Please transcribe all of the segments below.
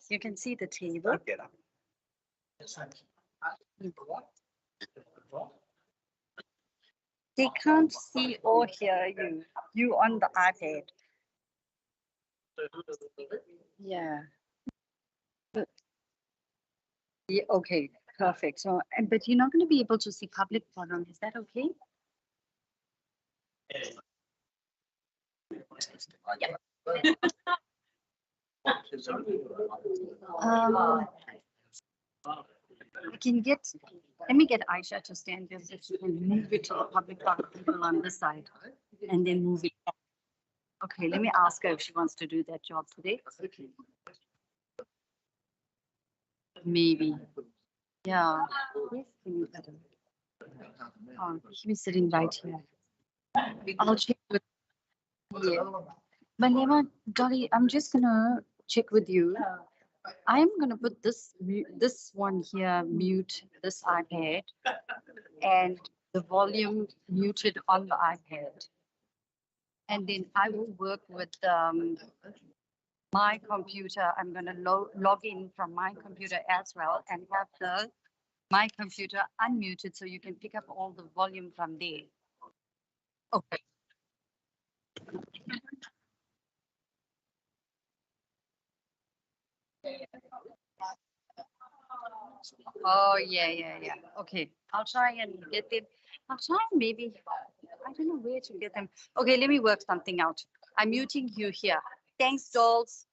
You can see the table. They can't see or hear you. You on the iPad. Yeah. Yeah, okay, perfect. So, but you're not going to be able to see public forum. Is that okay? Um, we can get. Let me get Aisha to stand there so she can move it to the public forum people on this side, and then move it back. Okay, let me ask her if she wants to do that job today. Maybe. Yeah. Yes, can you better? Oh, he's sitting right here. I'll check with. Yeah. Manema, Dolly, I'm just gonna check with you. I'm gonna put this one here, mute this iPad, and the volume muted on the iPad. And then I will work with my computer. I'm gonna log in from my computer as well and have my computer unmuted so you can pick up all the volume from there. Okay. Oh, yeah, yeah, yeah. Okay. I'll try and get them. I'll try and maybe, I don't know where to get them. Okay, let me work something out. I'm muting you here. Thanks, dolls.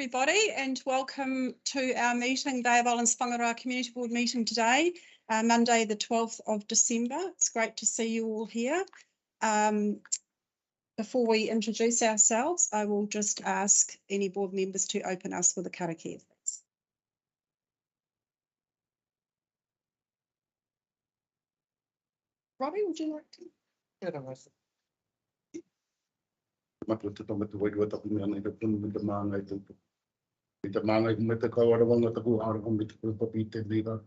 Everybody, and welcome to our meeting, Bay of Islands-Whangaroa Community Board meeting today, Monday the 12th of December. It's great to see you all here. Before we introduce ourselves, I will just ask any board members to open us with a karakia, please. Robbie, would you like to? Ita mangai kumeta kawarawanga taku harawanga taku papite lira.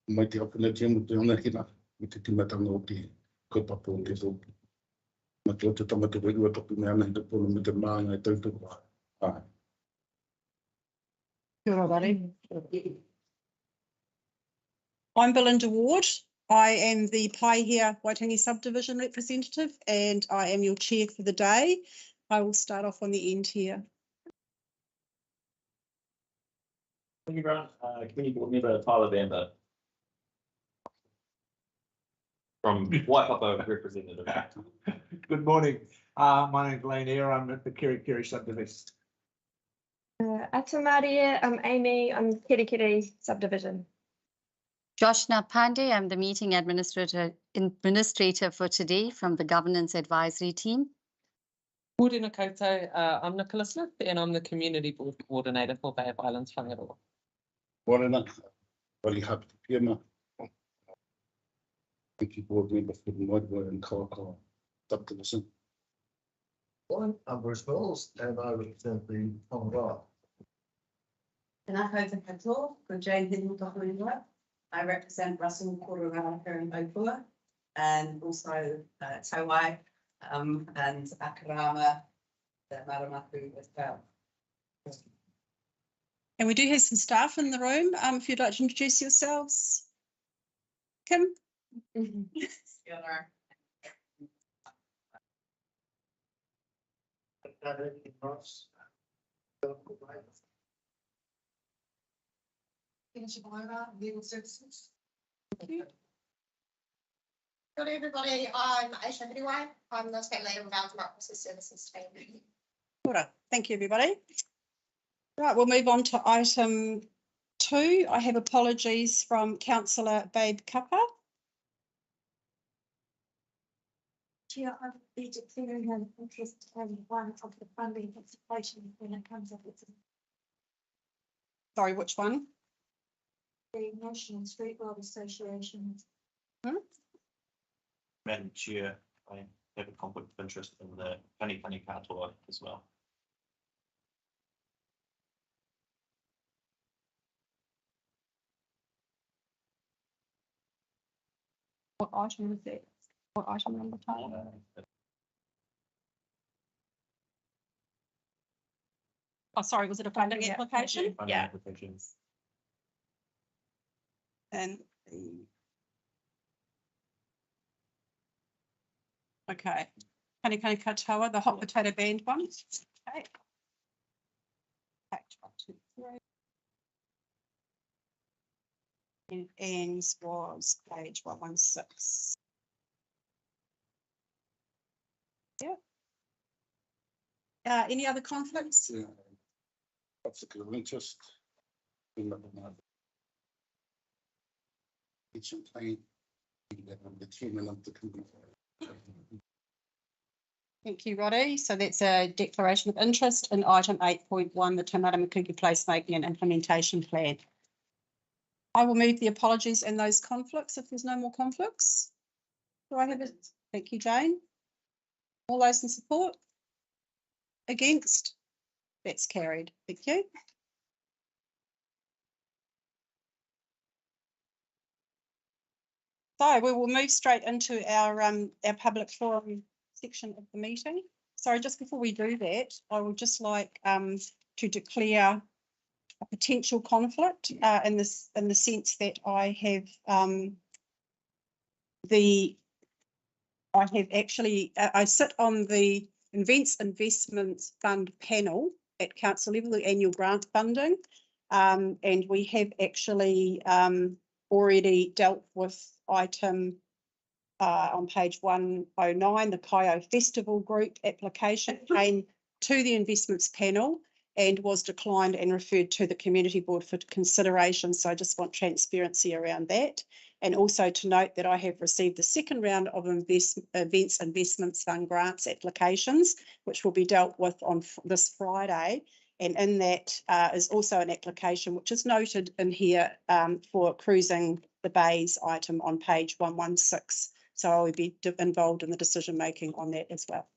Mai te apuna tiamu te ona hina. I te timatanga o te kaupapa o te tōpu. Ma te o te tamata wairua taku me ana hita pono me te mangai tautoko. Kia ora, Robbie. I'm Belinda Ward. I am the Paihia Waitangi subdivision representative and I am your chair for the day. I will start off on the end here. Thank you, Grant. Community Board Member Tyler Bamber. From Waipapa representative. Good morning. My name is Lane Eyre. I'm at the Kerikeri subdivision. Atamaria, I'm Amy, I'm Kerikeri subdivision. Joshna Pandey, I'm the meeting administrator for today from the governance advisory team. Morena koutou, I'm Nicola Smith and I'm the community board coordinator for Bay of Islands-Whangaroa. Morena, very happy to be here. Thank you, board member for the Moidwa and Kawakawa subdivision. I'm Bruce Mills and I represent the Whangaroa. I represent Russell Kororara here in Opua and also Tawai and Akarama, the Maramaku as well. And we do have some staff in the room. If you'd like to introduce yourselves. Kim? Legal services. Good everybody, I'm Aisha Hiriwai. I'm the State Leader of our Democracy Services team. Thank you, everybody. Right, we'll move on to item 2. I have apologies from Councillor Babe Kappa. Chair, I would be declaring an interest in one of the funding participation when it comes up with Sorry, which one? the National Street World Association. Madam Chair, I have a conflict of interest in the Pani Katoa as well. What item is that? What item number? Oh, sorry, was it a funding application? Funding applications. And okay, Pani Katoa, the hot potato band one. Okay. Page 1, 2, 3. And ends was page 116. Yeah. Any other conflicts? Yeah. Conflict of interest. It's plain. The chairman of the committee. Thank you, Roddy. So that's a declaration of interest in item 8.1, the Te Maramakuki Placemaking and Implementation Plan. I will move the apologies and those conflicts if there's no more conflicts. Do I have it? Thank you, Jane. All those in support? Against? That's carried. Thank you. So we will move straight into our public forum section of the meeting. Sorry, just before we do that, I would just like to declare a potential conflict in the sense that I have I sit on the Investments Fund panel at council level, the annual grant funding, and we have actually already dealt with item on page 109, the Kaio Festival Group application came to the investments panel and was declined and referred to the community board for consideration. So I just want transparency around that. And also to note that I have received the second round of events investments fund grants applications, which will be dealt with on this Friday. And in that is also an application which is noted in here for cruising the bays item on page 116. So I will be involved in the decision making on that as well.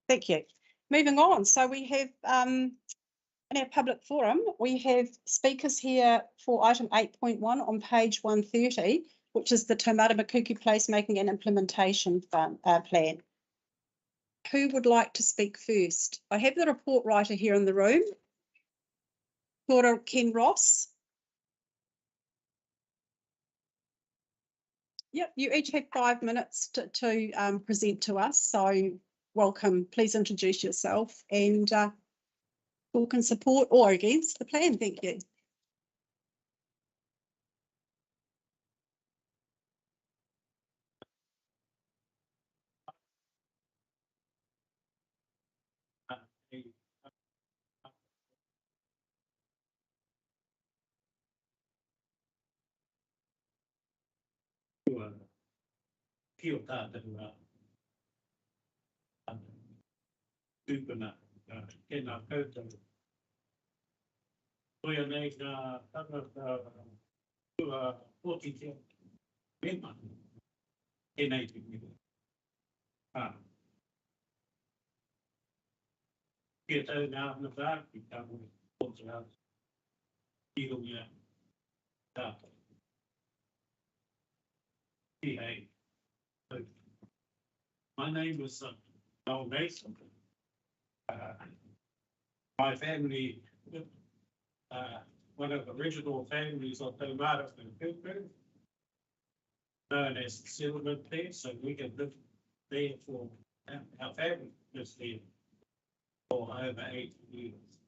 Thank you. Moving on. So we have in our public forum, we have speakers here for item 8.1 on page 130, which is the Taumata Makuku Placemaking and Implementation Plan. Who would like to speak first? I have the report writer here in the room. Kia Ken Ross. Yep, you each have 5 minutes to present to us. So welcome. Please introduce yourself and talk in support or against the plan. Thank you. Kia tātou tūpuna, tēnā koutou. Koia nei ngā tangata tua poti te mema, tēnei te mea. Kia tau ngā ana whāki tāmu poti hau, iro mea tātou. Hey, my name is Noel Mason. My family, one of the original families of Taumata Makuku, known as the settlement there, so we can live there for our family lives there for over 8 years.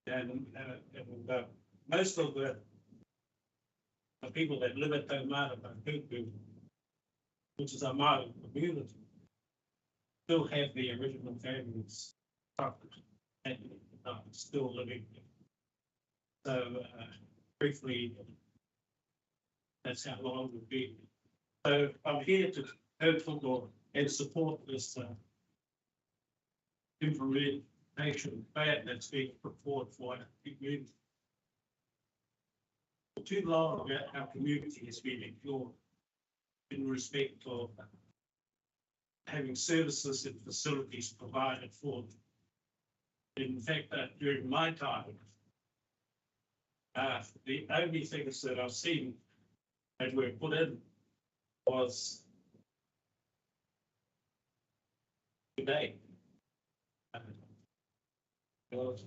And most of the people that live at Taumata Makuku, which is a Māori community, still have the original families and still living there. So briefly, that's how long we've been. So I'm here to help and support this implementation plan that's being put forward for our community. For too long, our community has been ignored in respect of having services and facilities provided for them. In fact, during my time, the only things that I've seen that were put in was today. The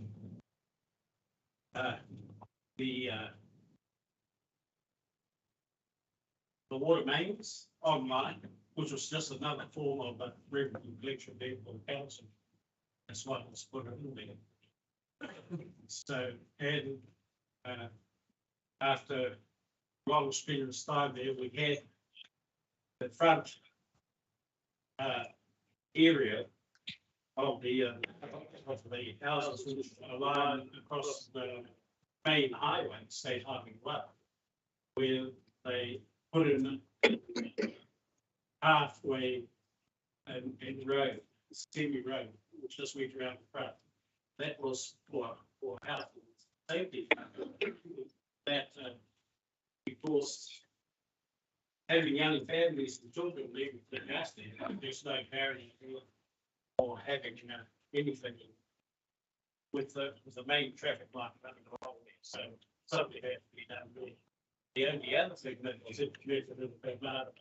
water mains online, which was just another form of a revenue collection vehicle council. That's what was put in there. So, and after a long period of time there, we had the front area of the houses which are lined across the main highway, State Highway 1, where they put in halfway and road, semi-road, which just went around the front. That was for health and safety. That because having young families and children living in the house there, there's no barrier or having anything with the main traffic light running along there. So something had to be done there. The only other thing that was implemented in the Taumata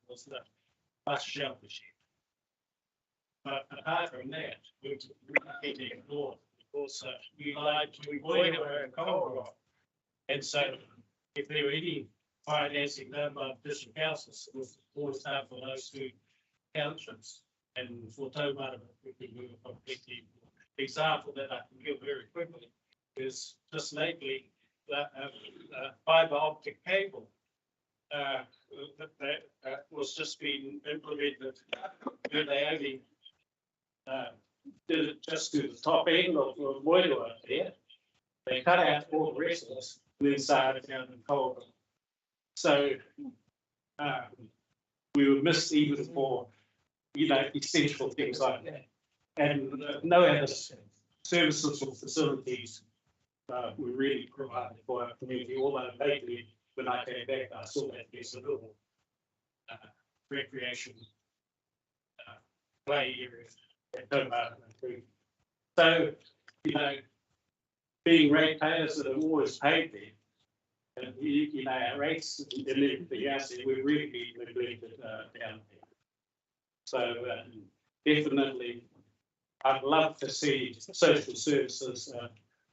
was the bus shelter shed. But apart from that, we get ignored because we like to boiler and coal rock. And so if there were any financing done by district councils, it was always done for those two townships. And for Taumata, the example that I can give very quickly is just lately fiber optic cable that was just being implemented where they only did it just to the top end of the Moeroa there. They cut out all the rest of us, and then started down in Colvin. So, we were missed even for, essential things like that. And no other services or facilities were really provided for our community, although lately, when I came back, I saw that there's a little recreation play area at Tomata. So, being ratepayers that have always paid there, and our rates and everything else, we're really neglected down there. So definitely, I'd love to see social services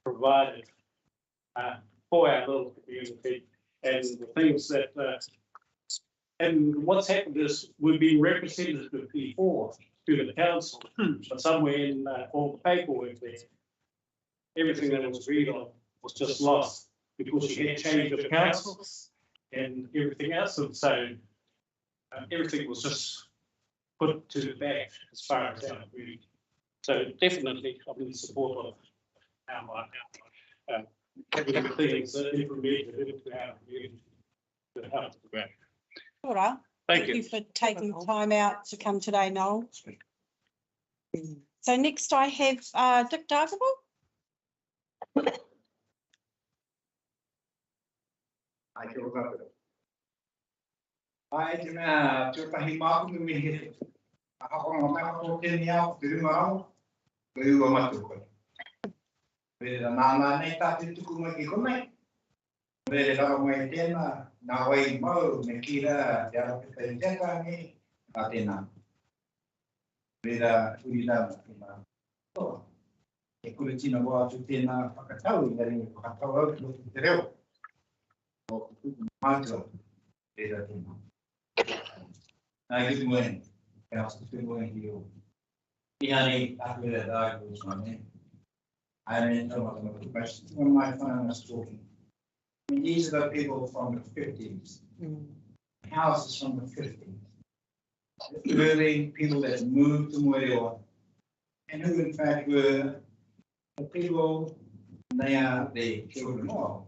provided for our little community, and the things that. And what's happened is we've been represented before to the council, but somewhere in all the paperwork there, everything that was agreed on was just lost because you had change of councils and everything else, and so everything was just put to the back as far as our community. So definitely, I'm in support of our things that implemented into our community to help the ground. All right. Thank you. For taking the time out to come today, Noel. So next I have Dick Dargable. Ai te rogata. Ai te mea, tūtahi māku me he. A hako ngā mea ko tēnei au, te runga au, te ua matu koe. Pere nāna nei tāte tuku mai ki konei. Pere rao mai tēnā, nā wai mau, me kira, te ara te pere tētāngi, nā tēnā. Pere uri nāna, tēnā. E kure tina wā tu tēnā whakatau, i nari whakatau au ki te reo. O kuku mātua, pere tēnā. Good morning. Good morning to you. Ihani, after that, I was my name. I didn't know what the question. When my phone was talking, I mean, these are the people from the 50s, houses from the 50s, the early people that moved to Moeroa, and who in fact were the people, they are the children of,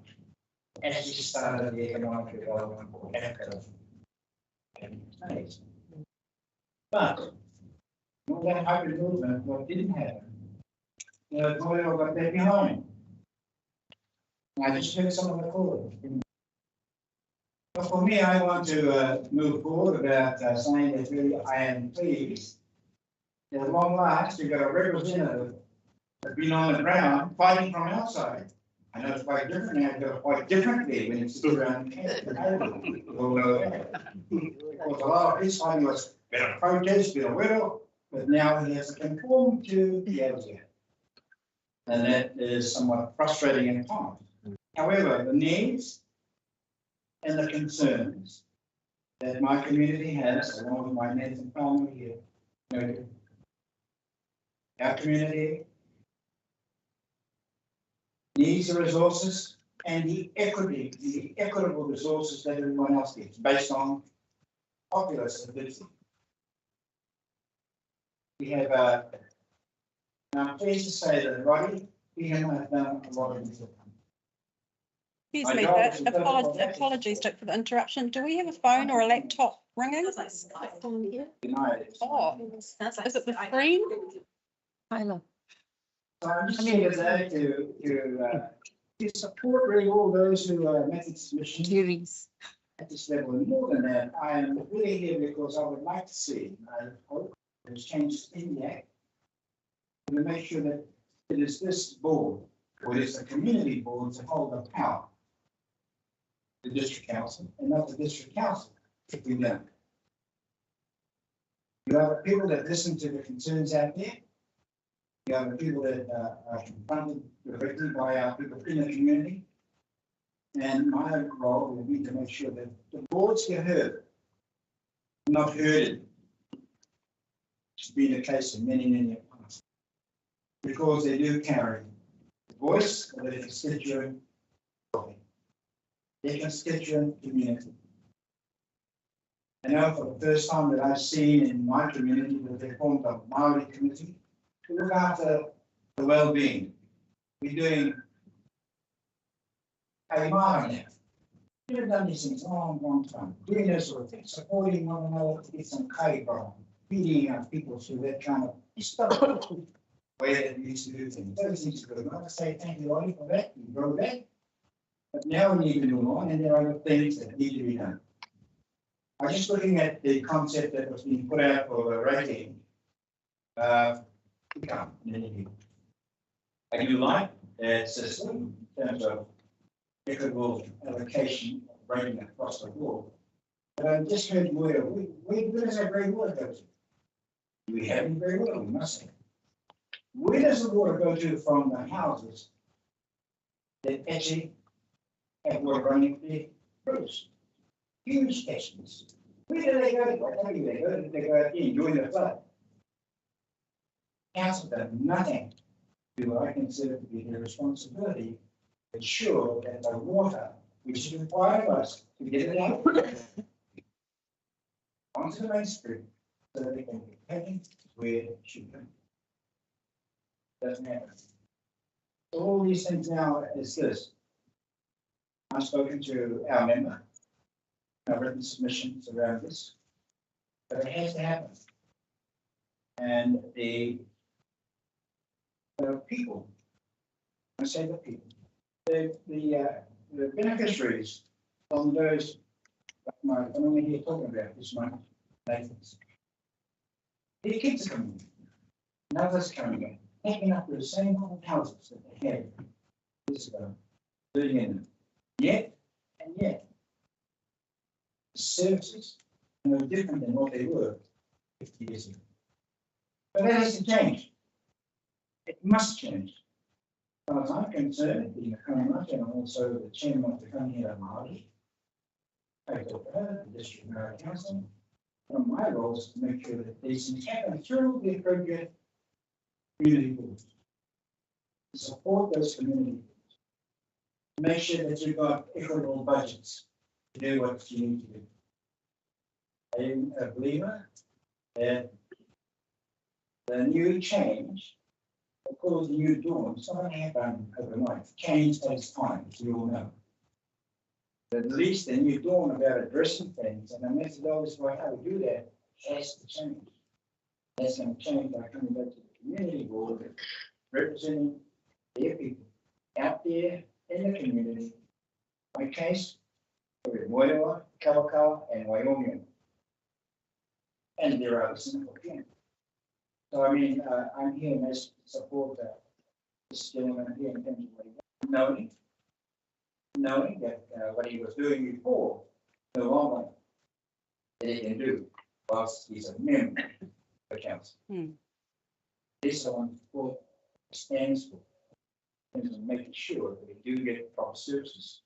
as we started the economic development for Africa. But all that hybrid movement, what didn't happen, Moeroa got left behind. I just heard some of the calls. But for me, I want to move forward about saying that really I am pleased that at long last we've got a representative that's been on the ground fighting from outside. I know it's quite different now, but quite differently when it's around the table. We'll know that. Because a lot of his fighting was been a protest, been a widow, but now he has to conform to the LGA. And that is somewhat frustrating at times. However, the needs and the concerns that my community has, along with my mates and family here, noted. Our community needs the resources and the equitable resources that everyone else gets, based on populace ability. We have, now I'm pleased to say that, Roddy, we have done a lot of this. Excuse me, apologies Dick, for the interruption. Do we have a phone or a laptop ringing? Oh, is it the screen? Tyler. So I'm just here today to support really all those who are making submissions at this level. And more than that, I am really here because I would like to see, I hope there's changes in the Act to make sure that it is this board, or it is the community board, to hold the power. The district council, and not the district council, if we don't. You have the people that listen to the concerns out there. You have the people that are confronted directly by our people in the community. And my role will be to make sure that the boards get heard, not herded. It's been the case in many, many past. Because they do carry the voice of their constituent, their constituent community. I know for the first time that I've seen in my community that they formed a Maori committee to look after the well-being. We're doing a now. We've done these things a long, long time, doing those sort of things, supporting one another to get some caliber, feeding our people through that kind of historical way that we used to do things. Those things are good. I say thank you, Ollie, for that. You wrote that. But now we need to move on, and there are other things that need to be done. I'm just looking at the concept that was being put out for the rating. Income. I do like that system in terms of equitable allocation of rating across the board. But I just heard where does that great water go to? We have any great water, we must say. Where does the water go to from the houses that actually have water running their roofs? Huge sections. Where do they go? What tell you they go? They go in during the flood. Council does nothing to what I consider to be their responsibility to ensure that the water, which is required of us to get it out onto the main street, so that they can be taken where it should be. Doesn't happen. All these things now is this. I've spoken to our member. I've written submissions around this, but it has to happen. And the people, I say the people, the beneficiaries from those, I'm only here talking about this money, Nathan's. Their kids are coming in, and others coming in, taking up the same old houses that they had years ago, living in them. Yet, the services are no different than what they were 50 years ago. But that has to change. It must change. As far as I'm concerned, being a Commonwealth and I'm also the chairman of the Commonwealth Māori, I talk to her, the District Mayor Council. One of my roles is to make sure that these things happen through the appropriate community boards. To support those community boards. To make sure that you've got equitable budgets to do what you need to do. I am a believer that the new change, of course, the new dawn, it's not going to happen overnight. Change takes time, as you all know. But at least the new dawn about addressing things and the methodology for how we do that has to change. That's going to change by coming back to the community board, representing their people out there in the community. My case, with Moerewa, Kawakawa, and Wyoming. And there are others in the camp. So I mean, I'm here to support this gentleman here in terms of knowing that what he was doing before, no longer that he can do whilst he's a member of the council. This one for stands for and making sure that we do get proper services.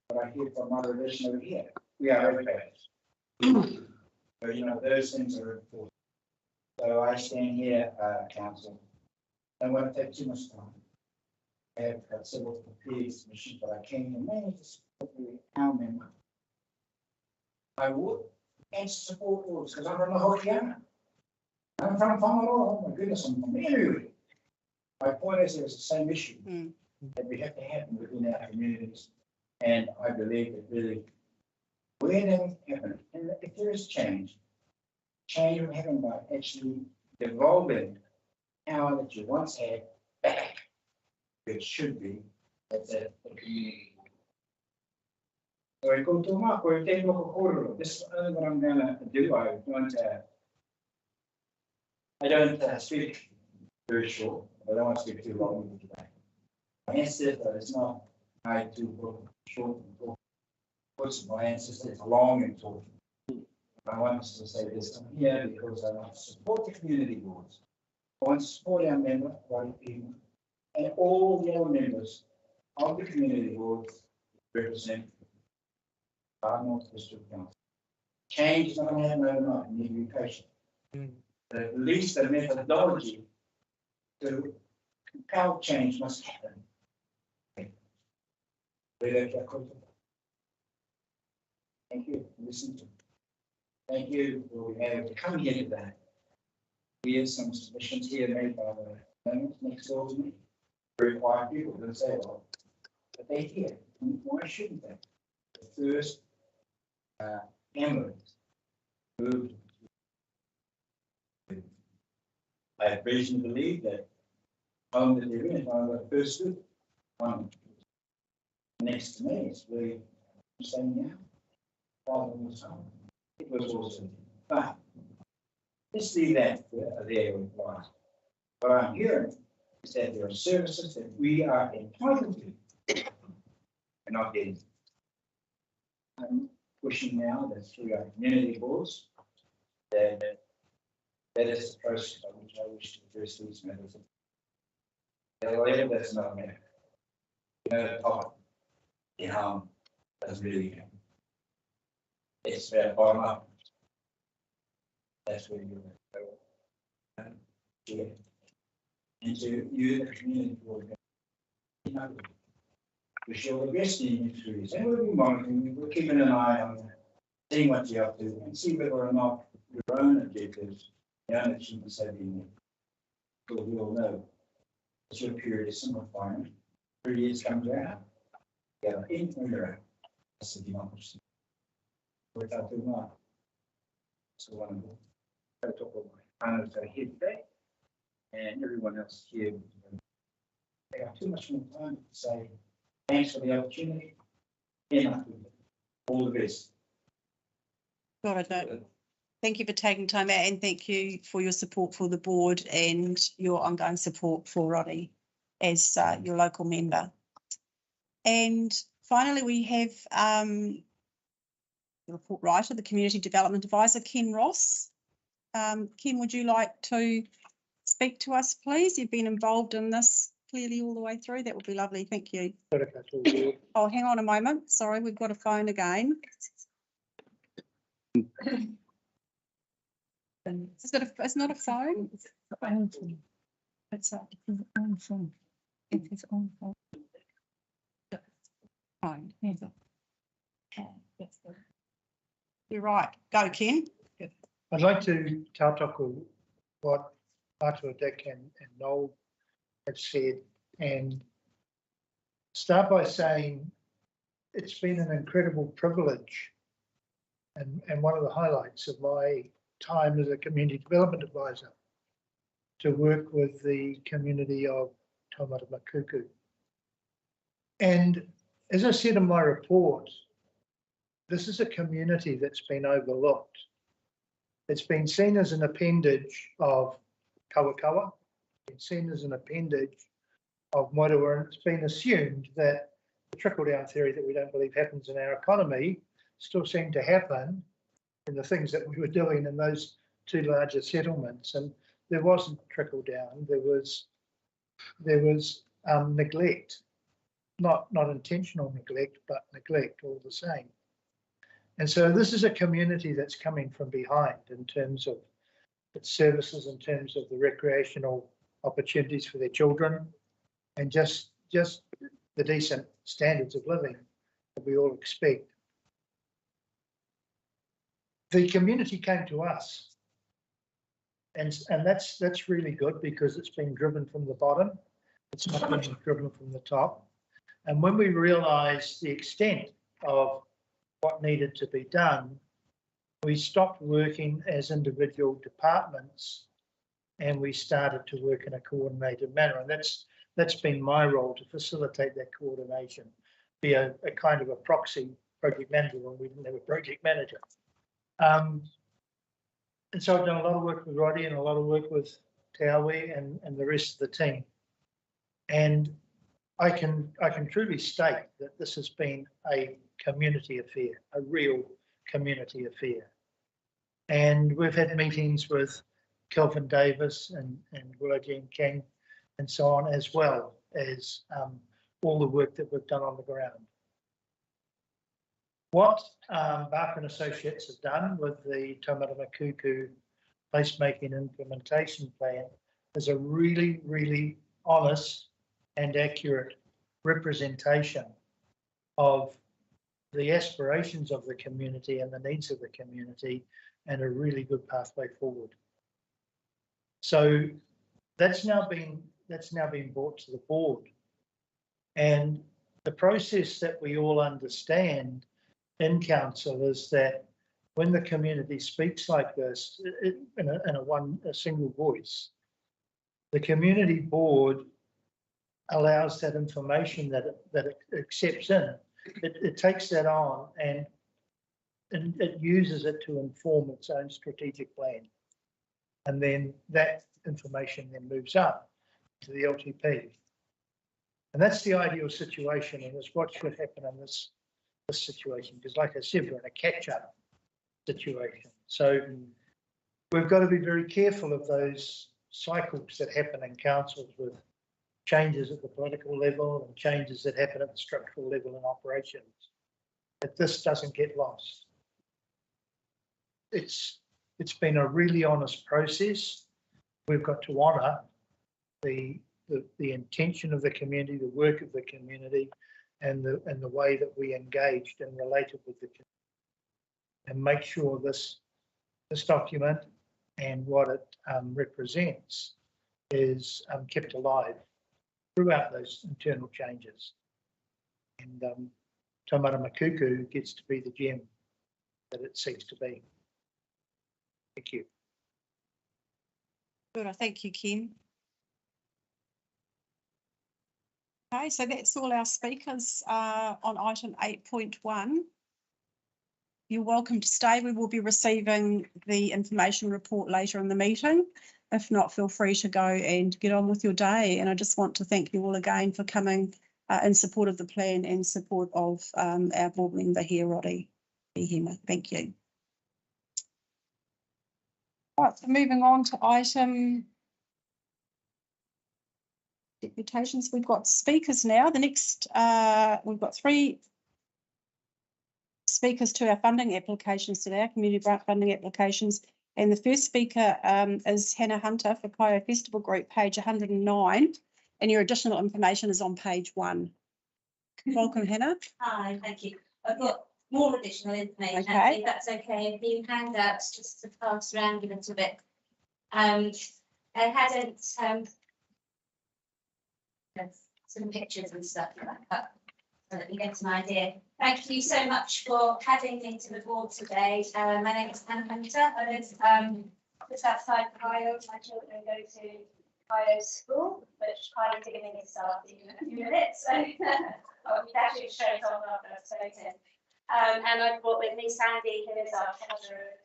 But I hear from other religion over here, we are ratepayers. So you know those things are important. So I stand here, council. I don't want to take too much time. I have got several prepared submissions, but I came to mainly to support our member. I would and support yours because I'm from the Hokianga. I'm from Whangaroa. Oh my goodness, I'm from everywhere. My point is, there's the same issue that we have to happen within our communities, and I believe that really, where that happen, and if there is change will happen by actually devolving power that you once had back. It should be that's a community. So I go to Mark, we're taking a quarter. This is only what I'm gonna do. I don't speak very short. I don't want to speak too long today. My ancestor is not made too short and talk. My ancestor is long and talking. I want to say this, I'm here because I want to support the community boards. I want to support our member, people, and all the other members of the community boards represent our North District Council. Change is not going to happen overnight, you need to be patient. But at least the methodology to compel change must happen. Thank you for listening to me. Thank you for being able to come here today. We have some submissions here made by the And next door to me, very quiet people that say, well, but they're here, why shouldn't they? The first ambulance moved. I have reason to believe that home that they're in is one of the first good one. Next to me is where I'm staying now. Father was home. It was awesome. But let's leave that there with one. What I'm hearing is that there are services that we are entitled to and not getting. I'm wishing now that through our community boards, that is the process by which I wish to address these matters. That's not a matter. You know, the top, the harm doesn't really happen. It's about bottom up. That's where you're going. Yeah. And to you, the community board, you know, wish you all the best in your series. And we'll be monitoring, we're keeping an eye on that, seeing what you're up to, and see whether or not your own objectives, the own achievements have been met. Because we all know it's your period of simplifying. 3 years comes around, you have in or you're out. That's the democracy. Without doing that. So wonderful. I talk about my partners are here today, and everyone else here. They have too much more time to say thanks for the opportunity. Enough. All the best. Got it. Thank you for taking time out, and thank you for your support for the board and your ongoing support for Roddy as your local member. And finally, we have the report writer, the Community Development Advisor, Ken Ross. Ken, would you like to speak to us, please? You've been involved in this clearly all the way through. That would be lovely. Thank you. Oh, hang on a moment. Sorry, we've got a phone again. It's not a phone. It's the own phone. It's his own phone. It's his own phone. Phone. Yes. Yes. You're right. Go, Ken. I'd like to tautoko what Matua Dick and Noel have said and start by saying it's been an incredible privilege and one of the highlights of my time as a community development advisor to work with the community of Taumata Makuku. And as I said in my report, this is a community that's been overlooked. It's been seen as an appendage of Kawakawa, it's seen as an appendage of Moerewa, and it's been assumed that the trickle-down theory that we don't believe happens in our economy still seemed to happen in the things that we were doing in those two larger settlements. And there wasn't trickle-down, there was neglect, not intentional neglect, but neglect all the same. And so this is a community that's coming from behind in terms of its services, in terms of the recreational opportunities for their children, and just the decent standards of living that we all expect. The community came to us, and that's really good because it's been driven from the bottom. It's not been driven from the top. And when we realised the extent of what needed to be done, we stopped working as individual departments and we started to work in a coordinated manner. And that's been my role, to facilitate that coordination, be a kind of a proxy project manager when we didn't have a project manager. And so I've done a lot of work with Roddy and a lot of work with Te Awe and the rest of the team. And I can truly state that this has been a community affair, a real community affair. And we've had meetings with Kelvin Davis and Willow King and so on, as well as all the work that we've done on the ground. What Barker and Associates have done with the Taumata Makuku placemaking implementation plan is a really, really honest and accurate representation of the aspirations of the community and the needs of the community, and a really good pathway forward. So That's now been brought to the board. And the process that we all understand in council is that when the community speaks like this, in a single voice, the community board allows that information that it accepts in. It takes that on and it uses it to inform its own strategic plan. And then that information then moves up to the LTP. And that's the ideal situation, and it's what should happen in this situation. Because like I said, we're in a catch-up situation. So we've got to be very careful of those cycles that happen in councils with changes at the political level and changes that happen at the structural level in operations, that this doesn't get lost. It's been a really honest process. We've got to honour the intention of the community, the work of the community, and the way that we engaged and related with the community, and make sure this document and what it represents is kept alive throughout those internal changes. And Taumata Makuku gets to be the gem that it seeks to be. Thank you. Good, thank you, Ken. Okay, so that's all our speakers on item 8.1. You're welcome to stay. We will be receiving the information report later in the meeting. If not, feel free to go and get on with your day. And I just want to thank you all again for coming in support of the plan and support of our board member here, Roddy Hema. Thank you. Right, so moving on to item deputations. We've got speakers now. The next, we've got 3 speakers to our funding applications today, our community grant funding applications. And the first speaker is Hannah Hunter for Kaio Festival Group, page 109. And your additional information is on page 1. Welcome, Hannah. Hi, thank you. I've got more additional information, Okay. actually, if that's okay. A few handouts just to pass around a little bit. I hadn't some pictures and stuff like that, so that you get an idea. Thank you so much for having me to the board today. My name is Hannah Hunter. I live just outside Kaio. My children go to Kaio School, which Kylie's going to get started in a few minutes. So I'll be actually straight on after I've spoken. And I've brought with me Sandy, who is our treasurer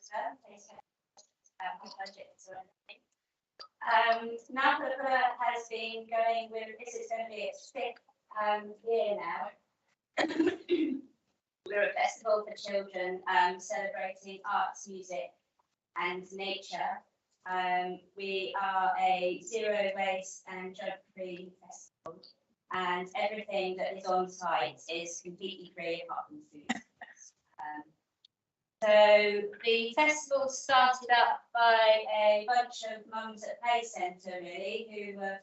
budgets or anything. Naupara has been going with, this is going to be its 5th year now. We're a festival for children celebrating arts, music and nature. We are a zero waste and drug-free festival, and everything that is on site is completely free apart from food. So the festival started up by a bunch of mums at Play Centre, really, who were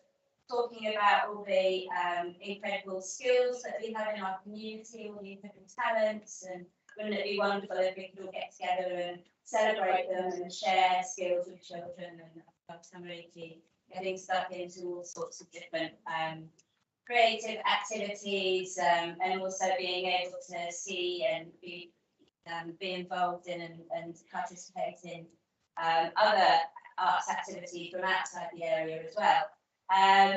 talking about all the incredible skills that we have in our community, all the incredible talents, and wouldn't it be wonderful if we could all get together and celebrate them and share skills with children, and Tamariki getting stuck into all sorts of different creative activities, and also being able to see and be involved in and participate in other arts activities from outside the area as well.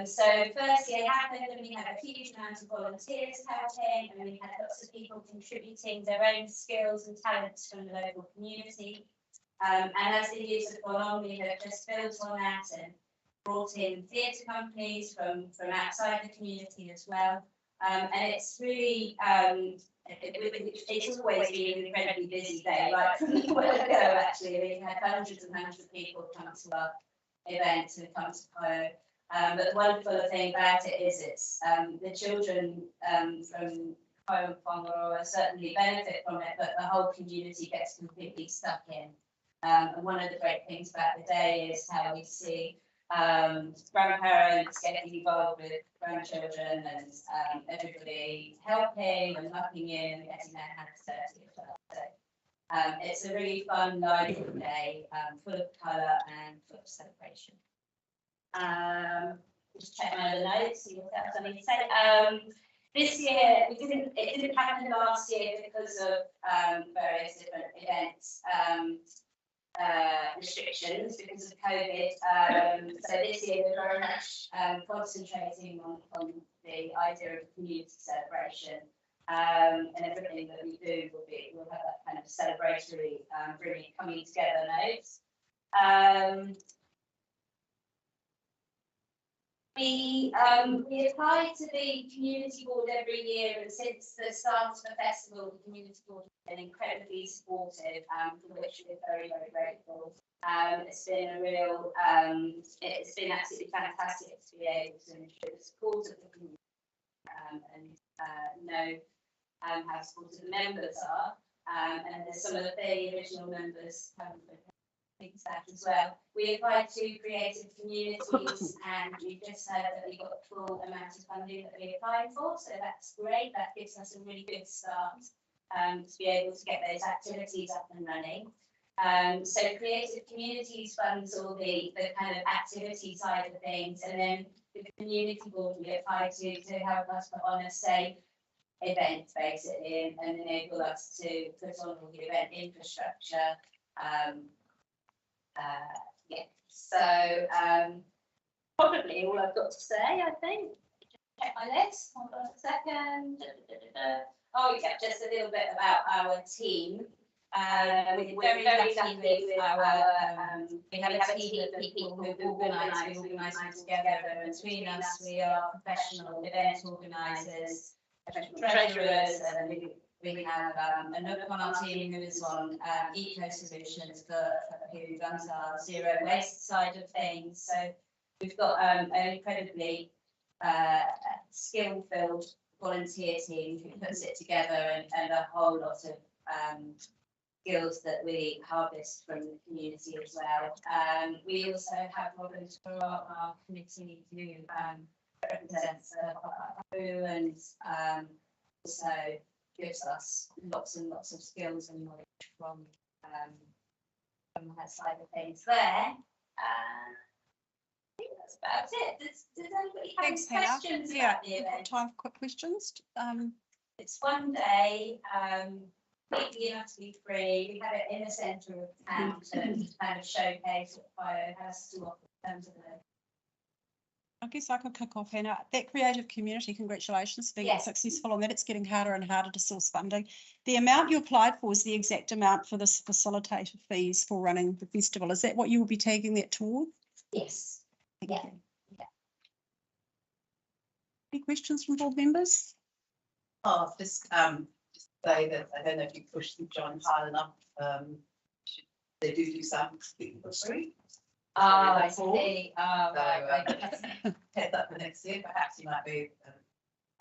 So first year happened and we had a huge amount of volunteers helping, and we had lots of people contributing their own skills and talents from the local community. And as the years have gone on, we have just built on that and brought in theatre companies from outside the community as well. And it's really, it's always been an incredibly busy day, right from the word go, actually. We had hundreds and hundreds of people come to our events and come to Kaio. But the wonderful thing about it is it's the children from Islands-Whangaroa certainly benefit from it, but the whole community gets completely stuck in. And one of the great things about the day is how we see grandparents getting involved with grandchildren and everybody helping and mucking in and getting their hands dirty as well. So it's a really fun, lively day, full of colour and full of celebration. Just check my other notes, see what else I need to say. This year, it didn't happen last year because of various different events, restrictions because of COVID. So this year we're very much concentrating on the idea of community celebration. And everything that we do will have that kind of celebratory, really coming together note. We apply to the community board every year, and since the start of the festival, the community board has been incredibly supportive, for which we're very, very grateful. It's been a real, it's been absolutely fantastic to be able to ensure the support of the community and know how supportive the members are. And there's some of the original members that as well. We applied to creative communities and we just heard that we got the full amount of funding that we applied for, so that's great. That gives us a really good start to be able to get those activities up and running. So creative communities funds all the kind of activity side of things, and then the community board we applied to help us put on a safe event basically and enable us to put on all the event infrastructure. Yeah, so probably all I've got to say, I think. Check my list, hold on a second. Oh yeah, just a little bit about our team. We're very lucky with our, we have a team of people who organise together, and between us we are professional event organisers, professional treasurers, and we have another on our team who is on eco solutions who runs our zero waste side of things. So we've got an incredibly skill-filled volunteer team who puts it together, and a whole lot of skills that we harvest from the community as well. We also have Robin for our committee who represents who and also gives us lots and lots of skills and knowledge from her side of things there. I think that's about it. Does anybody have any questions about the event? Got time for quick questions. It's one day, completely and utterly free. We have it in the centre of town to kind of showcase what Bio has to offer in terms of the. I guess I could kick off, Hannah. That creative community, congratulations for being successful on that. It's getting harder and harder to source funding. The amount you applied for is the exact amount for this facilitator fees for running the festival. Is that what you will be taking that toward? Yes. Yeah. Any questions from board members? Oh, just say that I don't know if you push the John hard enough. They do some for free. I see. Right. Head that for next year. Perhaps you might be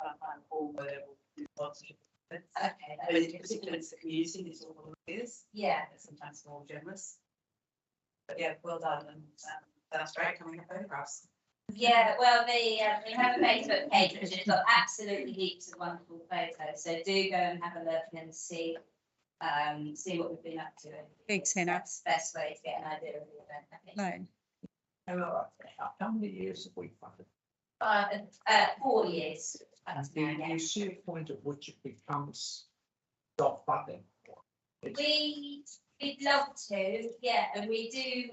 find a form where we'll do sponsorship. Okay. I mean, particularly it's the community, it's all it is. Yeah. It's sometimes more generous. But yeah, well done, and that's great coming up photographs. Yeah, well, we have a Facebook page which has got absolutely heaps of wonderful photos. So do go and have a look and see what we've been up to. Thanks, Hannah. That's the best way to get an idea of the event, I think. No. How many years have we funded? 4 years. And do you see a point at which it becomes stop funding? We'd love to, yeah, and we do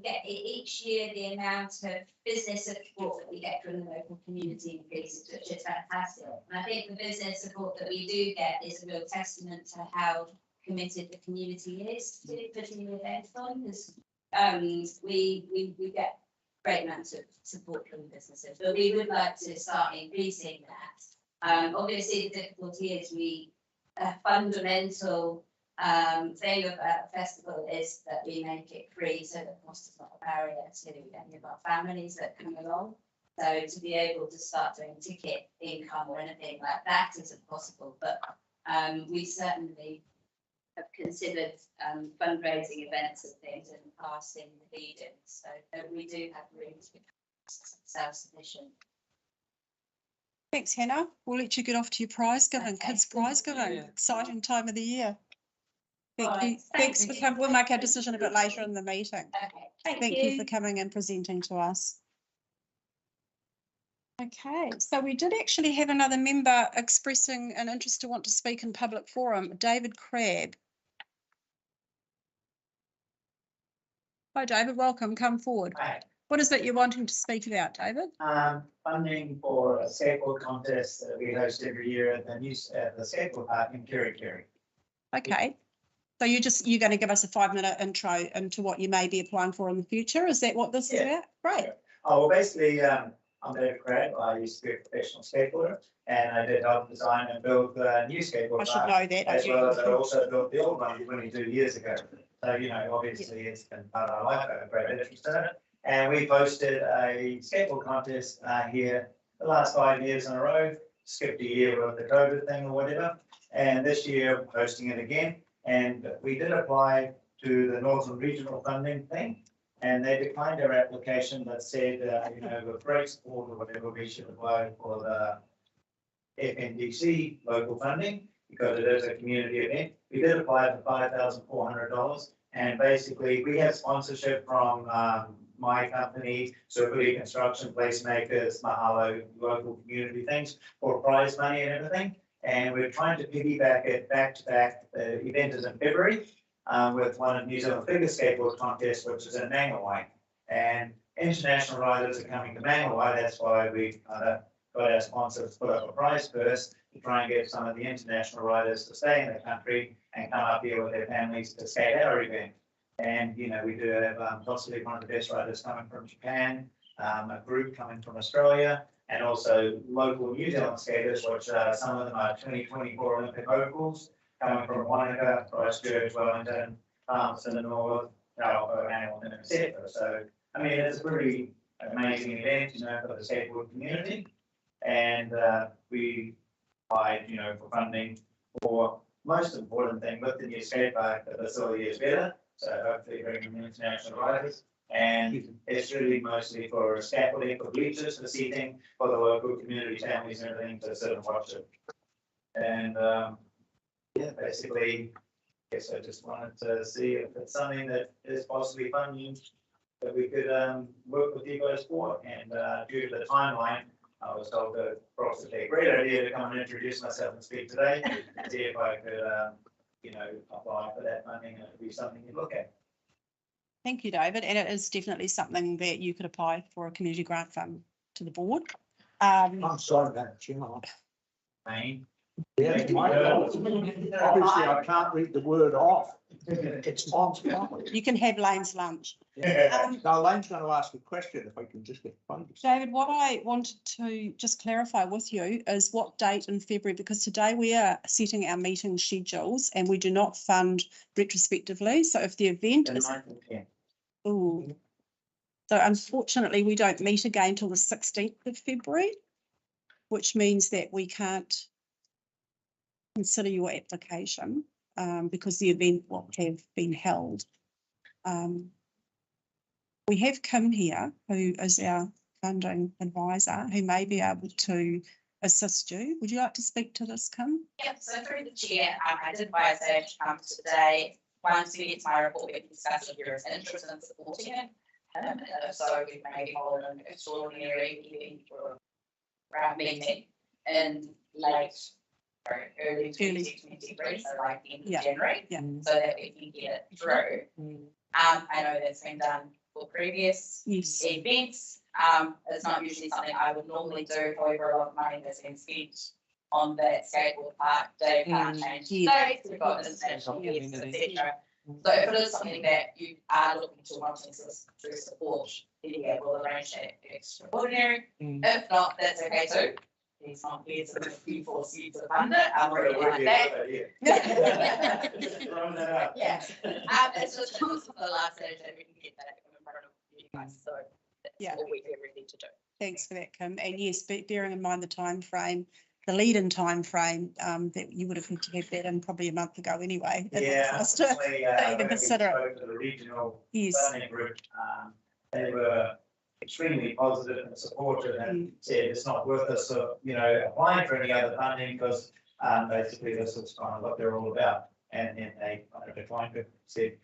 get each year the amount of business support that we get from the local community increases, which is fantastic. And I think the business support that we do get is a real testament to how committed the community is to putting the event on, because we get great amounts of support from businesses, but we would like to start increasing that. Obviously, the difficulty is a fundamental thing about the festival is that we make it free, so that cost is not a barrier to any of our families that come along. So to be able to start doing ticket income or anything like that isn't possible, but we certainly have considered fundraising events and things in the past in the lead-in, so we do have room to become self-sufficient. Thanks, Hannah. We'll let you get off to your prize giving, kids prize giving. Exciting time of the year. Thank you. Thanks for coming. We'll make our decision a bit later in the meeting. Okay. Thank you for coming and presenting to us. Okay, so we did actually have another member expressing an interest to want to speak in public forum, David Crabb. Hi, David, welcome, come forward. Hi. What is it you're wanting to speak about, David? Funding for a skateboard contest that we host every year at the skateboard park in Kerikeri. Okay, so you're going to give us a 5-minute intro into what you may be applying for in the future. Is that what this is about? Great. Oh, well, basically, I'm David Crabb. I used to be a professional skateboarder, and I did help design and build the new skateboard I should park, know that. as well as I also built the old one 22 years ago. So, you know, obviously it's been part of our life. I have a great interest in it. And we've hosted a skateboard contest here the last 5 years in a row, skipped a year with the COVID thing or whatever. And this year, hosting it again. And we did apply to the Northern Regional Funding thing. And they declined our application that said, you know, with great support or whatever, we should apply for the FNDC local funding because it is a community event. We did apply for $5,400. And basically, we have sponsorship from my company, Circuity Construction, Placemakers, Mahalo, local community things for prize money and everything. And we're trying to piggyback it back to back. The event is in February with one of New Zealand figure skateboard contests, which is in Mangawai. And international riders are coming to Mangawai. That's why we got our sponsors put up a prize purse to try and get some of the international riders to stay in the country and come up here with their families to skate our event. And, you know, we do have possibly one of the best riders coming from Japan, a group coming from Australia, and also local New Zealand skaters, which some of them are 2024 Olympic hopefuls, coming from Wanaka, Christchurch, Wellington, Palmerston, and North, Hamilton, etc. So, I mean, it's a pretty amazing event, you know, for the skateboard community. And we applied, you know, for funding for most important thing with the new skate park, the facility is better. So hopefully bringing in international riders. And it's really mostly for scaffolding, for bleachers, for seating, for the local community families and everything to sit and watch it. And yeah, basically, I guess I just wanted to see if it's something that is possibly funding that we could work with you guys for. And due to the timeline, I was told that it's a great idea to come and introduce myself and speak today, and see if I could, you know, apply for that funding, and it would be something you look at. Thank you, David. And it is definitely something that you could apply for a community grant fund to the board. I'm sorry about it, you know. Maine. Yeah, obviously I can't read the word off. It's on. You can have Lane's lunch. Now Lane's going to ask a question if I can just get funded. David, what I wanted to just clarify with you is what date in February, because today we are setting our meeting schedules and we do not fund retrospectively. So if the event is... Ooh. So unfortunately, we don't meet again till the 16th of February, which means that we can't consider your application because the event will have been held. We have Kim here, who is our funding advisor, who may be able to assist you. Would you like to speak to this, Kim? Yep, so through the chair, I did advise Dave to come today. Once we get to my report, we can discuss if there is interest in supporting it. So we may hold an extraordinary meeting for our meeting in late or early 2023, so like the end of January, so that we can get it through. I know that's been done for previous events. It's not usually something I would normally do. However, a lot of money has been spent on that skateboard park. Dave can't change dates. We've got international guests, etc. So if it is something that you are looking to wanting to support, then yeah, we'll arrange that extraordinary. If not, that's okay too. He's not here to force you to fund it. I'm already like that. Yeah. It's just for the last stage that we can get that in front of you guys. So that's all we really need to do. Thanks for that, Kim. And yes, bearing in mind the time frame, the lead-in time frame, that you would have had to have that in probably a month ago anyway. Yeah, To consider it. The regional funding group, they were extremely positive and supportive and said it's not worth us, you know, applying for any other funding because basically this is kind of what they're all about. And then they kind of declined it, said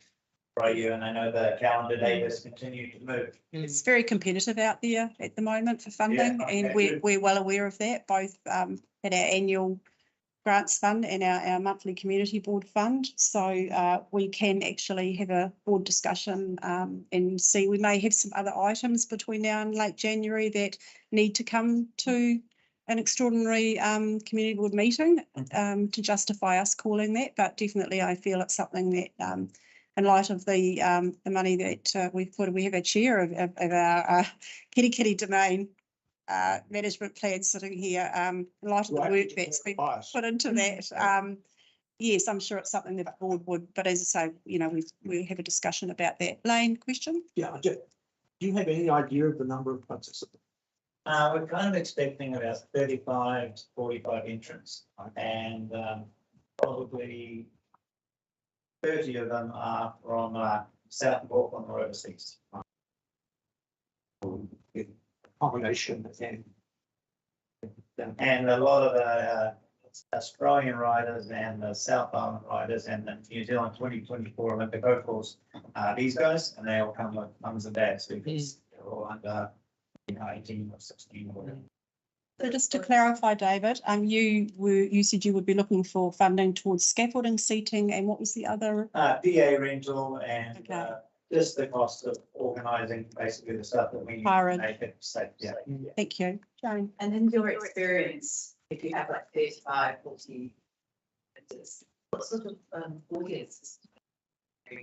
for you, and I know the calendar date has continued to move. It's very competitive out there at the moment for funding, Yeah, and okay, we're, good. we're well aware of that, both at our annual grants fund and our monthly community board fund. So we can actually have a board discussion and see, we may have some other items between now and late January that need to come to an extraordinary community board meeting to justify us calling that. But definitely I feel it's something that in light of the money that we've put, we have a chair of our kitty domain management plan sitting here, in light of the work that's been put into that. Yes, I'm sure it's something that the board would, but as I say, you know, we have a discussion about that. Lane, question? Yeah, do you have any idea of the number of participants? We're kind of expecting about 35 to 45 entrants, and probably 30 of them are from South of Auckland or overseas. Combination And a lot of the Australian riders and the South Island riders and the New Zealand 2024 Olympic hopefuls, these guys, and they all come with mums and dads because they're all under 18 or 16 or whatever. So just to clarify, David, you said you would be looking for funding towards scaffolding, seating, and what was the other? PA rental and Okay. just the cost of organising basically the stuff that we need to Hiring. make it safe. Yeah. Thank you, Jane. And in your experience, if you have like 35, 40, what sort of audiences? I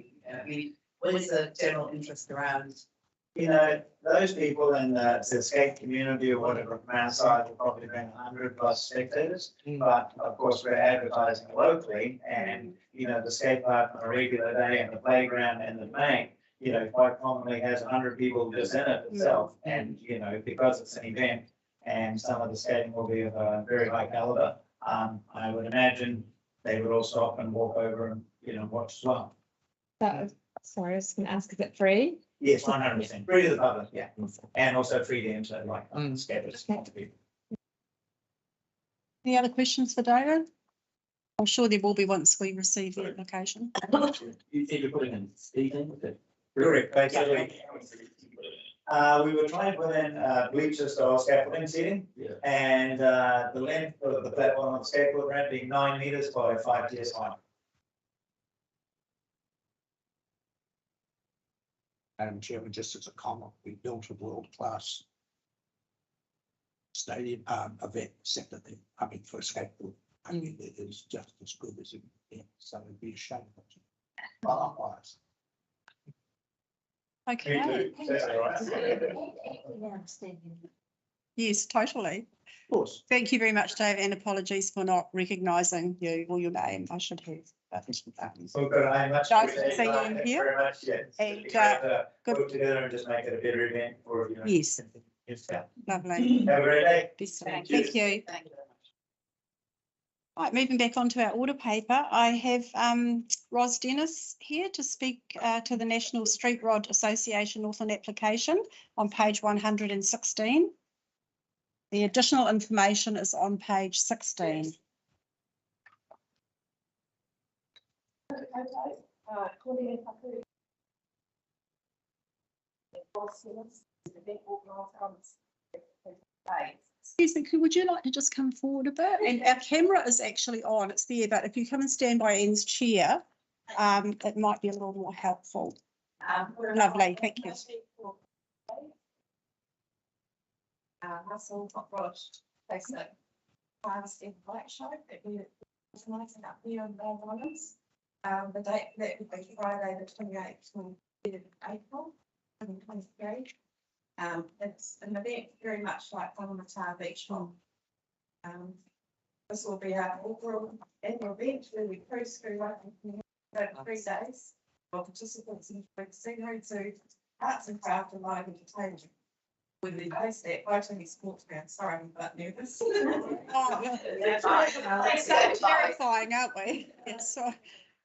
mean, what is the general interest around? You know, those people in the skate community or whatever from our side will probably bring 100+ spectators. But of course, we're advertising locally, and you know, the skate park on a regular day and the playground and the domain, you know, quite commonly has 100 people just in it itself. And you know, because it's an event and some of the skating will be of a very high caliber, I would imagine they would all stop and walk over and, you know, watch as well. Sorry, I was going to ask, is it free? Yes, 100%. Free to the public, yeah. And also free to enter, like, skaters. Any other questions for David? I'm sure there will be once we receive the application. You said you're putting in seating with it? Correct, basically. We were trying to put in bleacher style scaffolding seating. Yeah. And the length of the platform on the skateboard ramp being 9 meters by 5 tiers high. Madam Chairman, just as a comment, we built a world-class stadium, event centre there, I mean, for skateboard. I mean, it is just as good as it, yeah, so it'd be a shame. Otherwise. Okay. Yes, totally. Of course. Thank you very much, Dave, and apologies for not recognising you or your name. I should have. But, Well, good, I much Nice to appreciate see you it. in Thanks here. very much, yeah. And, We have to good- work together and just make it a better event for, you know. Yes. Yeah. Lovely. Have a great day. Thank you. Thank you very much. Right, moving back onto our order paper, I have Ros Dennis here to speak to the National Street Rod Association Northland application on page 116. The additional information is on page 16. Excuse me, would you like to just come forward a bit? And our camera is actually on, it's there, but if you come and stand by Anne's chair, it might be a little more helpful. Lovely, thank you. Russell Hot Rod, Facebook, harvesting black shark that we're organising up here on Band Islands. The date for that would be Friday, the 28th of April, 2023. It's an event very much like Whangaroa Beach Hall. This will be our overall annual event where we cruise through over 3 days. While participants enjoy scenery to arts and craft and live entertainment. When we post that, Vitamin Sports Ground, sorry, I'm a bit nervous. It's so terrifying, aren't we? It's so,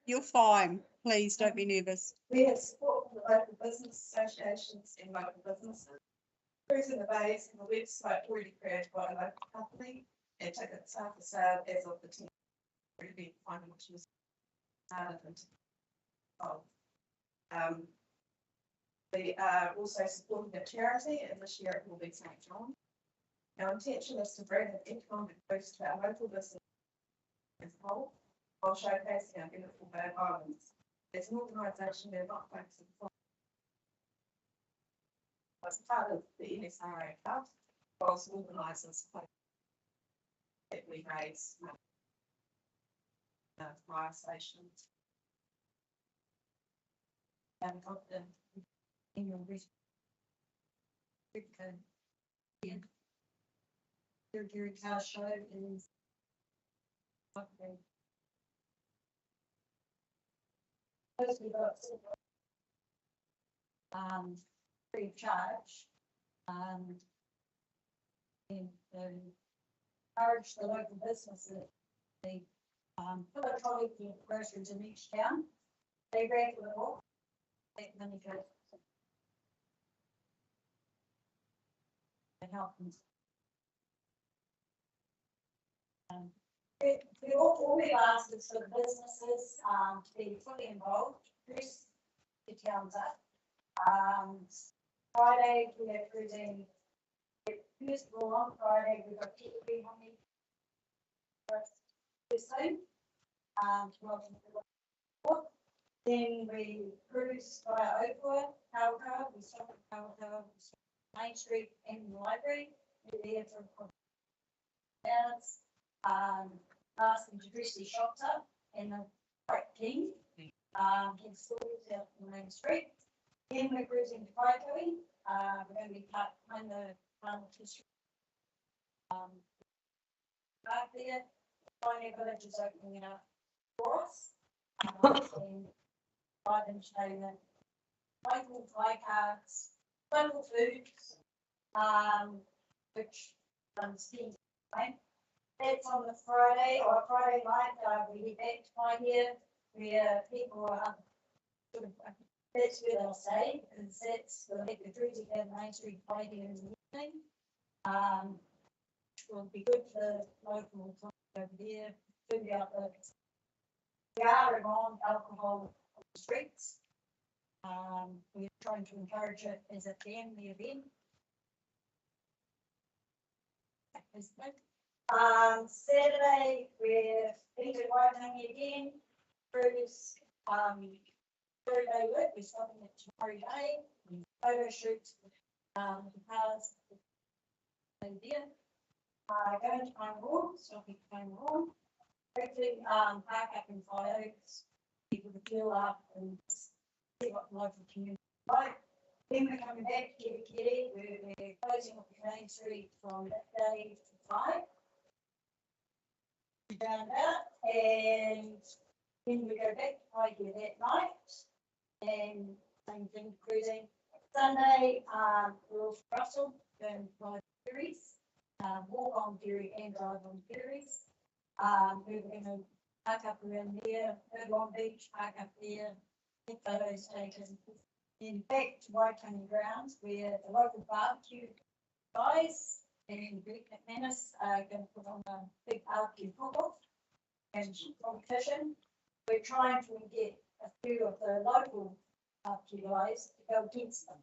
you're fine. Please don't be nervous. We have support from the local business associations and local businesses. Cruising the bays and the website already created by a local company, and tickets are for sale as of the 10th. Event final, which was started into We are also supporting a charity, and this year it will be St John. Our intention is to bring an economic boost to our local business as a whole, while showcasing our beautiful Bay Islands. As an organisation, we're not focusing on as part of the NSRA Club, whilst organisers that we raise fire stations. And of the annual their car show is okay. Free of charge. And encourage the local businesses. They put a trolley for groceries in each town. They regularly walk. They money goes. And help them. We all we've asked is for the businesses to be fully involved. Chris, the towns up. Friday we are cruising. First of all, on Friday we've got TV honey. Soon. Then we cruise via Oakwood, Kaukau, we stop at Kaukau, Main Street and the library. We're there for hours. Ask them to dress their shops up and the quite keen. Get stores out on Main Street. Then we're cruising to Waikoi. We're going to be behind the history. Back there, Pioneer Village is opening it up for us. And buy them showing them local fly cards, local foods, which seems right. That's on the Friday or Friday night. We head back to Pioneer where people are sort of, that's where they'll stay, because that's the cruising down Main Street Pioneer in the evening. Which will be good for local over there, food outlets. We are on alcohol on the streets. We're trying to encourage it as a family event. Saturday, we're into Waitangi again. Cruise, Thursday work, we're stopping at tomorrow day. Photo shoots, the cars. There. Going to Whangaroa, stopping at Whangaroa. Hopefully, park up in Five Oaks, people to fuel up and see what the local community is like. Then we're coming back to Kiri, where we're closing up the Main Street from that day to 5. Down about, and then we go back to Waikiki that night, and same thing, cruising. Sunday, we're off to Russell, going to ride ferries, walk on ferry and drive on ferries. We're going to park up around there, go to Long Beach, park up there, get photos taken. Then back to Waitangi grounds where the local barbecue guys and Greg McManus are going to put on a big barbecue cook-off and competition. We're trying to get a few of the local barbecue guys to go against them,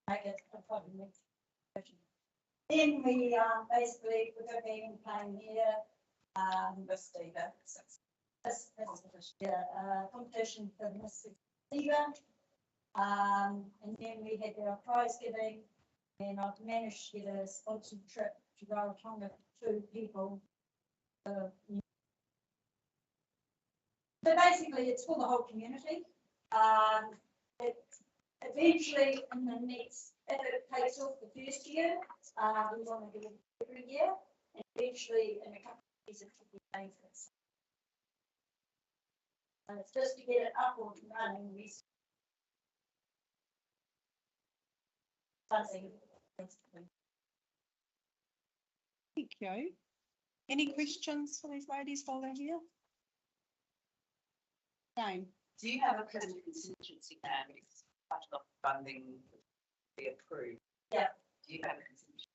make it a fun competition. Then we basically we're going to be playing here. Miss Diva. Competition for Miss Diva. And then we had our prize giving, and I've managed to get a sponsored trip to Rarotonga for 2 people. So basically, it's for the whole community. Eventually, in the next, if it takes off the first year, we want to do it every year, and eventually, in a couple of years, it should be dangerous. And it's just to get it up and running. Thank you. Any questions for these ladies while they're here? Jane? Do you have a contingency plan if part of the funding be approved? Yeah. Do you have a contingency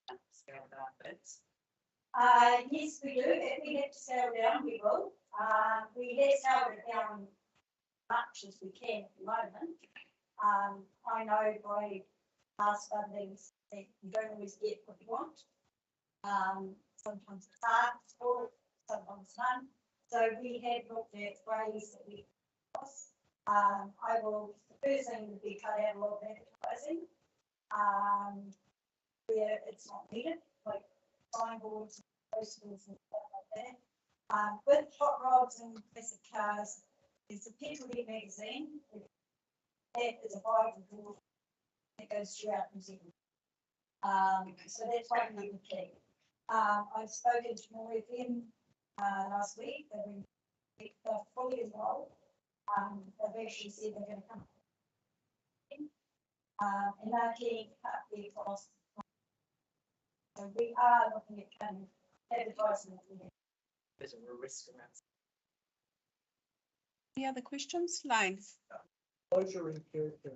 plan to scale down bits? Yes, we do. If we have to scale down, we will. We have scaled it down much as we can at the moment. I know by past fundings that you don't always get what you want. Sometimes it's hard, or sometimes none. So we have looked at ways that we cost. The first thing would be cut out a lot of advertising. Where it's not needed, like signboards, posters and stuff like that. With hot rods and classic cars, there's a Petrolhead magazine. That is a Bible board that goes throughout New Zealand. So that's one of the key. I've spoken to more of them last week. They're fully involved. They've actually said they're going to come. And they're getting cut their costs. So we are looking at cutting advertising. There's a risk around. Any other questions? Lane? Closure in character.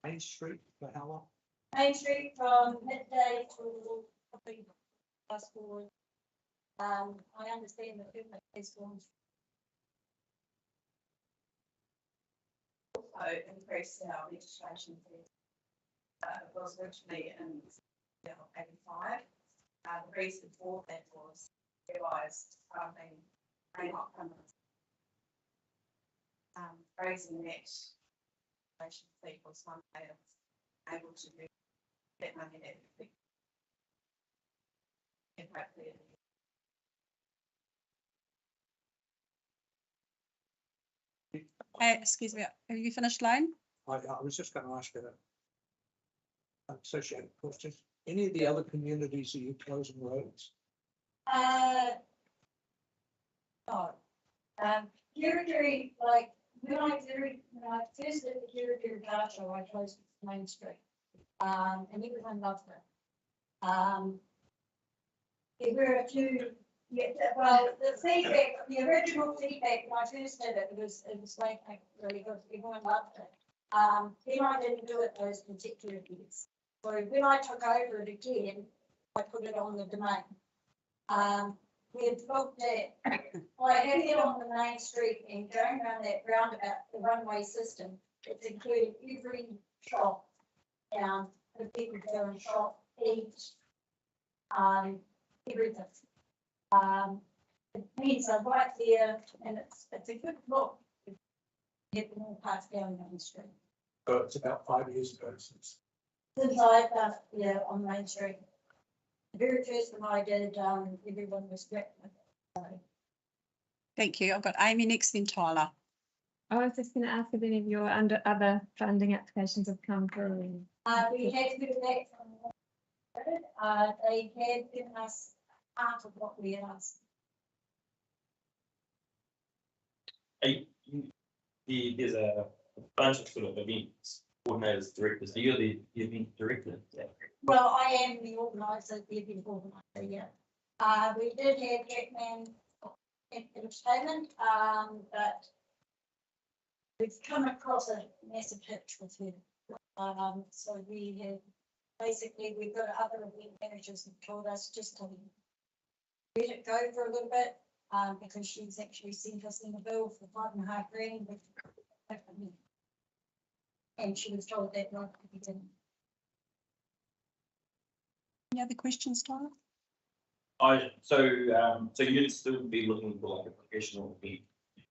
Main Street for how long? Main Street from midday to probably past forward. I understand that permit is going to Also increase our registration fee. It was originally in 85. The reason for that was realised something may not come. Raising that registration fee was one way of able to do that money that we Excuse me, have you finished, Lane? I was just going to ask you an associated question. Any of the other communities are you closing roads? no. Kirikiri, like when I first did the Kirikiri car show, I closed Main Street. And everyone loved it. There were a few, well, the original feedback when I first did it was like really good. Everyone loved it. Then I didn't do it those particular years. So when I took over it again, I put it on the domain. We had looked at, like having it on the main street and going around that roundabout, the runway system, it's included every shop down, the people go and shop, eat, everything. It means I'm right there and it's a good look. Get them all passed down Main Street. So it's about 5 years ago since. Since I've done it, yeah, on Main Street. The very first one I did, everyone was great with it. So, Thank you. I've got Amy next, then Tyler. I was just going to ask if any of your other funding applications have come through. we had to go back from they had given us part of what we asked. There's a bunch of sort of events coordinators, directors. Are you the event director? Yeah. Well, I am the organizer, the event organizer, yeah. We did have Jackman entertainment, but we've come across a massive hitch with her. So we have, basically, we've got other event managers who told us just to let it go for a little bit, because she's actually sent us in a bill for $5.5 grand. And she was told that not to be done. Any other questions, Tyler? So you'd still be looking for like a professional event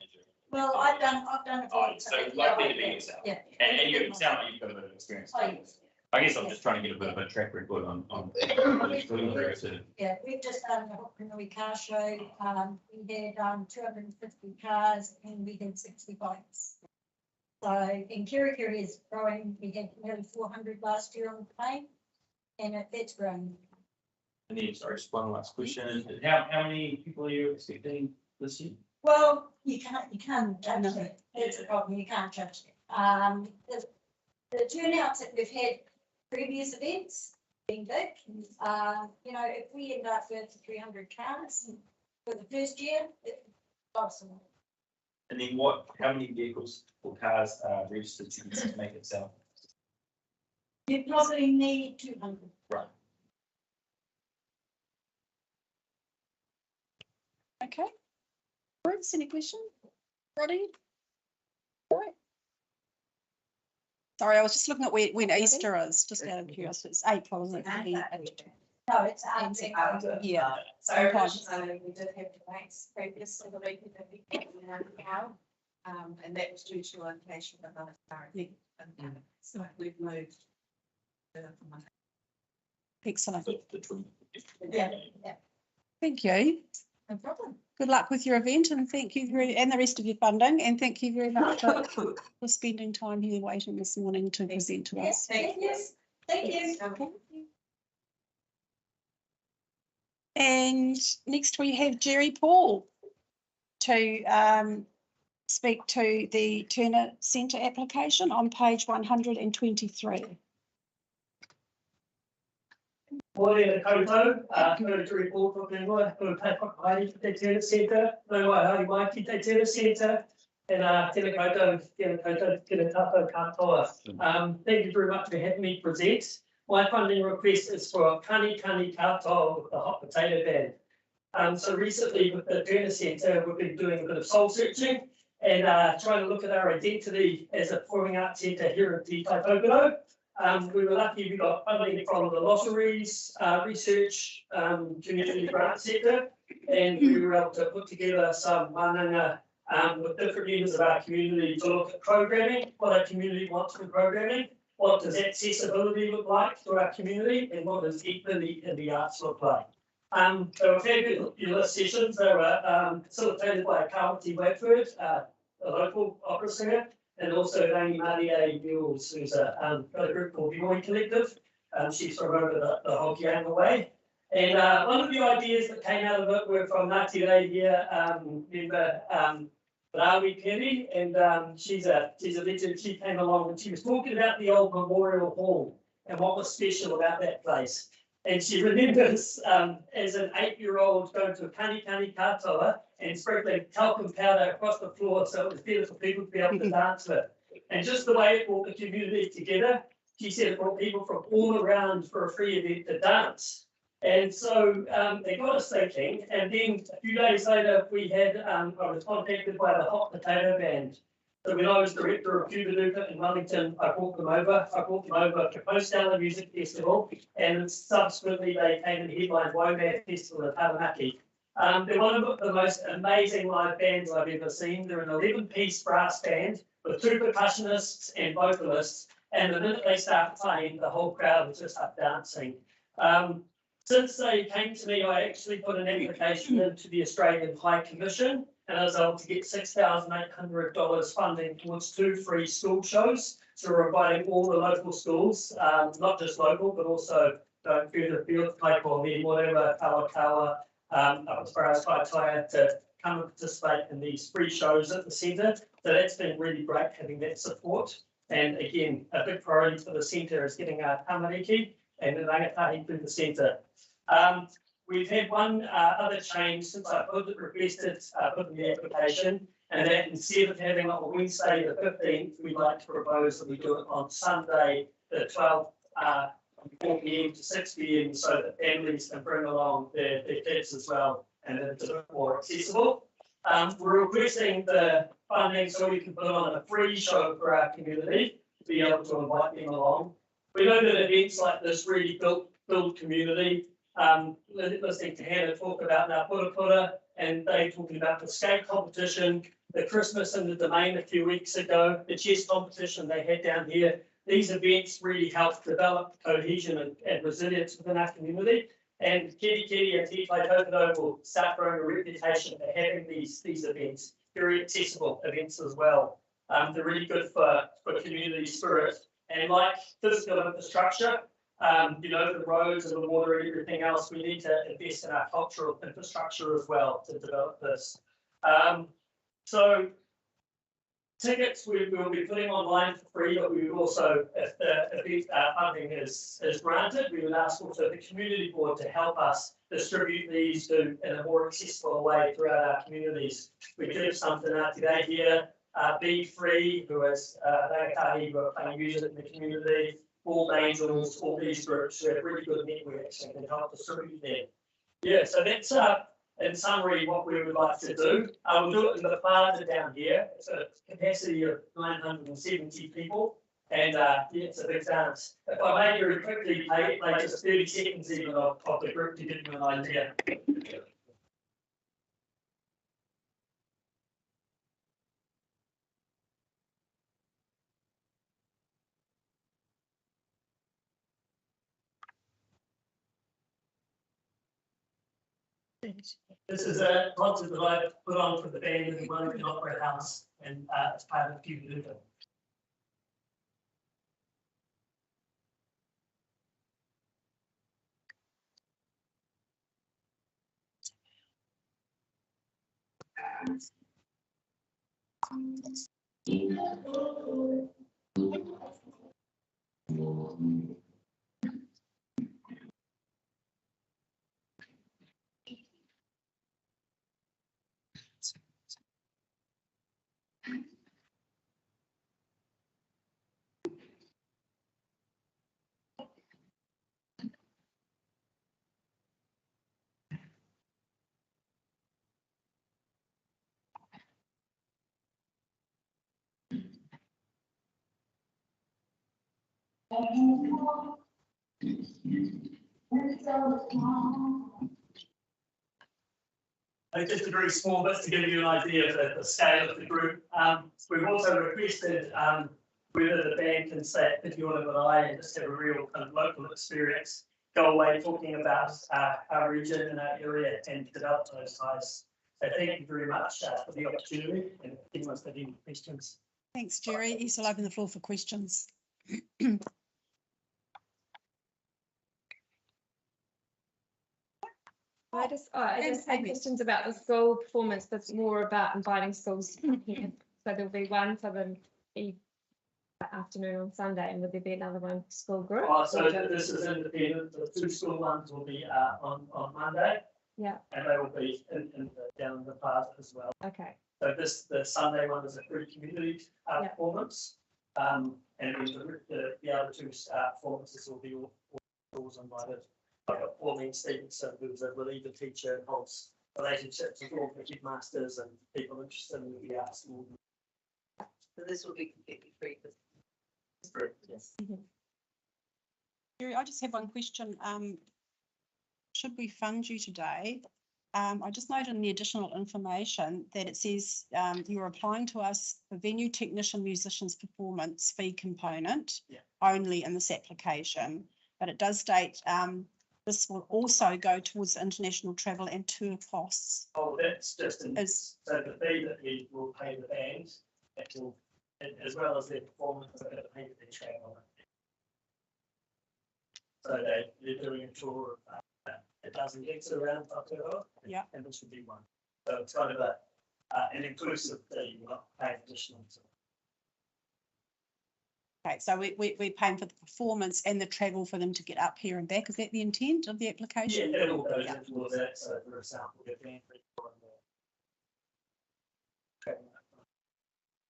manager? Well, I've done it. So likely to be yourself. Yeah. And you sound like you've got a bit of experience. Oh, yes. I guess I'm just trying to get a bit of a track record on. Yeah, we've just done the Hokanui car show. We had 250 cars and we had 60 bikes. So, and Kirikiri is growing. We had nearly 400 last year on the plane, and it's growing. And then, sorry, just one last question. How many people are you expecting this year? Well, you can't judge it. That's the problem. You can't judge it. The turnouts that we've had previous events being big. If we end up with 300 cars for the first year, it's awesome. And then how many vehicles or cars are registered to make it sell? You probably need 200. Right. Okay. Bruce, any questions? Roddy? Sorry, I was just looking at when Easter is, just out of curiosity. It's April, isn't it? No, it's Yeah. So originally, we did have debates previously the week that we came in now. And that was due to location of another authority. And so we've moved. Excellent. Yeah. Thank you. No problem. Good luck with your event and thank you and the rest of your funding, and thank you very much for spending time here waiting this morning to present to us. Thank you. Thank you. And next we have Jerry Paul to speak to the Turner Centre application on page 123. Morning, koutou, to report from Benua, to take up Haiti Te Turner Centre, no Haiti Maiki Te Turner Centre, and tēnā koutou, tēnā tātou katoa. Thank you very much for having me present. My funding request is for Kani Katoa with the hot potato band. So recently with the Turner Centre, we've been doing a bit of soul searching and trying to look at our identity as a performing arts centre here in Te Taitokoro. We were lucky we got funding from the lotteries, research, community grant sector, and we were able to put together some mananga with different members of our community to look at programming, what our community wants from programming, what does accessibility look like to our community, and what does equity in the arts look like. So we've had fabulous sessions. They were facilitated by Kawati Watford, a local opera singer, and also Amy Maria Mules, who's got a group called the Oi Collective. She's from over the Hokianga way. And one of the ideas that came out of it were from Ngāti Rei here, member Rawi Perry, and she's a legend. She came along and she was talking about the old Memorial Hall and what was special about that place. And she remembers as an 8-year-old going to a Kani Katoa and sprinkling talcum powder across the floor so it was better for people to be able to dance with. And just the way it brought the community together, she said it brought people from all around for a free event to dance. And so they got us thinking, and then a few days later we had, I was contacted by the Hot Potato Band. So when I was director of Cubanuka in Wellington, I brought them over to Coastella Music Festival, and subsequently they came and headlined WOMAD Festival at Taranaki. They're one of the most amazing live bands I've ever seen. They're an 11-piece brass band with 2 percussionists and vocalists, and the minute they start playing, the whole crowd was just up dancing. Since they came to me, I actually put an application into the Australian High Commission, and I was able to get $6,800 funding towards 2 free school shows. So we're inviting all the local schools, not just local, but also further afield, Kaikomi, whatever, Kalakaua, as far as Kaitaia, to come and participate in these free shows at the centre. So that's been really great having that support. And again, a big priority for the centre is getting our tamariki and the rangatahi through the centre. We've had one other change since I put in the application, and that instead of having it on Wednesday the 15th, we'd like to propose that we do it on Sunday the 12th, from 4 p.m. to 6 p.m. so that families can bring along their kids as well, and it's a bit more accessible. We're requesting the funding so we can put on a free show for our community to be able to invite them along. We know that events like this really build community. Listening to Hannah talk about Ngā Pura, and they talking about the skate competition, the Christmas in the Domain a few weeks ago, the chess competition they had down here. These events really help develop cohesion and resilience within our community. And Kiri and Te Taitokoro will start growing a reputation for having these events, very accessible events as well. They're really good for community spirit. And like physical infrastructure, the roads and the water and everything else, we need to invest in our cultural infrastructure as well to develop this. So tickets we will be putting online for free, but we would also, if the event funding is granted, we would ask also the community board to help us distribute these in a more accessible way throughout our communities. We do have something out today here, Be Free, who is Rangatahi, who are playing music in the community, All Angels, all these groups who have really good networks and can help distribute them. Yeah, so that's in summary, what we would like to do, we'll do it in the plaza down here. It's a capacity of 970 people. And yeah, it's a big dance. If I may very quickly play just 30 seconds even of the group to give you an idea. This is a concert that I put on for the band in the Wellington Opera House, and it's part of Cuba. Just a very small bit to give you an idea of the scale of the group. We've also requested whether the band can stay at Pitiona and just have a real kind of local experience, go away talking about our region and our area and develop those ties. So thank you very much for the opportunity, and if anyone's got any questions. Thanks, Jerry. Yes, I'll open the floor for questions. I just had questions about the school performance, but more about inviting schools here. So there'll be one for the afternoon on Sunday, and will there be another one for school group? So this is independent. The two school ones will be on Monday. Yeah. And they will be down in the plaza as well. Okay. So the Sunday one is a free community performance. And then the other two performances will be all schools invited. Like Pauline Stevenson, who's a reliever teacher and holds relationships with all the headmasters and people interested in the arts. So this will be completely free. Yes. Jerry, I just have one question. Should we fund you today? I just noted in the additional information that it says you're applying to us for venue technician musicians performance fee component only in this application, but it does state this will also go towards international travel and tour costs. Oh, that's just so the fee that we will pay the band, as well as their performance, we're going to pay for their travel. So they're doing a tour of 1,000 gigs around Aotearoa, and this would be one. So it's kind of an inclusive fee, we're not paying additional. Okay, so we're paying for the performance and the travel for them to get up here and back. Is that the intent of the application? Yeah, it all goes towards that. So, for example, the band.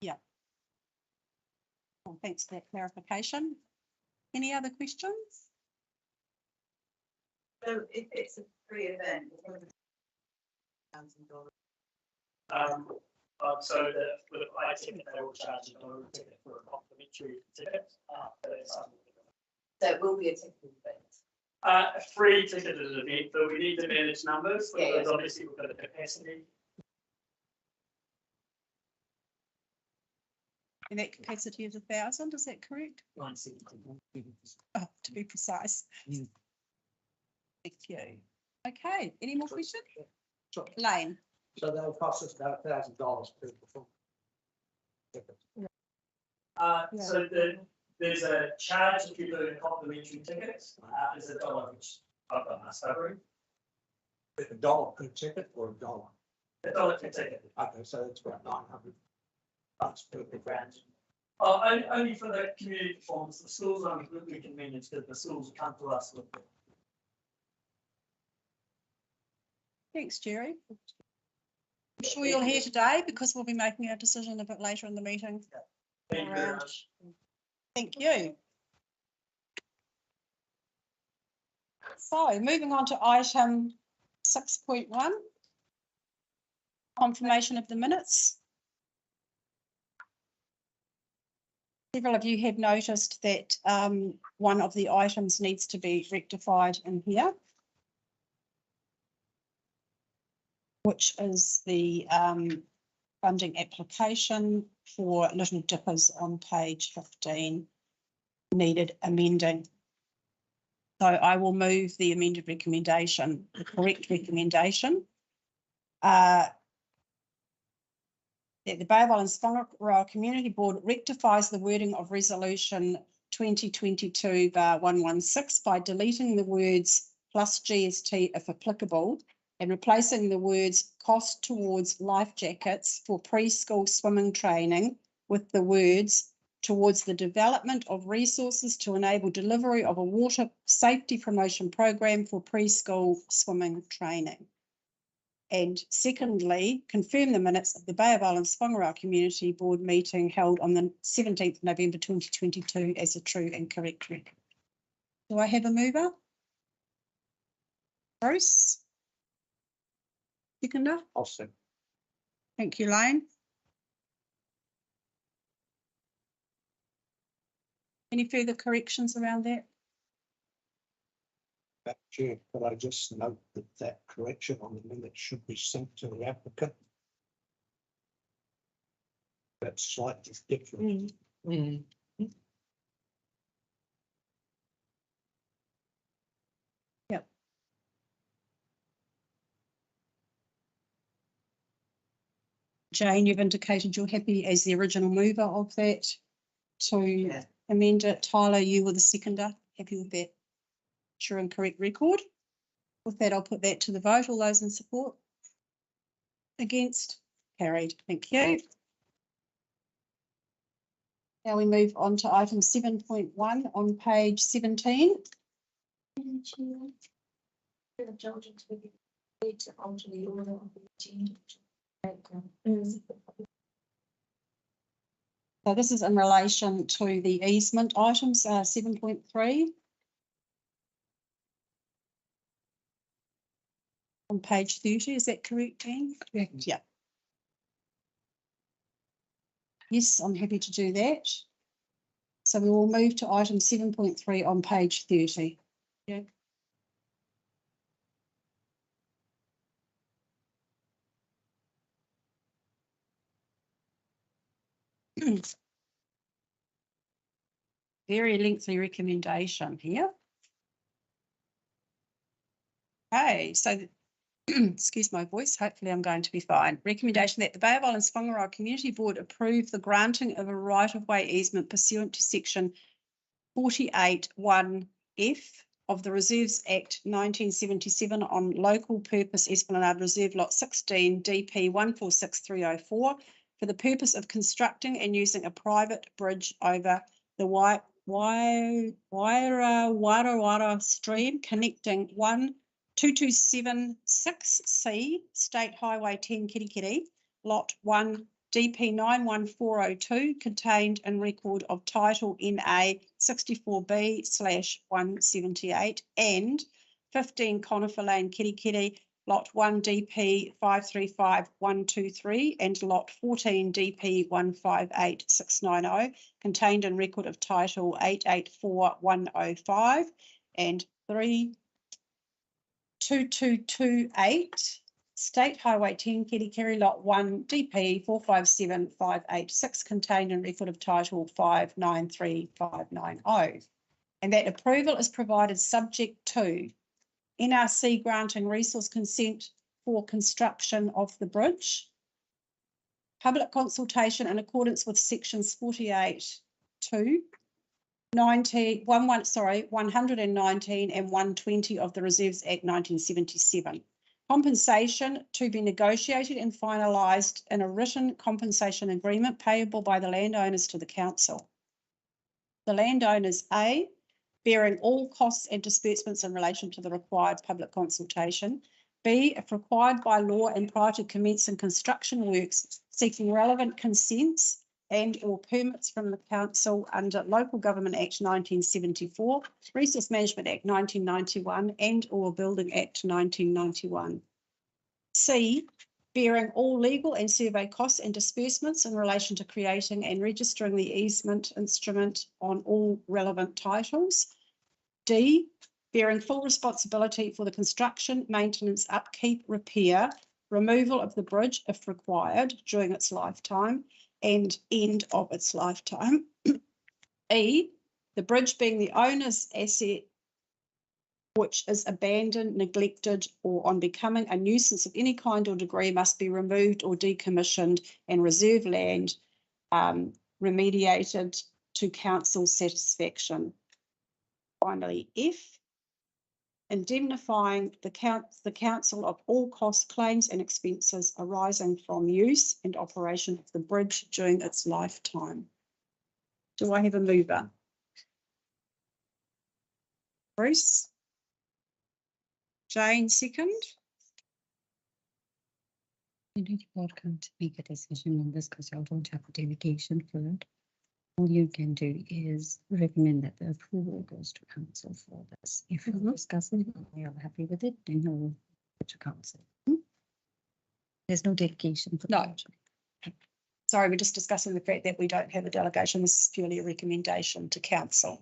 Yeah. Well, thanks for that clarification. Any other questions? So if it's a free event, $1,000. So with I ticket, they will charge $1 ticket for a complimentary ticket. So it will be a ticketed event. A free ticketed event, but we need to manage numbers because obviously we've got a capacity. And that capacity is 1,000, is that correct? 970. Oh, to be precise. Thank you. Okay, any more questions? Sure. Lane. So that'll cost us about $1,000 per performance. So there's a charge if you're doing a complimentary ticket. There's $1 which I've got my covering. $1 per ticket or $1? $1 per ticket. Okay, so it's about $900 per performance. Only for the community performance. The schools we can manage because the schools come to us with it. Thanks, Jerry. I'm sure you'll hear today because we'll be making our decision a bit later in the meeting. Thank you very much. Thank you. So moving on to item 6.1, Confirmation of the minutes. Several of you have noticed that one of the items needs to be rectified in here, which is the funding application for Little Dippers on page 15 needed amending. So I will move the amended recommendation, the correct recommendation. That the Bay of Islands-Whangaroa Community Board rectifies the wording of Resolution 2022/116 by deleting the words plus GST if applicable and replacing the words cost towards life jackets for preschool swimming training with the words towards the development of resources to enable delivery of a water safety promotion program for preschool swimming training. And secondly, confirm the minutes of the Bay of Islands-Whangaroa Community Board meeting held on the 17th of November 2022 as a true and correct record. Do I have a mover? Bruce? Seconder? I'll second. Thank you, Lane. Any further corrections around that? Chair, could I just note that that correction on the minutes should be sent to the applicant? That's slightly different. Yep. Jane, you've indicated you're happy as the original mover of that to amend it. Tyler, you were the seconder. Happy with that? True and correct record. With that, I'll put that to the vote. All those in support? Against? Carried. Thank you. Now we move on to item 7.1 on page 17. So this is in relation to the easement items, 7.3. On page 30, is that correct, Jane? Correct. Yeah. Yes, I'm happy to do that. So we will move to item 7.3 on page 30. Yeah. Very lengthy recommendation here. Okay, so excuse my voice, hopefully I'm going to be fine. Recommendation that the Bay of Islands-Whangaroa Community Board approve the granting of a right-of-way easement pursuant to section 48(1)(f) of the Reserves Act 1977 on local purpose Esplanade Reserve Lot 16 DP 146304 for the purpose of constructing and using a private bridge over the Wairawarra stream connecting 2276C State Highway 10 Kirikiri, Lot 1 DP 91402 contained in record of title NA 64B/178 and 15 Conifer Lane Kirikiri, Lot 1 DP 535123 and Lot 14 DP 158690 contained in record of title 884105 and 32228 State Highway 10 Kirikiri, Lot 1 DP 457586 contained in record of title 593590. And that approval is provided subject to NRC granting resource consent for construction of the bridge, public consultation in accordance with sections 48(2), 119 and 120 of the Reserves Act 1977. Compensation to be negotiated and finalised in a written compensation agreement payable by the landowners to the council. The landowners, A, bearing all costs and disbursements in relation to the required public consultation. B, if required by law and prior to commencing construction works, seeking relevant consents and or permits from the council under Local Government Act 1974, Resource Management Act 1991 and or Building Act 1991. C, bearing all legal and survey costs and disbursements in relation to creating and registering the easement instrument on all relevant titles. D, bearing full responsibility for the construction, maintenance, upkeep, repair, removal of the bridge if required during its lifetime and end of its lifetime. E, the bridge being the owner's asset which is abandoned, neglected, or on becoming a nuisance of any kind or degree must be removed or decommissioned and reserve land remediated to council satisfaction. Finally, F, indemnifying the council of all costs, claims and expenses arising from use and operation of the bridge during its lifetime. Do I have a mover? Bruce? Jane, second? You need board can't make a decision on this because you don't have a delegation for it. All you can do is recommend that the approval goes to council for this. If you're discussing it and you're happy with it, then you'll go to council. There's no delegation for No. Sorry, we're just discussing the fact that we don't have a delegation. This is purely a recommendation to council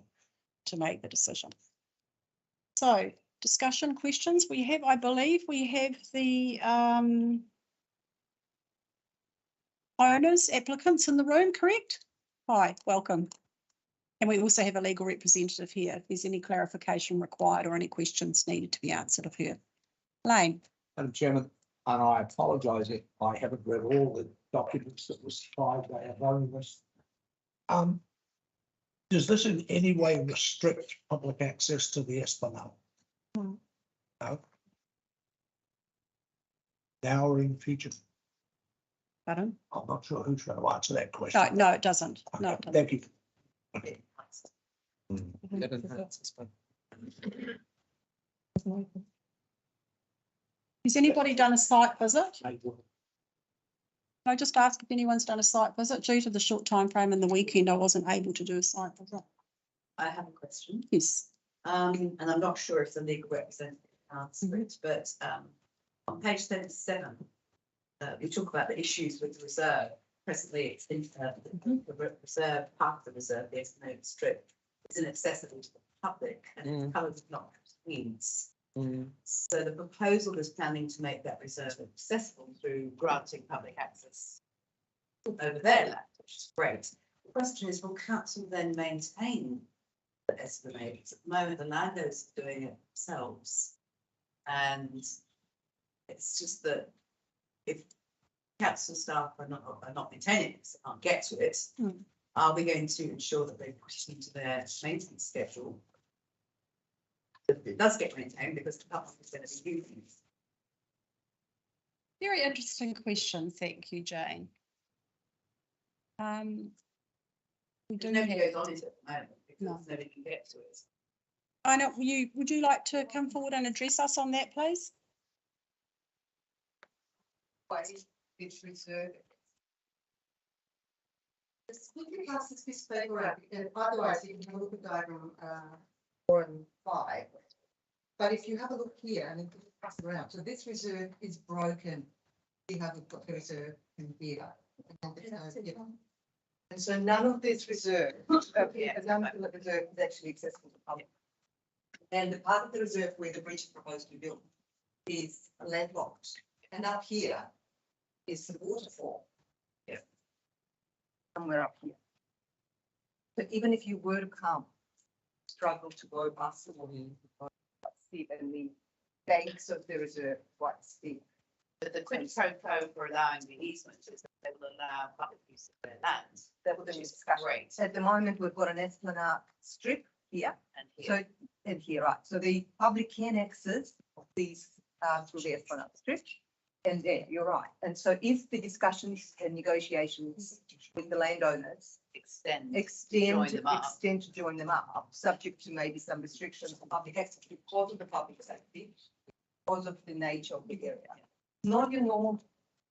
to make the decision. So discussion questions we have, I believe we have the owners, applicants in the room, correct? Hi, welcome. And we also have a legal representative here. If there's any clarification required or any questions needed to be answered of her. Lane. Madam Chairman, and I apologise if I haven't read all the documents that were supplied by our owners. Does this in any way restrict public access to the Esplanade? No. Now or in the future? Pardon? I'm not sure who's going to answer that question. No, it doesn't. No, it doesn't. Thank you. Has anybody done a site visit? Can I just ask if anyone's done a site visit? Due to the short time frame and the weekend, I wasn't able to do a site visit. I have a question. Yes. And I'm not sure if the legal representative can answer it, but on page 77, we talk about the issues with the reserve. Presently, it's in the reserve, part of the reserve, the Esplanade Strip, is inaccessible to the public and it's covered with not weeds. So the proposal is planning to make that reserve accessible through granting public access over their land, which is great. The question is, will council then maintain the Esplanade? Because at the moment, the landowners are doing it themselves. And it's just that if council staff are not maintaining it, so can't get to it, are we going to ensure that they put it into their maintenance schedule? It does get maintained because the public is going to be using it. Very interesting question. Thank you, Jane. We do nobody have, goes on it at the moment because nobody can get to it. I know. Would you like to come forward and address us on that, please? It's reserved. Just quickly pass this piece of paper around, and otherwise you can have a look at diagram 4 and 5. But if you have a look here and then pass it around, so this reserve is broken. We haven't got the reserve in here. And so none of this reserve, none of the reserve is actually accessible to the public. And the part of the reserve where the bridge is proposed to be built is landlocked. And up here is the waterfall. Yeah. Somewhere up here. But even if you were to come, struggle to go past the water, steep, and the banks of the reserve quite steep. But the quid pro quo for allowing the easement is that they will allow public use of their land. That would be great. At the moment, we've got an Esplanade strip here and here. So, and here, right. So the public can access these through the Esplanade strip. And there, you're right. And so if the discussions and negotiations with the landowners extend to join them up, subject to maybe some restrictions on public access because of the public safety, because of the nature of the area. Not your normal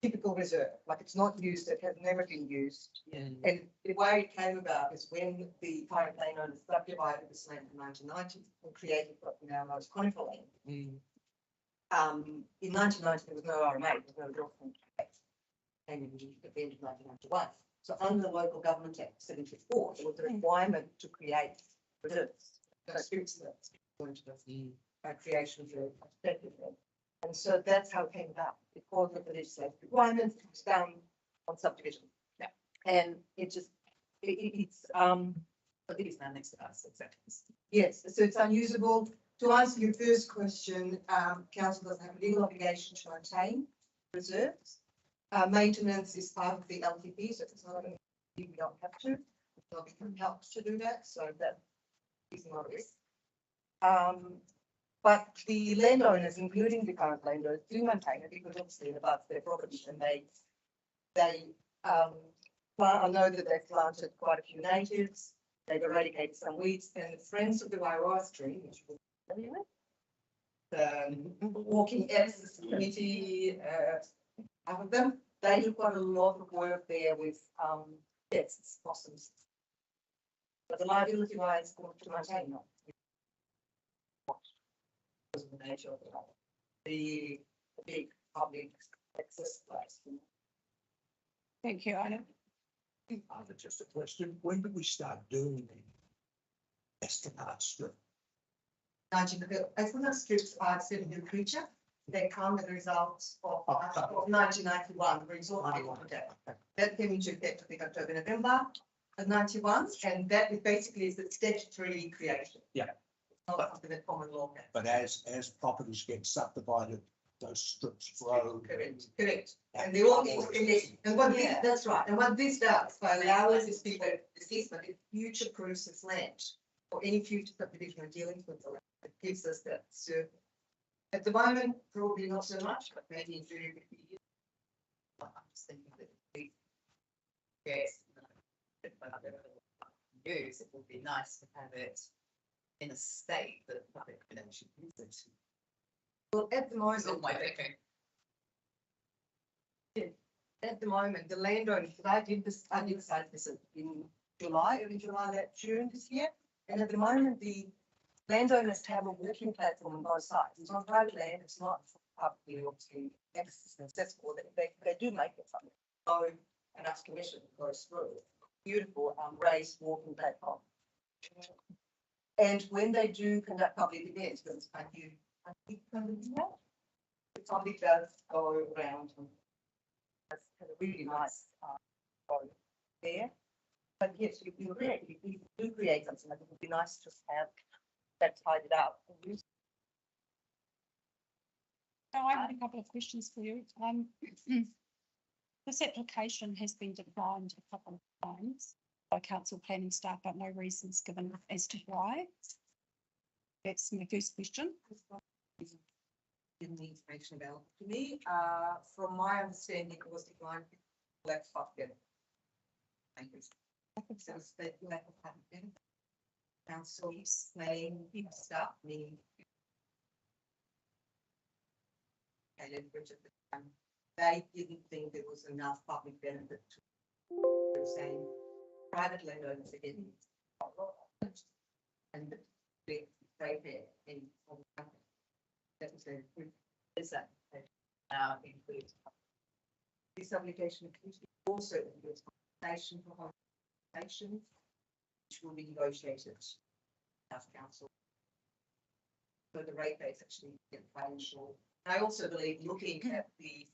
typical reserve, like it's not used, it has never been used. And the way it came about is when the private landowners subdivided this land in 1990 and created what we now know as conifer land. In 1990, there was no RMA, there was no document. came in at the end of 1991. So under the Local Government Act 74, there was a requirement to create reserves. So strips that's going to the creation of the and so that's how it came about. Because of the legislative requirements, it was done on subdivision. Yeah. And it just, it's, I think it's now next to us, exactly. yes, so it's unusable. To answer your first question, council doesn't have a legal obligation to maintain reserves. Maintenance is part of the LTP, so it's not going to, we don't have to. They'll be helped to do that, so that is not a risk. But the landowners, including the current landowners, do maintain it because obviously it abuts their property and I know that they've planted quite a few natives, they've eradicated some weeds, and the Friends of the Wairoa stream, which we're familiar with, Walking Access Committee, half of them, they do quite a lot of work there with pests, possums. But the liability wise to maintain them. Because of the nature of the big public access place. Thank you, Ida. Just a question, when did we start doing the Esplanade strip? Esplanade strips are still a new creature. They come as a result of 1991, the resort that came into effect, I think, October, November of 91, and that is basically is the statutory creation. Yeah. Not something that common law can. But as properties get subdivided, those strips grow. Correct. And they all interconnect. And what this, that's right. And what this does, by allowing this people assessment, it future proofs its land for any future subdivision or dealings with the land. It gives us that certainty. At the moment, probably not so much, but maybe in 30 years. I'm just thinking that yes, Use it would be nice to have it in a state that the public could actually use it. Well, at the moment, Not my thinking. at the moment, the landowners, I did decide this in July, early July, June this year. And at the moment, the landowners have a walking platform on both sides. It's on private land, it's not publicly obviously accessible. They do make it something. So, and ask permission goes through. Beautiful raised walking platform. And when they do conduct public events, because the public does go around and has a really nice go there. But yes, you're correct. If you do create something, it would be nice to have that tidied up. So I have a couple of questions for you. This application has been declined a couple of times by council planning staff, but no reasons given as to why. That's my first question. In the information available to me, from my understanding, it was declined. Let's stop it. Thank you. So that lack of having council playing stuff, me. And at the time, they didn't think there was enough public benefit to saying private landowners are getting and they pay in that was a is that includes this obligation also includes compensation for compensation, which will be negotiated as council. So the rate base actually get financial. I also believe looking at the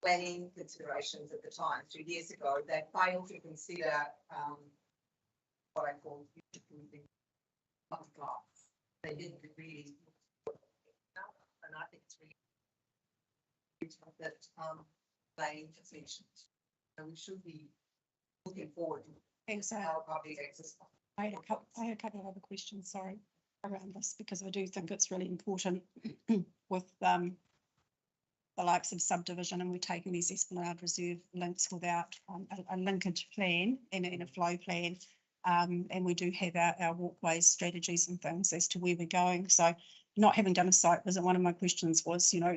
planning considerations at the time, 2 years ago, they failed to consider what I call future-proofing public life. They didn't really, and I think it's really that planning decisions. And we should be looking forward to how public access. I had a couple of other questions, sorry, around this, because I do think it's really important with the likes of subdivision, and we're taking these Esplanade Reserve links without a linkage plan and a flow plan. And we do have our walkways strategies and things as to where we're going. So not having done a site visit, one of my questions was, you know,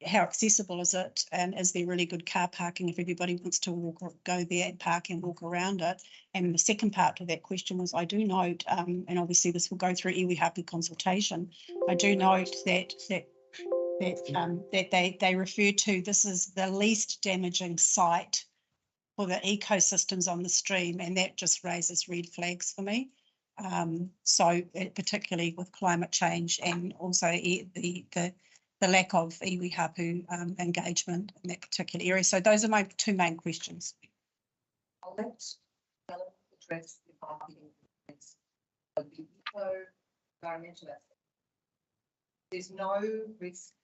how accessible is it? And is there really good car parking if everybody wants to walk or go there and park and walk around it? And the second part to that question was, I do note, and obviously this will go through iwi hapu consultation, I do note that that they refer to. This is the least damaging site for the ecosystems on the stream, and that just raises red flags for me. So particularly with climate change and also the lack of iwi hapu engagement in that particular area. So those are my two main questions. I'll let Helen address the parking constraints of the environmental aspect. There's no risk.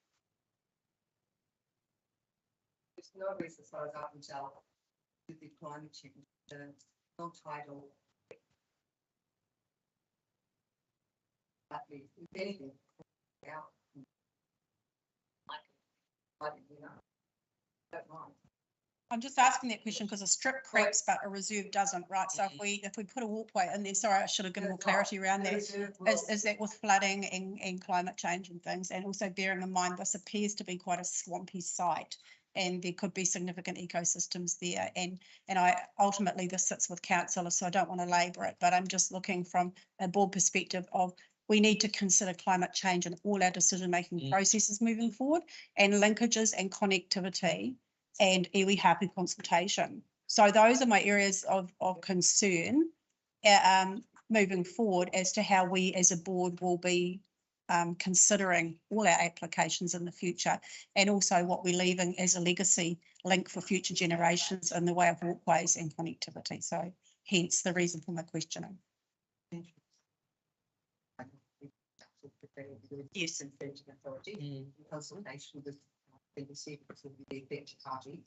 There's no risk as far as I can tell with the climate change, non-tidal. If anything, out. You know, don't mind. I'm just asking that question because a strip creeps, but a reserve doesn't, right? So if we put a walkway in there, sorry, I should have given more clarity around that. Is that with flooding and climate change and things, and also bearing in mind this appears to be quite a swampy site, and there could be significant ecosystems there. And I ultimately this sits with council, so I don't want to labour it, but I'm just looking from a board perspective of we need to consider climate change in all our decision-making processes moving forward, and linkages and connectivity and iwi hapu consultation. So those are my areas of concern moving forward as to how we as a board will be considering all our applications in the future, and also what we're leaving as a legacy link for future generations in the way of walkways and connectivity. So hence the reason for my questioning. Yes, and authority in consultation with the secrets of the affected party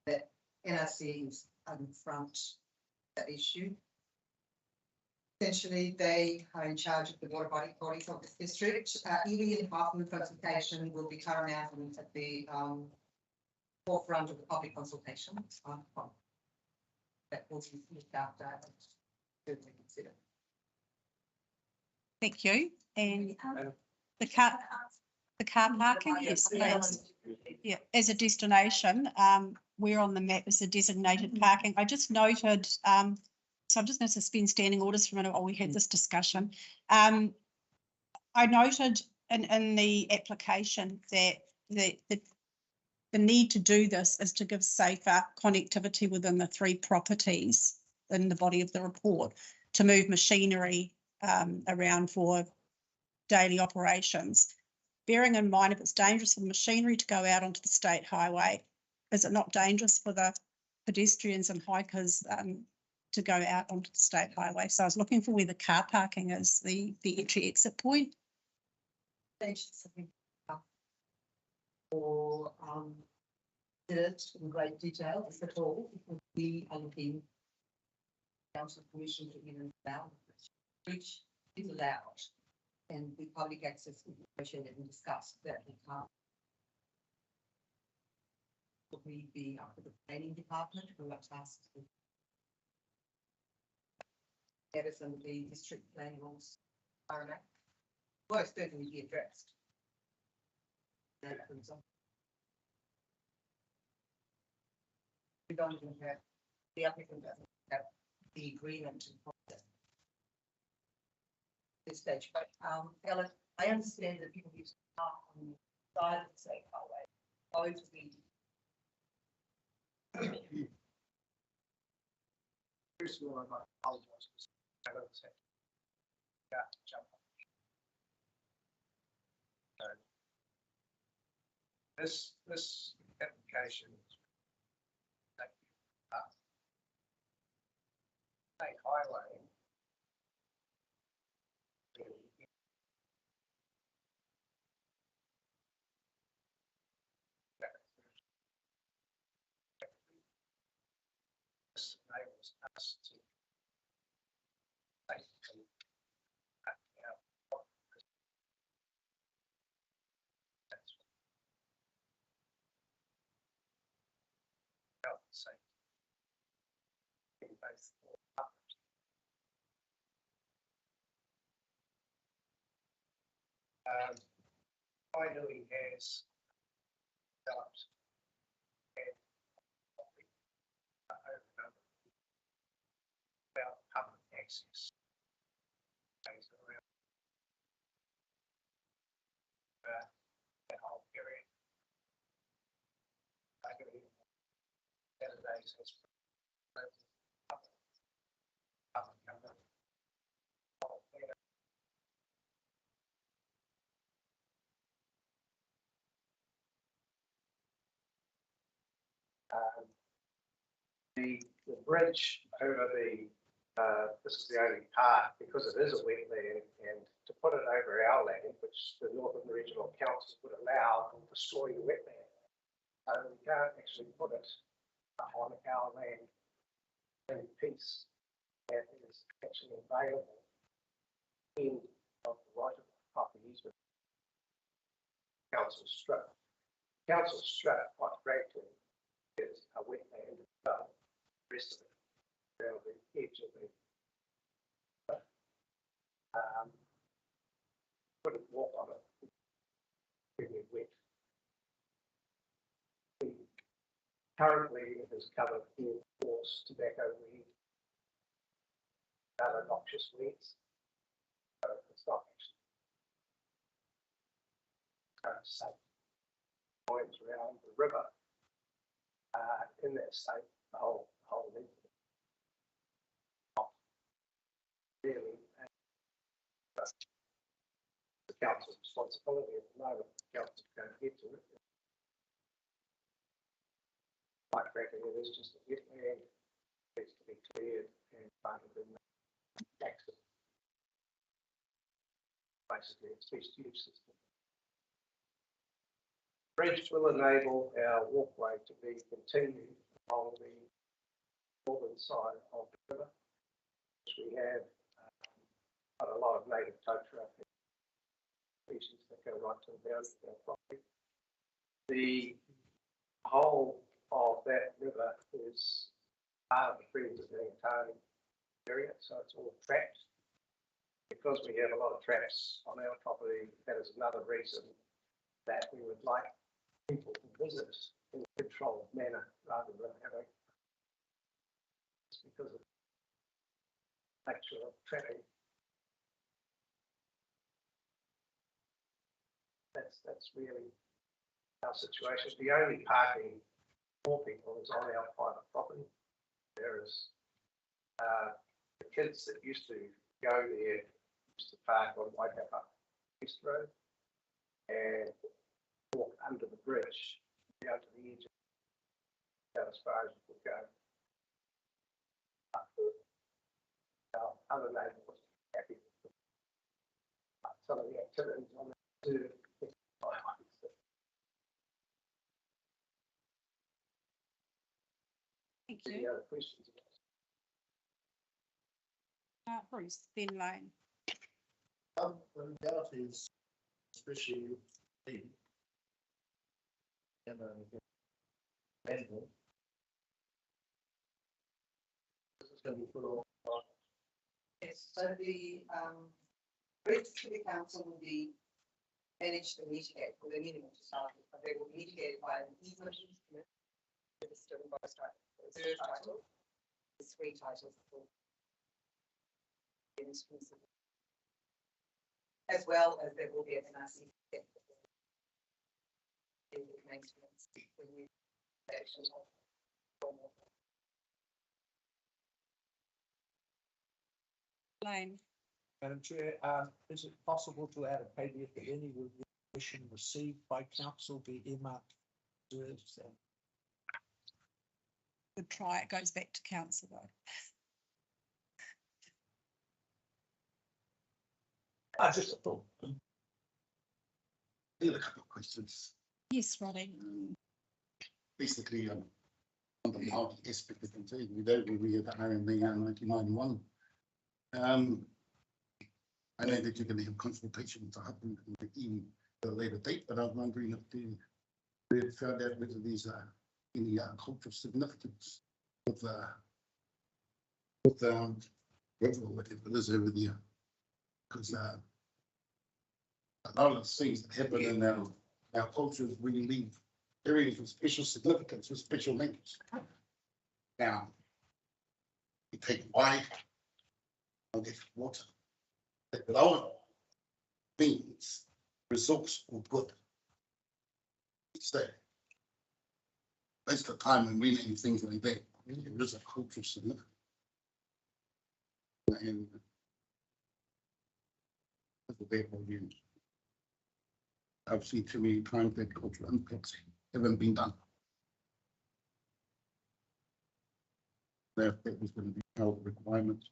that NRC is front the issue. Essentially, they are in charge of the water bodies of this district. Iwi and Hapu consultation will be paramount at the forefront of the public consultation. That will be looked after and certainly considered. Thank you. And the car parking, yes, please. Yeah, as a destination, we're on the map as a designated parking. I just noted, so I'm just going to suspend standing orders for a minute while we had this discussion. I noted in the application that the need to do this is to give safer connectivity within the 3 properties in the body of the report to move machinery around for daily operations. Bearing in mind, if it's dangerous for the machinery to go out onto the state highway, is it not dangerous for the pedestrians and hikers to go out onto the state highway? So I was looking for where the car parking is, the entry exit point. Or did it in great detail, if at all, because we are looking council permission to even allow which is allowed, and the public access is negotiated and discussed that we can't. Would we be up to the planning department who are tasked with that is under the district planning rules? Well, it's certainly be addressed. We don't even have, the applicant doesn't have the agreement to process this stage, but Ellen, I understand that people use park on the side of the state highway. Those would be First of all, I apologize. I don't say. Yeah, jump on. This application is state highway. This enables us to basically cut out health and safety. Both finally has developed about public access. Around that whole area. The bridge over this is the only part, because it is a wetland, and to put it over our land, which the Northern Regional Council would allow, will destroy the wetland. So we can't actually put it on our land in piece that is actually available in of the right of property easement. Council strip. Council strip, quite frankly, is a wetland above the rest of it, around the edge of the couldn't walk on it. Really wet. Currently, it is covered with horse, tobacco weed, other noxious weeds. So it's not actually safe. Points around the river. In that state, the whole length. Really, the council's responsibility at the moment. The council can't get to it. Quite frankly, it is just a wetland. It needs to be cleared and planted in access. Basically, it's best use system. Bridge will enable our walkway to be continued along the northern side of the river, which we have a lot of native tundra species that go right to the boundary of our property. The whole of that river is part of the Friends of the Whangaroa area, so it's all trapped. Because we have a lot of traps on our property, that is another reason that we would like people to visit in a controlled manner rather than having, it's because of the nature of trapping. That's really our situation. The only parking for people is on our private property. There is the kids that used to go there used to park on Waikapa East Road and walk under the bridge down to the edge of about as far as you could go. Our other neighbour was happy with some of the activities on the Thank Any you. other questions? Bruce, then Lane. The reality is, especially the animal. This is going to be put on. Yes, so the bridge to the council will be managed and mitigated for the minimum to start with, but they will be mitigated by an easement. It's driven by the third title. There's three titles. As well as there will be an NRC. Maintenance. Lane. Madam Chair, is it possible to add a caveat that any information received by council be earmarked reserves? Good try. It goes back to council though. I just thought. I had a couple of questions. Yes, Roddy. Basically, on the Maori aspect of things, we don't really have the RMB in 1991. I know that you're going to have consultation to happen in a later date, but I was wondering if we had found out whether there's any cultural significance with river or whatever it is over there. Because a lot of the things that happen in our cultures really leave areas with special significance, with special links. Now, you take wide, I'll get water. But our means, results or good. Stay. That's the time when we name things like that. There is a cultural significance. And that's the bad view. I've seen too many times that cultural impacts haven't been done. that was going to be health requirements.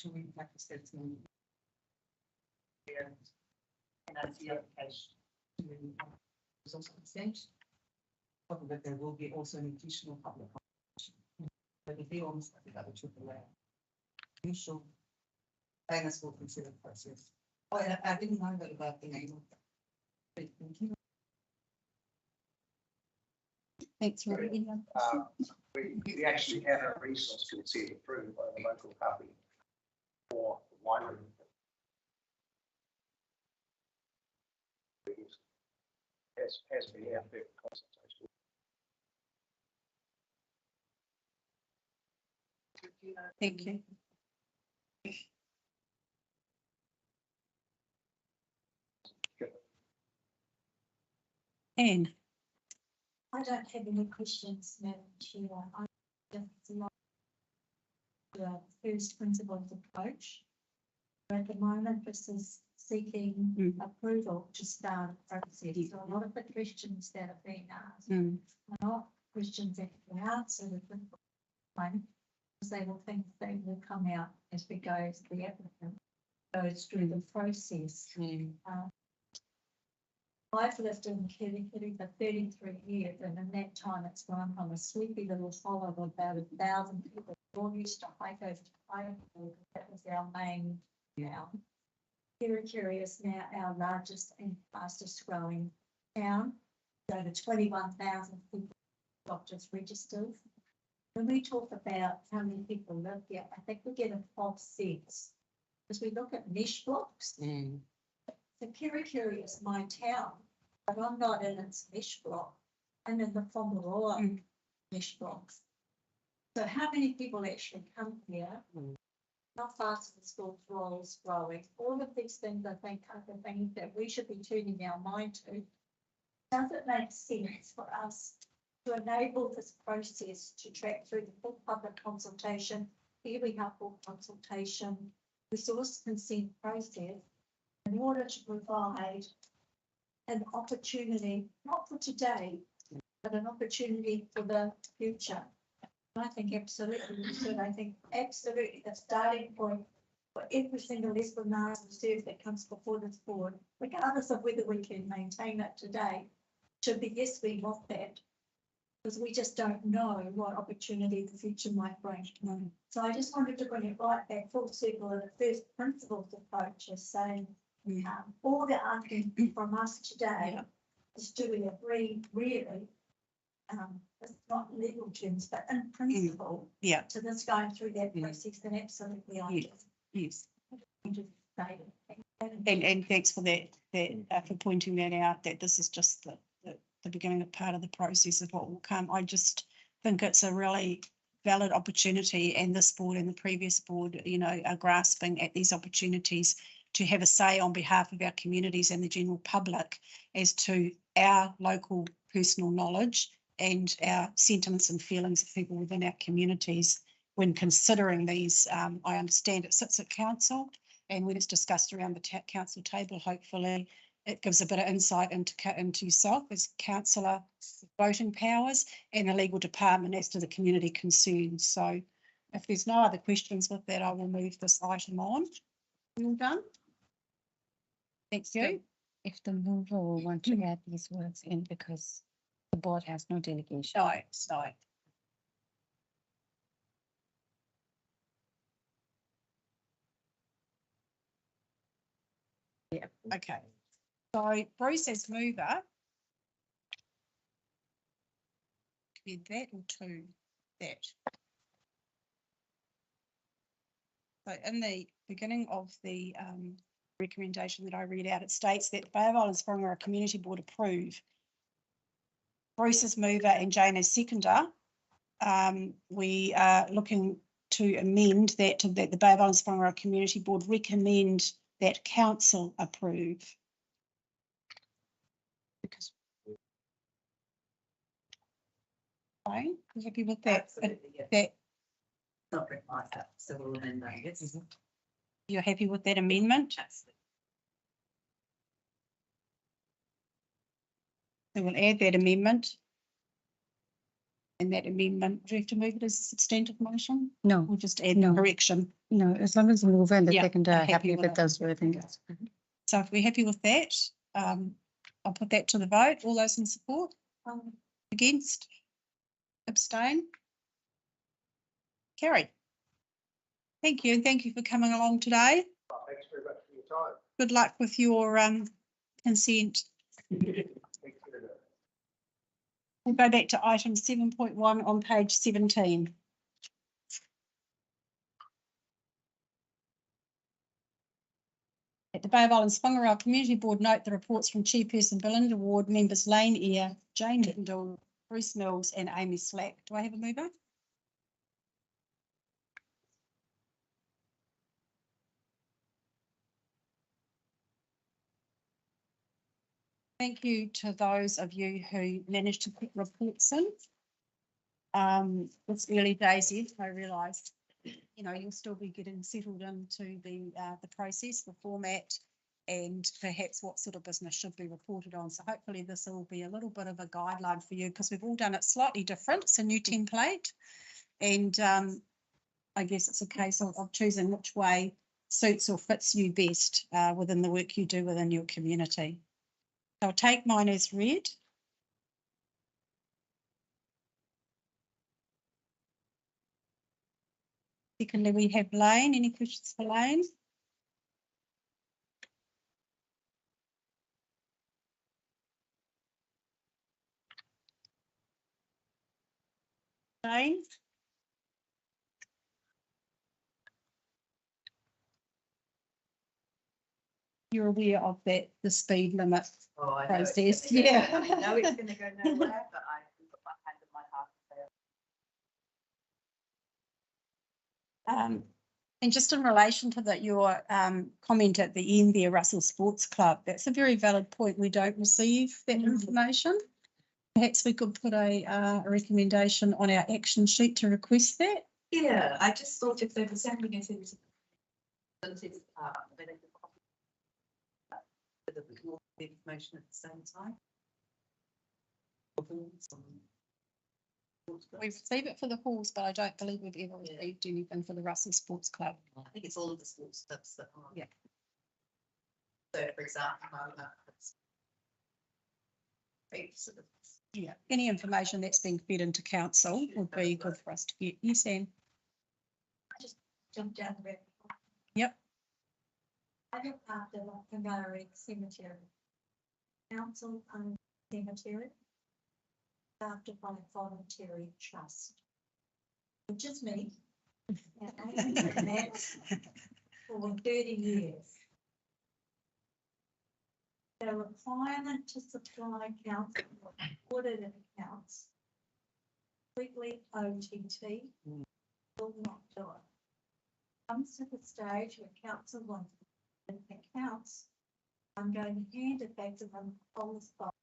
And that's the application. There's also consent. Probably there will be also an additional public. But if you almost like the other two away. Usual. Fairness will consider the process. Oh, I didn't know that about the name. Thank you. Thanks, Robbie. We actually had a resource consent approved by the local company for winery. Has been out there for consultation. Thank you. Anne. I don't have any questions, Madam Chair. I just like the first principles approach. At the moment, this is seeking approval to start a process. So a lot of the questions that are being asked are not questions that can be answered at the time, because they will think they will come out as we go, as the applicant goes through the process. I've lived in Kirikiri for 33 years, and in that time it's gone from a sleepy little hollow of about 1,000 people. We all used to hike over to Highfield, that was our main town. Kirikiri is now our largest and fastest growing town. Over 21,000 people doctors registered. When we talk about how many people live here, I think we get a false sense, because we look at niche blocks. So Kirikiri is my town, but I'm not in its niche block. I'm in the Whangaroa niche blocks. So how many people actually come here? How fast the school rolls growing? All of these things, I think, are the things that we should be turning our mind to. Does it make sense for us to enable this process to track through the full public consultation, here have full consultation, resource consent process, in order to provide an opportunity, not for today, but an opportunity for the future? I think absolutely we should. I think absolutely the starting point for every single esplanade reserve that comes before this board, regardless of whether we can maintain it today, should be yes, we want that. Because we just don't know what opportunity the future might bring. So I just wanted to bring it right back full circle of the first principles approach is saying all they're asking from us today is do we agree really, it's not legal terms, but in principle, to this going through that process, then absolutely I do. Yes. Just say it. And thanks for that, for pointing that out, that this is just the beginning of part of the process of what will come. I just think it's a really valid opportunity, and this board and the previous board, you know, are grasping at these opportunities to have a say on behalf of our communities and the general public as to our local personal knowledge and our sentiments and feelings of people within our communities when considering these. I understand it sits at council, and when it's discussed around the council table, hopefully it gives a bit of insight into yourself as councillor voting powers and the legal department as to the community concerns. So if there's no other questions with that, I will move this item on. All done? Thank you. If the mover will want to add these words in, because the board has no delegation. No. Yeah, okay. So Bruce as mover. Be that or to that. So in the beginning of the recommendation that I read out, it states that the Bay of Islands-Whangaroa Community Board approve Bruce as mover and Jane as seconder. We are looking to amend that to that the Bay of Islands-Whangaroa Community Board recommend that council approve. Because are you happy with that? That Something like that, so we'll amend that, yes. You're happy with that amendment? Absolutely. So we'll add that amendment. And that amendment, do you have to move it as a substantive motion No, or just add the No. correction? no, as long as the mover and the Yeah, seconder I'm are happy happy with with it. those wordings. So if we're happy with that, I'll put that to the vote. All those in support? Against? Abstain? Carried. Thank you. Thank you for coming along today. Thanks very much for your time. Good luck with your consent. We'll go back to item 7.1 on page 17. At the Bay of Islands-Whangaroa Community Board, note the reports from Chairperson Belinda Ward, members Lane Eyre, Jane Hindle, Bruce Mills and Amy Slack. Do I have a mover? Thank you to those of you who managed to put reports in. It's early days yet, I realise, you know, you'll still be getting settled into the process, the format, and perhaps what sort of business should be reported on. So hopefully this will be a little bit of a guideline for you because we've all done it slightly different. It's a new template, and I guess it's a case of choosing which way suits or fits you best within the work you do within your community. I'll take mine as read. Secondly, we have Lane. Any questions for Lane? Jane? You're aware of that, the speed limit process, yeah. I know it's going to go nowhere, but I put my hand in my heart. And just in relation to that, your comment at the end there, Russell Sports Club, that's a very valid point. We don't receive that information. Perhaps we could put a recommendation on our action sheet to request that. Yeah, I just thought if they were sending it into all the information at the same time. We receive it for the halls, but I don't believe we've ever received anything for the Russell Sports Club. I think it's all of the sports clubs that are. Yeah. So for example, Yeah, any information that's being fed into council would be good for us to get. Yes, Anne? I just jumped down the rabbit hole. Yep. I look after the Whangaroa Cemetery. Council owns cemetery. After by a voluntary trust. Which is me. And I've been that for 30 years. The requirement to supply council audited accounts. Weekly OTT will not do it. Comes to the stage where council wants accounts. I'm going to hand it back to them on the spot,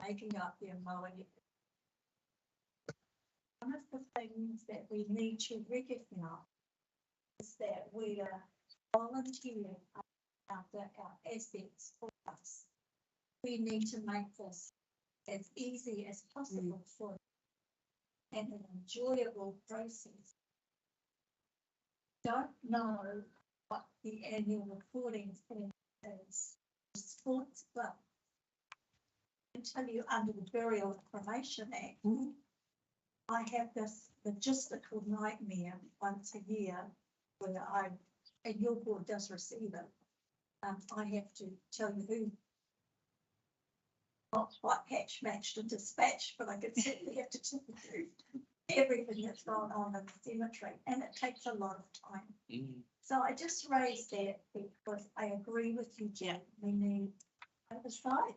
making up their mowing. One of the things that we need to recognise is that we are volunteering after our assets for us. We need to make this as easy as possible for them and an enjoyable process. Don't know what the annual reporting thing is. Sports club. I can tell you under the Burial Cremation Act, I have this logistical nightmare once a year where and your board does receive it. I have to tell you who, not what hatch matched and dispatched, but I could certainly have to tell you everything that's going on in the cemetery, and it takes a lot of time. So I just raised that because I agree with you, Jen. We need oversight.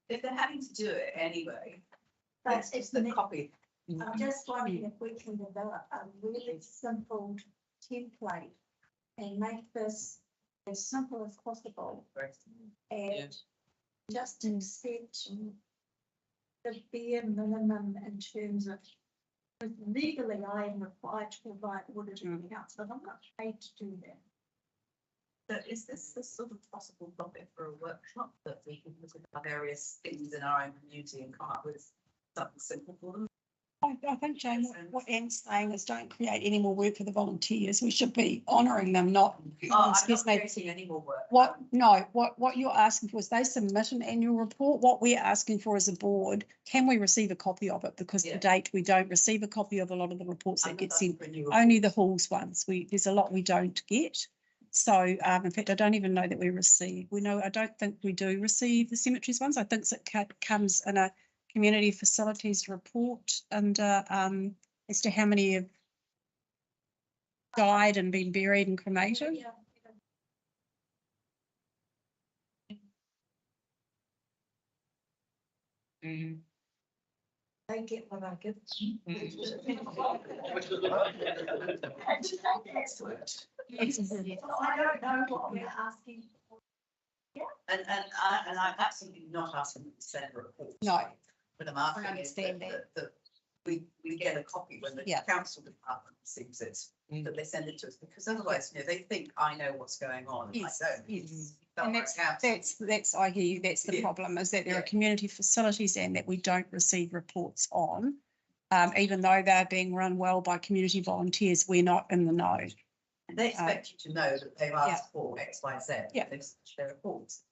If they're having to do it anyway, But it's the copy. I'm just wondering if we can develop a really simple template and make this as simple as possible. And just accept the bare minimum in terms of, because legally I am required to provide audited accounts, but I'm not paid to do that. So is this the sort of possible topic for a workshop that we can look at our various things in our own community and come up with something simple for them? Oh I think, Jane, what Anne's saying is don't create any more work for the volunteers. We should be honouring them, not. Excuse me. Any more work. What you're asking for is they submit an annual report. What we're asking for as a board, can we receive a copy of it? Because to date, we don't receive a copy of a lot of the reports that get sent, only the halls ones. There's a lot we don't get. So, in fact, I don't even know that we receive. I don't think we do receive the cemeteries ones. I think it comes in a community facilities report under as to how many have died and been buried and cremated. Yeah. They get what I give. I don't know what we're asking for. Yeah. And I'm absolutely not asking them to send a report. No. But I'm asking is understand that we get a copy when the Yeah. council department receives it, that they send it to us, because otherwise, they think I know what's going on. and Yes, I don't. yes. Not And my council. that's, I hear you, that's the Yeah. problem, is that there are Yeah. community facilities and that we don't receive reports on. Even though they're being run well by community volunteers, we're not in the know. And they expect you to know that they've asked for X, Y, Z. Yeah. They've sent their reports.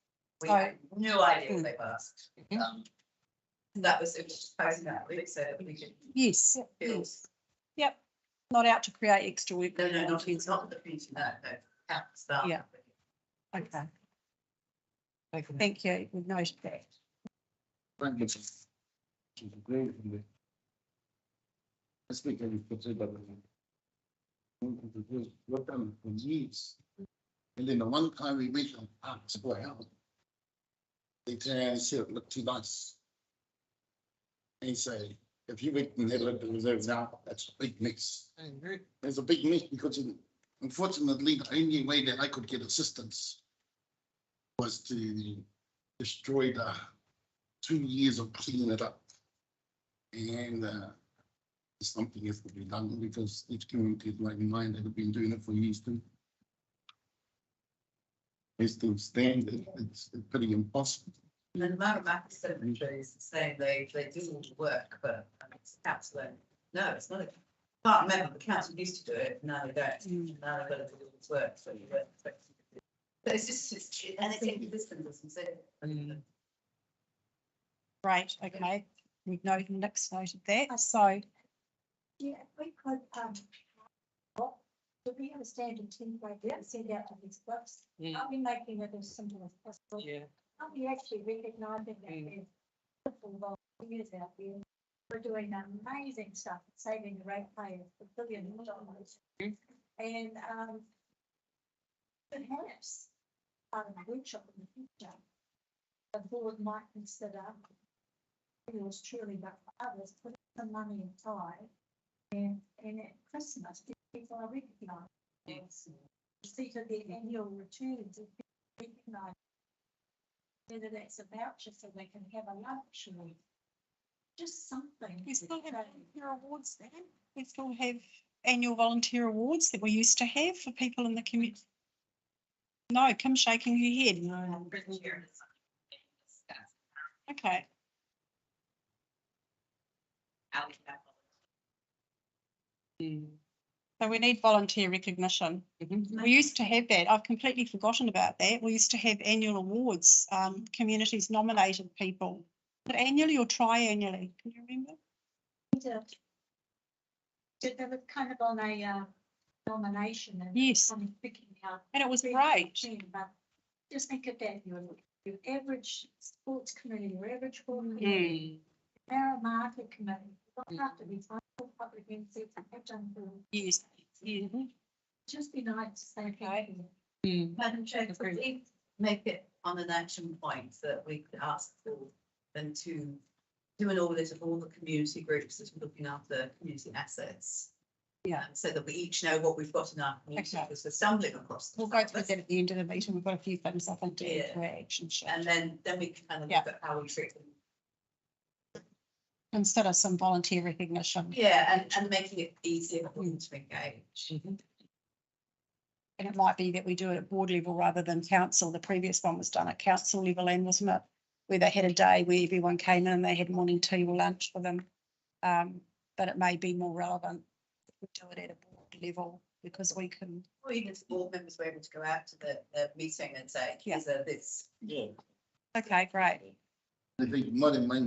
We So- have no idea Mm. what they've asked. And that was, it was just posting that week so that we could Yes, feel. yes. Yep, not out to create extra work. No, for not volunteers. the community, no, council staff. Yeah. Okay. Thank you, we've noted that. Thank you. To agree with me. I speak every consider. What done for years. And then the one time we went on Park Square, they turn around and say, it looked too nice. And say, if you went and had a look at the reserves now, that's a big mess. There's a big mess because unfortunately, the only way that I could get assistance was to destroy the 2 years of cleaning it up. And something has to be done because each community like mine that have been doing it for years too. It's to stand it, it's pretty impossible. And the Maramac Cemetery is saying they do all the work, but it's the council. No, it's not. Can't remember, the council used to do it, now they don't. Now they've got to do all this work, so you don't expect them to do it. But it's just, and it's inconsistent, doesn't it? Right, okay, we've noted, Nick's noted that, so. Yeah, we could, do we understand in template, send out to these books? Are we making it as simple as possible? Yeah. Are we actually recognising that there's wonderful volunteers out there? We're doing amazing stuff, saving the ratepayers for billions of dollars. And, perhaps, part of the workshop in the future, the board might consider, yours truly, but for others, put some money aside. And at Christmas, people are recognised. See to their annual returns, recognised. Whether that's a voucher so they can have a lunch or just something. We still have volunteer awards then? We still have annual volunteer awards that we used to have for people in the community? No, Kim's shaking her head. No. Okay. So we need volunteer recognition. We used to have that. I've completely forgotten about that. We used to have annual awards, communities nominated people. But annually or triannually, can you remember? They were kind of on a nomination and yes, picking out, and it was great. But just think of that, your average sports committee, your average board committee, Parramatta committee, don't have to be public entities have done for. Yes. Just be nice to say. Okay. Madam Chair, could we make it on an action point that we could ask for them to do an audit of all the community groups that are looking after community assets? Yeah. So that we each know what we've got in our community, because we're stumbling across them. We'll go through that at the end of the meeting. We've got a few things I think to add to our action sheet. And then we can kind of look at how we treat them. Consider some volunteer recognition. Yeah, and making it easier for them to engage. And it might be that we do it at board level rather than council. The previous one was done at council level, and wasn't it? Where they had a day where everyone came in and they had morning tea or lunch for them. but it may be more relevant if we do it at a board level because we can. Or even if board members were able to go out to the meeting and say, here's this. Yeah. Okay, great. I think more than my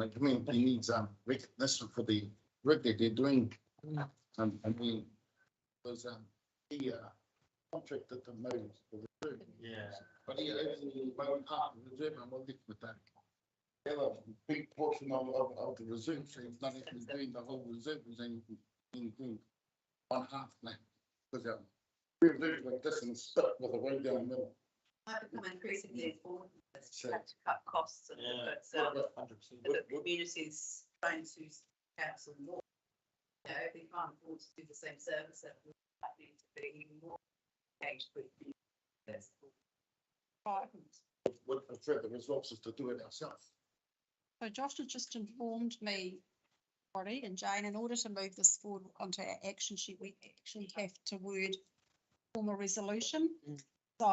community needs recognition for the work that they're doing. I mean, there's the contract that the made for the room. Yeah. But yeah, everything my own part of the reserve, I'm not with that. The other big portion of the reserve, so it's not actually doing the whole reserve, is anything one half now. Because we're very like this and stuck with the way down the middle. Might become increasingly important to cut costs and the communities trying to council more. You know, if we can't afford to do the same service, that we need to be even more engaged with the With further resources to do it ourselves. So Josh has just informed me, Roddy and Jane, in order to move this forward onto our action sheet, we actually have to form a resolution. So,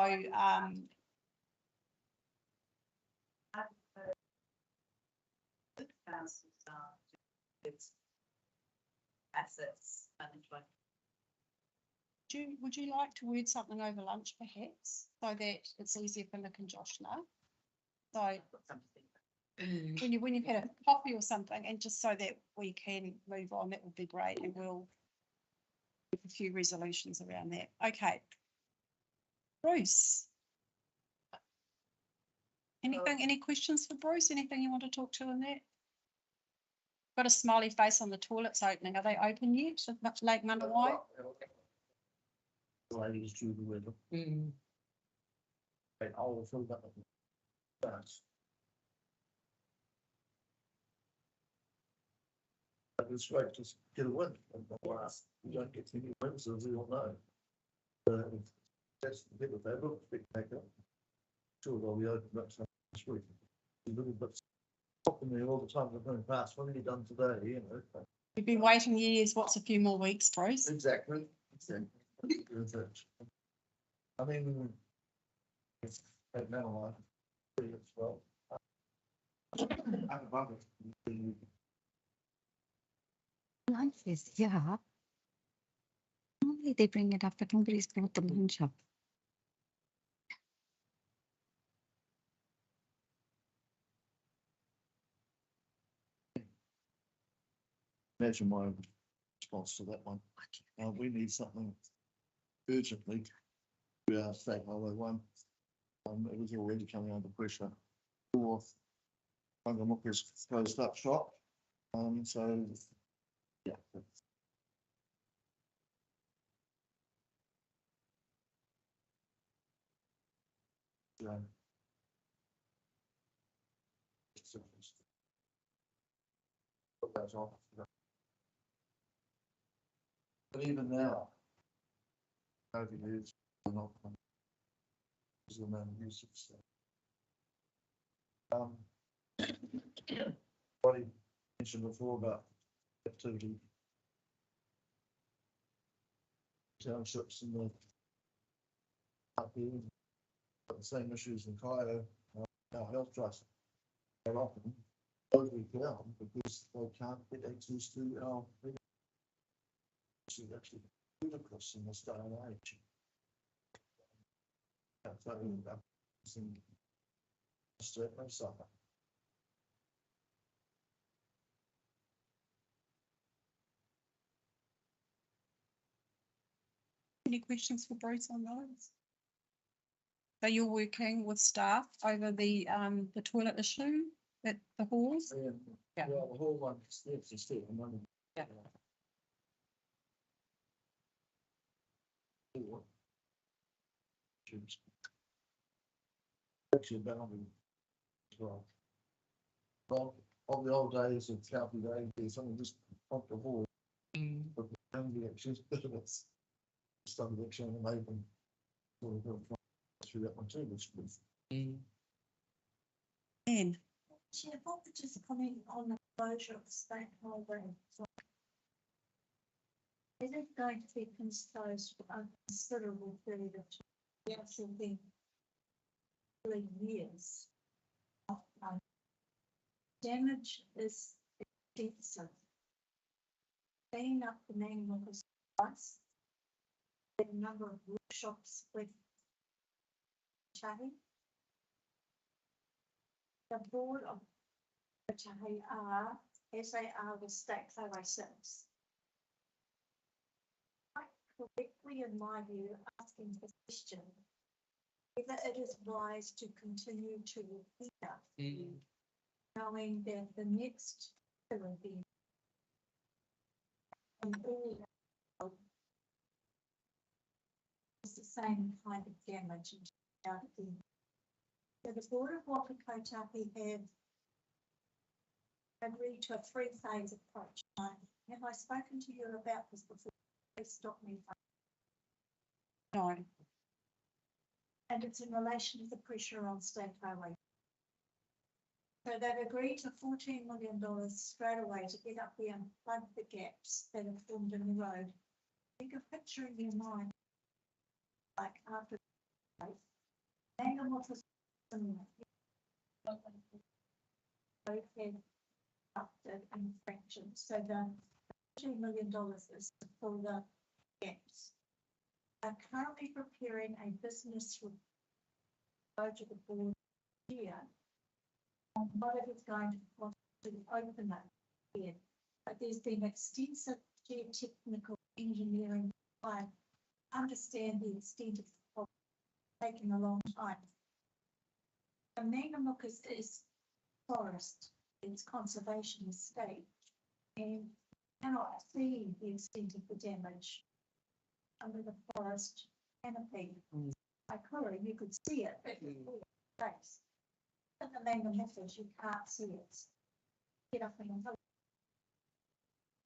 council staff, it's assets management. would you like to word something over lunch perhaps, so that it's easier for Nick and Josh now? So when you've had a coffee or something, and just so that we can move on, that would be great, and we'll have a few resolutions around that. Okay. Bruce. Any questions for Bruce? Anything you want to talk to in that? Got a smiley face on the toilets opening. Are they open yet? Lake Mandawai? Ladies to the river. And I'll fill that up. That's. It's great to get a win. We don't get any wins, as we all know. That's the bit of that little spectacular. Sure, they'll be open up some this week. A little bit stopping me all the time. We're going past. What have you done today? You know. We've been waiting years. What's a few more weeks, Bruce? Exactly. I mean, it's right now, as well. Lunch is, yeah. Normally they bring it up, but nobody's brought the lunch up. Imagine my response to that one. We need something urgently. We are State Highway 1. It was already coming under pressure. Fourth, Whangamuka's closed up shop. So, yeah. But even now, COVID is not the main use of stuff. What he mentioned before about activity. Townships and the up here, got the same issues in Cairo, our health trust. They're often totally down because they can't get access to our. Which is actually ludicrous in this day and age. Certainly suffer. Any questions for Bruce on those? So you're working with staff over the toilet issue at the halls? Yeah, well, the whole one, it's just it. Yeah. Actually, boundary as well. Well, on the old days of County Day, someone just pumped the hole. But the boundary actually is started actually on the open. Through that one too, which was. And Chair, what would just comment on the closure of the State Highway? Is it going to be closed for a considerable period of time? Yes, it'll be 3 years. Damage is extensive. cleaning up the name of the bus. A number of workshops with Chahi. The board of Chahi are, as they are the state highway service. Quite correctly, in my view, asking the question whether it is wise to continue to repair, knowing that the next will be and all is the same kind of damage. So the board of Waka Kotahi have agreed to a three-phase approach. Have I spoken to you about this before? Please stop me. No. And it's in relation to the pressure on state highway. So they've agreed to $14 million straight away to get up there and plug the gaps that are formed in the road. Think of picture in your mind, like after the race. Both had updated infractions, so the $2 million is to fill the gaps. Are currently preparing a business report to the board here on what it is going to cost to open it again. But there's been extensive geotechnical engineering to understand the extent of the problem, taking a long time. The Mangamuka is forest, it's conservation estate, and cannot see the extent of the damage under the forest canopy. By Kura, you could see it, but in place. In the Mangamukas, you can't see it. Get up in the hill.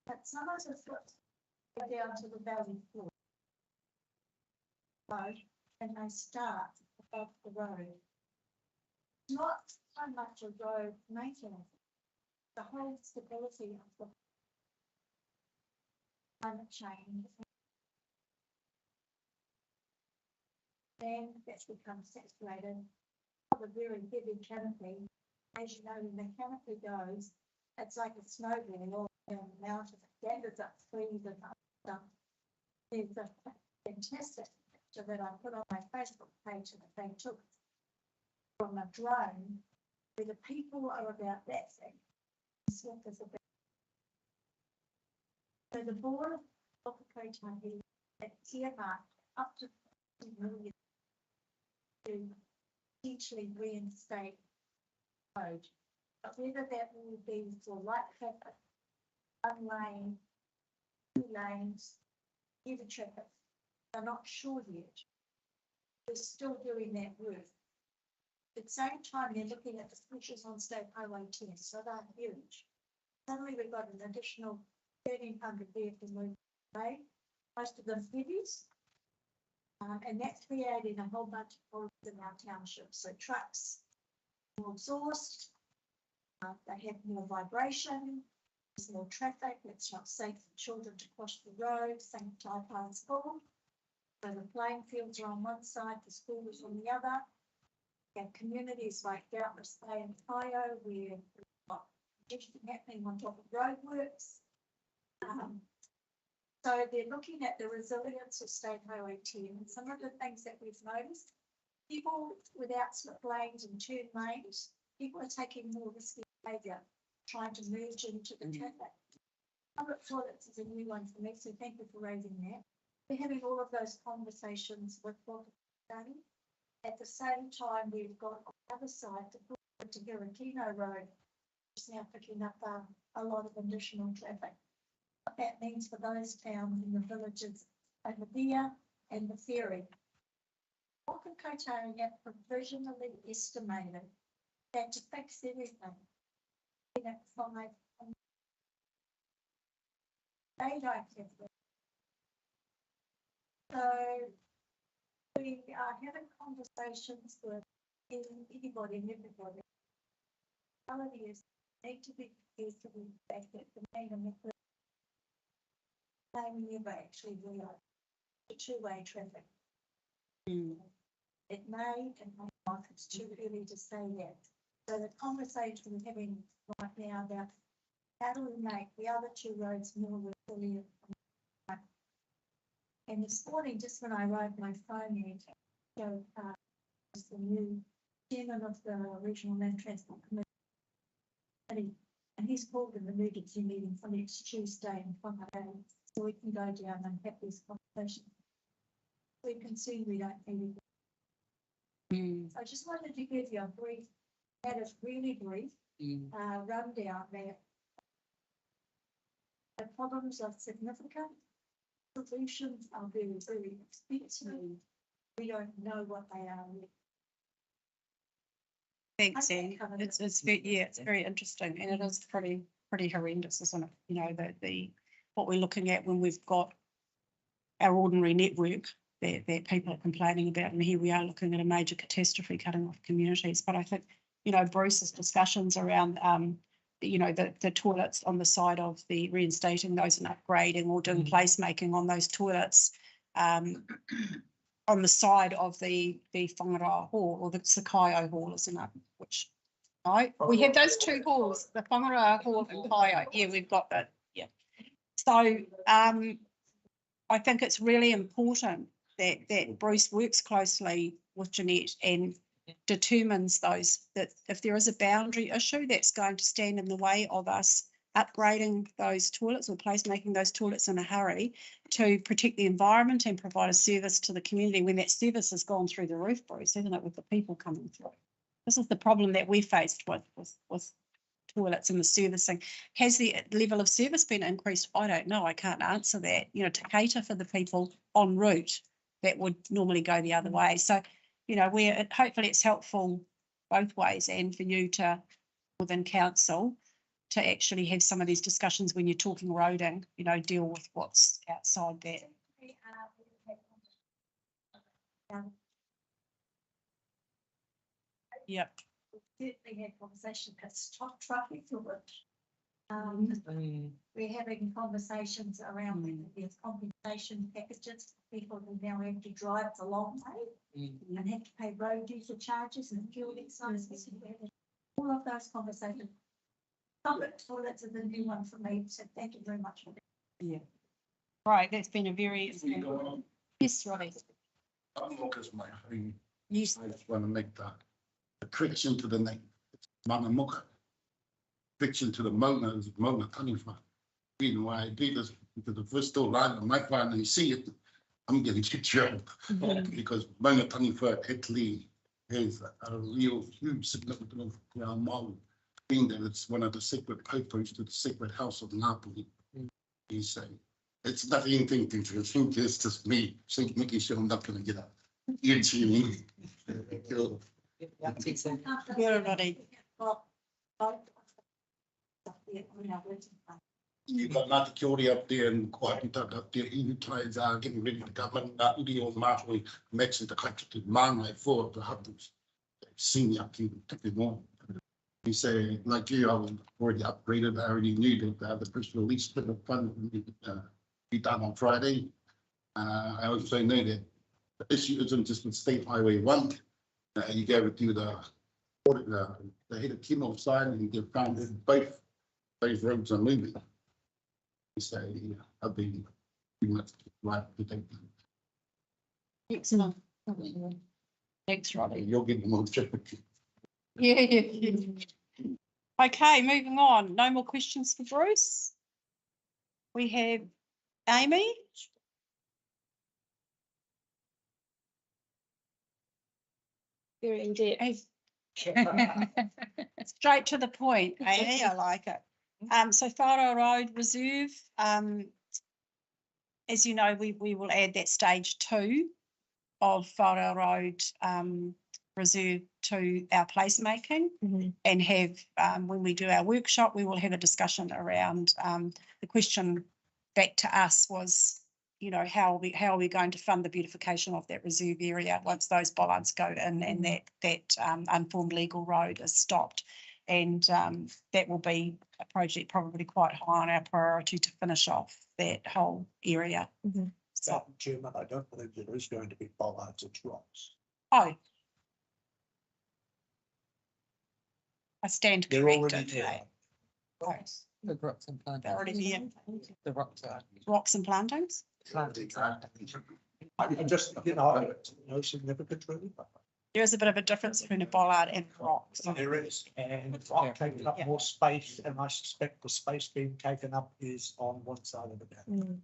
But some of the foot go down to the valley floor. And they start above the road. Not so much a road maintenance, the whole stability of the climate change. Then that's become saturated of a very heavy canopy. As you know, when the canopy goes, it's like a snowball all down the mountain. It gathers up trees and stuff. There's a fantastic picture that I put on my Facebook page that they took from a drone where the people are about that thing. So the board of the Kotahi had earmarked up to $50 million to potentially reinstate road. But whether that will be for light traffic, one lane, 2 lanes, heavy traffic, they're not sure yet. We're still doing that work. At the same time, they're looking at the pressures on State Highway 10, so they're huge. Suddenly we've got an additional 1,300 vehicles moving away, most of them heavies. And that's creating a whole bunch of problems in our township. So trucks, more exhaust, they have more vibration, there's more traffic, it's not safe for children to cross the road, same type of school. So the playing fields are on one side, the school is on the other. And communities like Doubtless Bay and Kaio, where we've got congestion happening on top of roadworks. So they're looking at the resilience of State Highway 10. And some of the things that we've noticed, people without slip lanes and turn lanes, people are taking more risky behaviour, trying to merge into the traffic. Public toilets is a new one for me, so thank you for raising that. We're having all of those conversations with Waka Kotahi. At the same time, we've got on the other side to Hirakino Road, which is now picking up a lot of additional traffic. What that means for those towns and the villages over there and the ferry. Waka Kotahi have provisionally estimated that to fix everything, at 5, they don't have that. So we are having conversations with anybody and everybody. The reality is need to be prepared to be back at the main they never actually realised the two-way traffic. It may and may not, it's too early to say that. So the conversation we're having right now about how do we make the other two roads more resilient? And this morning, just when I arrived, my phone here showed, was the new chairman of the Regional Land Transport Committee. And he's called an emergency meeting for next Tuesday in Whangaroa, so we can go down and have these conversations. We can see we don't need it. So I just wanted to give you a brief, that is really brief, rundown there. The problems are significant. Solutions are very, very expensive. We don't know what they are yet. Thanks, Anne. It's very interesting, and it is pretty horrendous, isn't it? You know, the what we're looking at when we've got our ordinary network that people are complaining about, and here we are looking at a major catastrophe cutting off communities. But I think, you know, Bruce's discussions around you know, the toilets on the side of the reinstating those and upgrading or doing placemaking on those toilets on the side of the Whangaroa Hall or the Sakaio Hall, isn't it? Which, right, we have those two halls, the Whangaroa Hall and Kaio. Yeah, we've got that. Yeah. So I think it's really important that Bruce works closely with Jeanette and determines those, that if there is a boundary issue that's going to stand in the way of us upgrading those toilets or placemaking those toilets in a hurry to protect the environment and provide a service to the community when that service has gone through the roof, Bruce, hasn't it, with the people coming through. This is the problem that we faced with toilets and the servicing. Has the level of service been increased? I don't know. I can't answer that, you know, to cater for the people en route that would normally go the other way. So, you know, hopefully it's helpful both ways, and for you to, within council, to actually have some of these discussions when you're talking roading, you know, deal with what's outside that. Yep. Certainly had conversation about stop traffic for which we're having conversations around there's compensation packages for people who now have to drive the long way and have to pay road user charges and fuel expenses. All of those conversations. Public toilets are the new one for me, so thank you very much for that. Yeah. Right, that's been a very yes, Robbie. I'm not as my home. Yes. I just want to make the correction to the name. It's Mana Moka. Correction to the Mona is Mona Tanifa. The reason why I do this, because the first still line on my plan and you see it, I'm getting trouble because Mona Tanifa actually has a real huge significance to our model, being that it's one of the sacred papers to the sacred house of Napoli. You say it's not anything to think it's just me making sure I'm not going to get up. You're tuning. Everybody. You've got Ngāti Kiore up there and Kohatutaka up there, Inutais are getting ready to come in, Uri on Māori, matching the country to Māngai for the Huttles. Senior to take it on. You say, like you, I was already upgraded, I already knew that the first release bit of fun would be done on Friday. I also know that the issue isn't just with State Highway 1. You go to the head of Kino side and you found that both those roads are moving. You say, I've been pretty much right to take them. Excellent. Thanks, Robbie. You're getting more traffic. Yeah. Okay, moving on. No more questions for Bruce. We have Amy. Very in depth. Straight to the point, Amy. I like it. So Whangaroa Road Reserve, as you know, we will add that stage 2 of Whangaroa Road Reserve to our placemaking and have, when we do our workshop, we will have a discussion around the question back to us was, you know, how are we going to fund the beautification of that reserve area once those bollards go in and that unformed legal road is stopped. And that will be a project probably quite high on our priority to finish off that whole area. So, Chairman, I don't believe there is going to be bollards or drops. Oh. I stand They're corrected. already there. Right. The rocks and plantings. They're already here. The rocks are. Rocks and plantings. Plantings. I just, no significant really. There is a bit of a difference between a bollard and rocks. There is, and it's not taking up more space, and I suspect the space being taken up is on one side of the dam.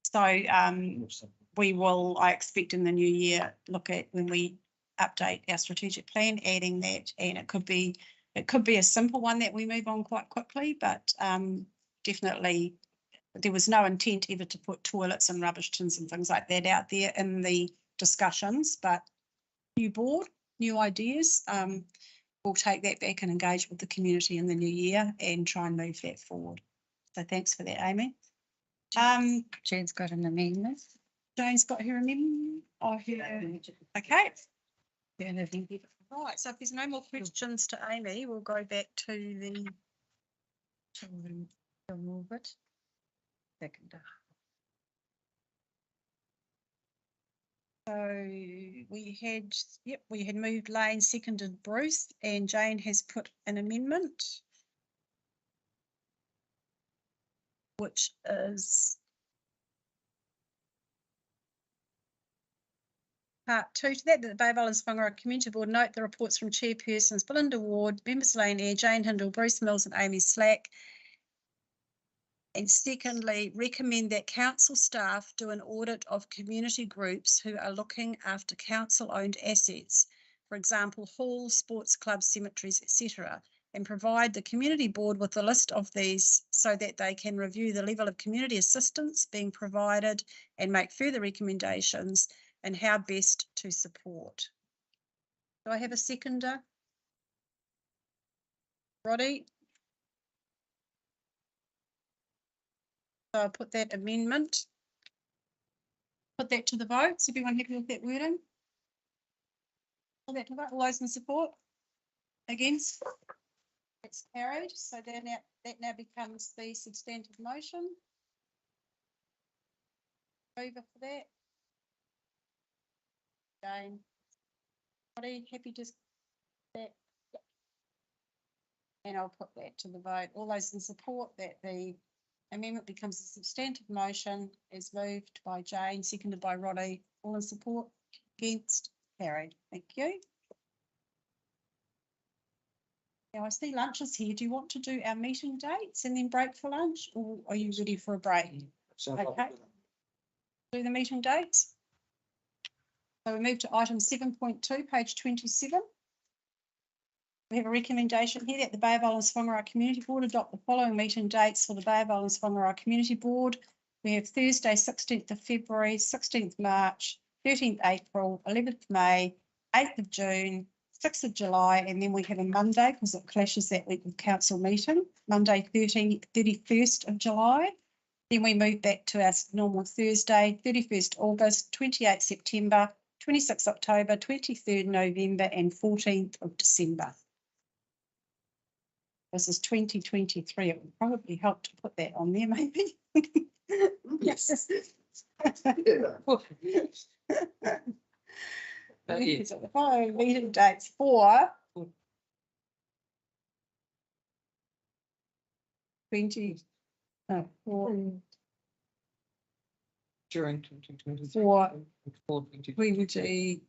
So we will, I expect in the new year, look at when we update our strategic plan, adding that, and it could be a simple one that we move on quite quickly, but definitely there was no intent ever to put toilets and rubbish tins and things like that out there in the discussions, but new board, new ideas. We'll take that back and engage with the community in the new year and try and move that forward. So thanks for that, Amy. Jane's got an amendment. Jane's got her amendment. Oh, okay. Yeah, Right, so if there's no more questions to Amy, we'll go back to the move it. Second. So we had moved Lane, seconded Bruce, and Jane has put an amendment, which is part 2 to that the Bay of Islands-Whangaroa Community Board note the reports from chairpersons Belinda Ward, members Lane Eyre, Jane Hindle, Bruce Mills and Amy Slack. And secondly, recommend that council staff do an audit of community groups who are looking after council-owned assets, for example, halls, sports clubs, cemeteries, etc., and provide the community board with a list of these so that they can review the level of community assistance being provided and make further recommendations and how best to support. Do I have a seconder? Roddy? So I'll put that amendment. Put that to the vote. Is everyone happy with that wording? Put that to vote. All those in support? Against? It's carried. So that now becomes the substantive motion. Over for that. Jane. Roddy, happy to that? Yep. And I'll put that to the vote. All those in support that the amendment becomes a substantive motion is moved by Jane, seconded by Roddy. All in support? Against? Carried. Thank you. Now I see lunch is here. Do you want to do our meeting dates and then break for lunch, or are you ready for a break? Okay. Do the meeting dates. So we move to item 7.2, page 27. We have a recommendation here that the Bay of Islands-Whangaroa Community Board adopt the following meeting dates for the Bay of Islands-Whangaroa Community Board. We have Thursday, 16th of February, 16th March, 13th April, 11th May, 8th of June, 6th of July, and then we have a Monday because it clashes that week with council meeting, Monday, 31st of July. Then we move back to our normal Thursday, 31st August, 28th September, 26th October, 23rd November, and 14th of December. This is 2023. It would probably help to put that on there, maybe. Yes. Yes. The following meeting dates for 20. During 2023. We would do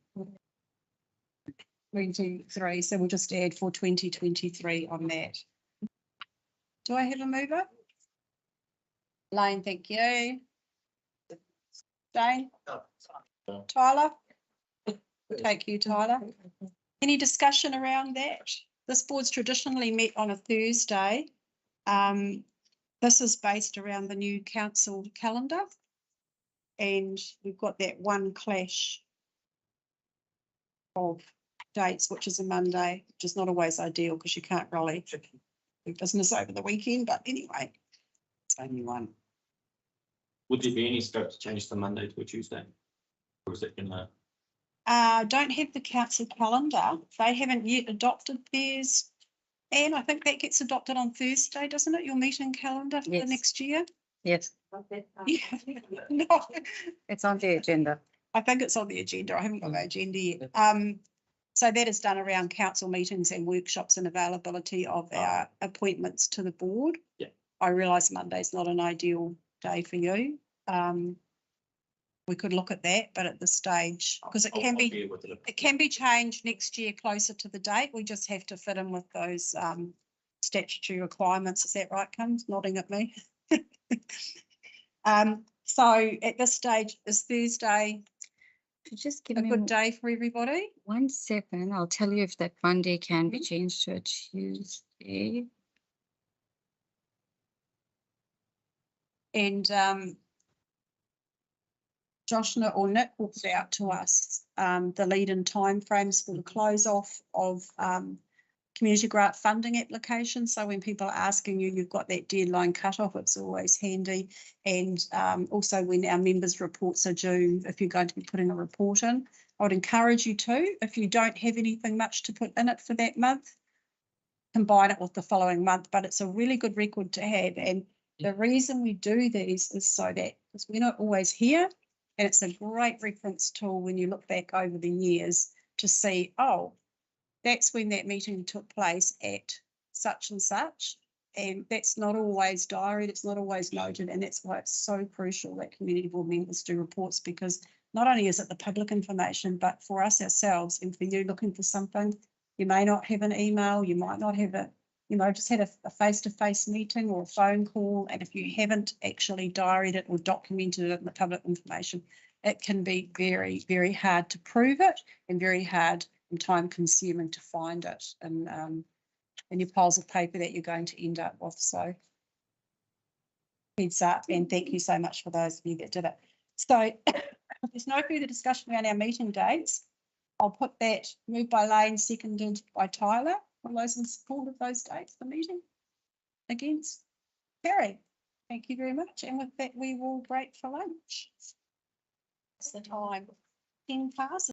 23, so we'll just add for 2023 on that. Do I have a mover? Lane, thank you. Jane? Tyler? We'll take you, Tyler. Any discussion around that? This board's traditionally met on a Thursday. This is based around the new council calendar. And we've got that one clash of dates, which is a Monday, which is not always ideal because you can't really do business over the weekend. But anyway, it's only one. Would there be any scope to change the Monday to a Tuesday? Or is it gonna? Don't have the council calendar. They haven't yet adopted theirs. And I think that gets adopted on Thursday, doesn't it? Your meeting calendar for the next year? Yes. Yeah. No. It's on the agenda. I think it's on the agenda. I haven't got the agenda yet. So that is done around council meetings and workshops and availability of our appointments to the board. Yeah. I realise Monday's not an ideal day for you. We could look at that, but at this stage, because it I'll can be, able to look. it can be changed next year closer to the date. We just have to fit in with those statutory requirements. Is that right, Kums? Nodding at me. So at this stage, is Thursday Just give a me good day for everybody? 1 second. I'll tell you if that Monday can be changed to a Tuesday. And Joshna or Nick will put out to us the lead in timeframes for the close off of community grant funding applications. So when people are asking you, you've got that deadline cut off, it's always handy. And also when our members' reports are due, if you're going to be putting a report in, I would encourage you to, if you don't have anything much to put in it for that month, combine it with the following month, but it's a really good record to have. And the reason we do these is so that, because we're not always here, and it's a great reference tool when you look back over the years to see, oh, that's when that meeting took place at such and such. And that's not always diaried, it's not always noted. And that's why it's so crucial that community board members do reports, because not only is it the public information, but for us ourselves and for you looking for something, you may not have an email, you might not have a, you know, just had a face-to-face meeting or a phone call. And if you haven't actually diaried it or documented it in the public information, it can be very, very hard to prove it and very hard and time consuming to find it in your piles of paper that you're going to end up with. So heads up, and thank you so much for those of you that did it. So if there's no further discussion around our meeting dates, I'll put that moved by Lane, seconded by Tyler. All those in support of those dates for meeting? Against? Carried. Thank you very much. And with that, we will break for lunch. It's the time. 10 past.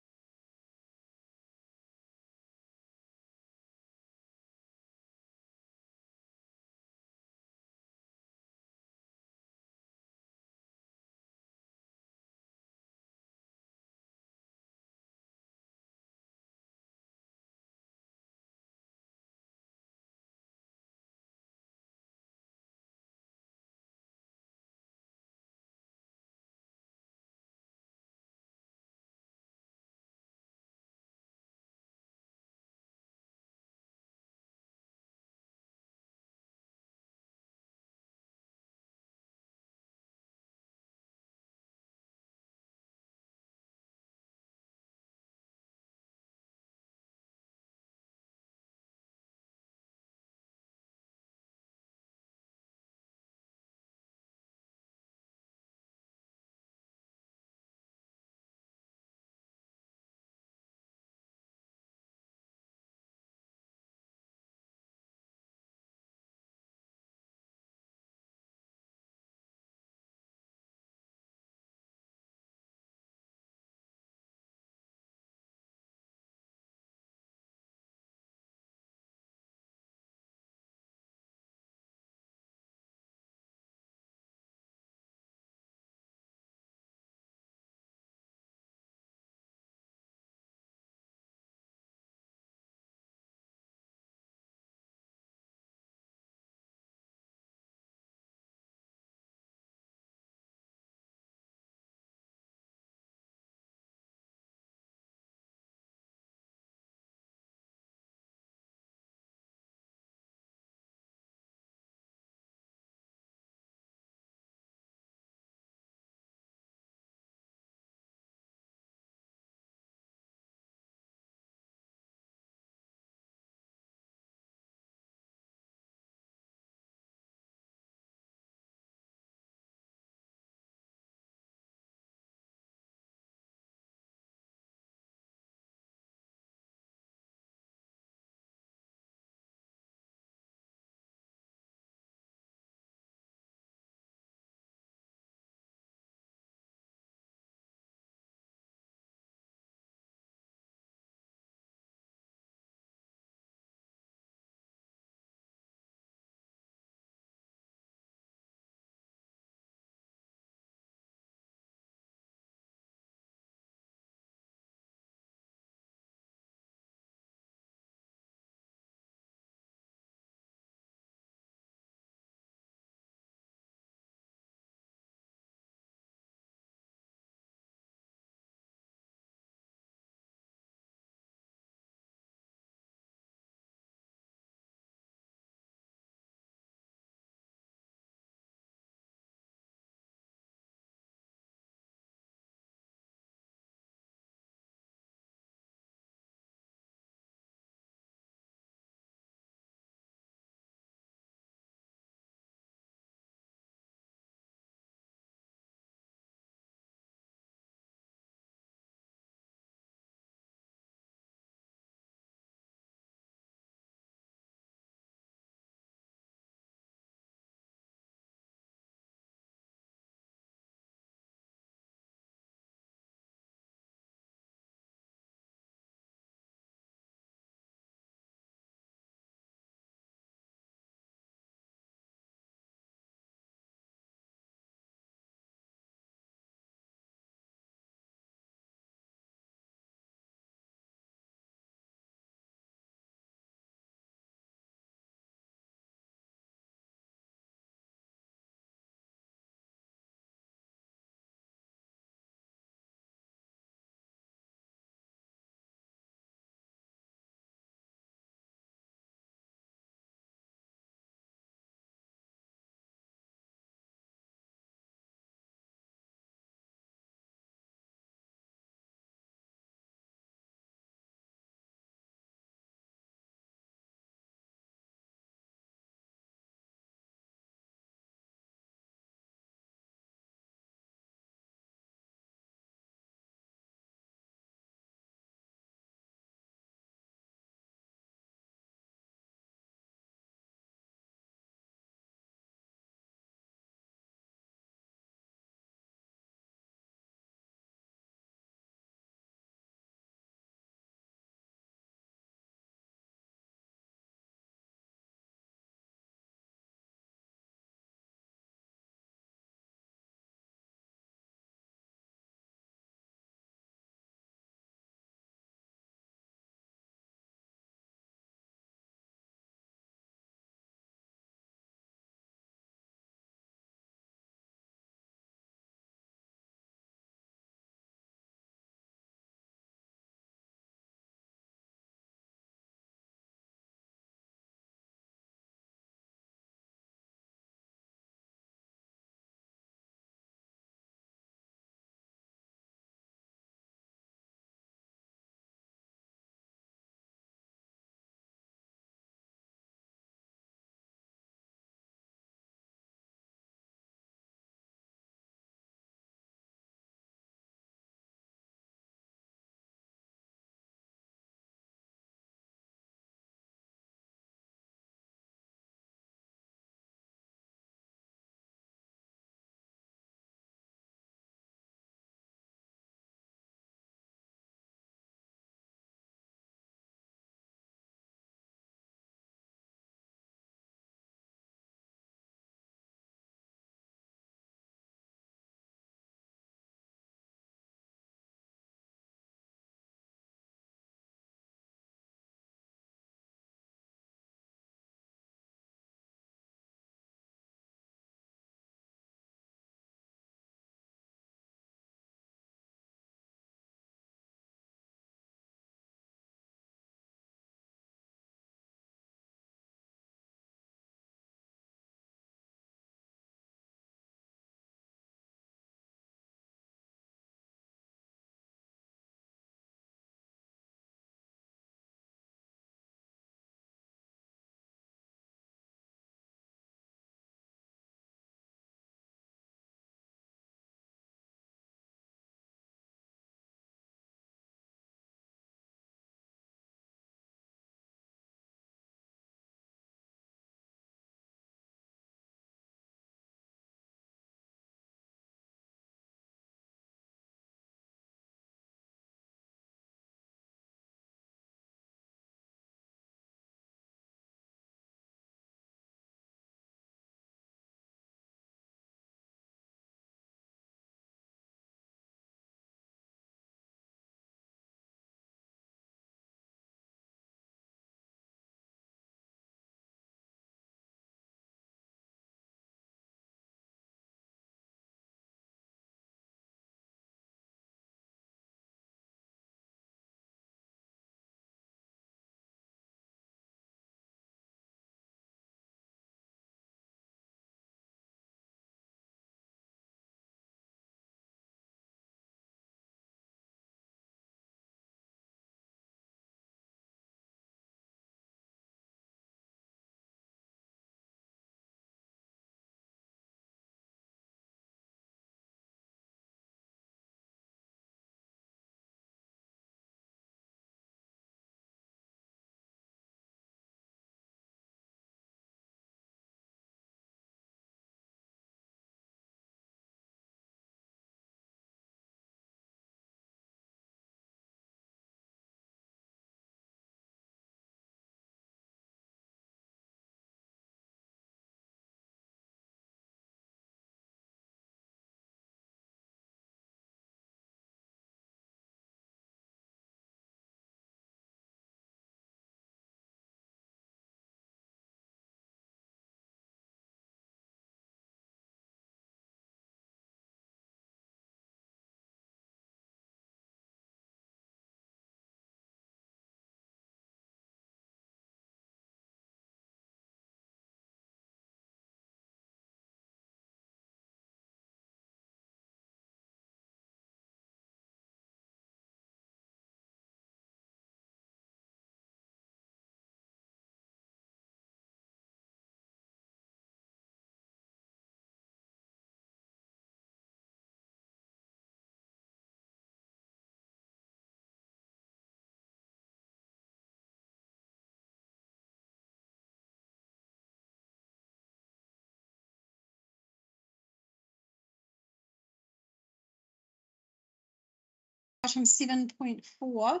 item 7.4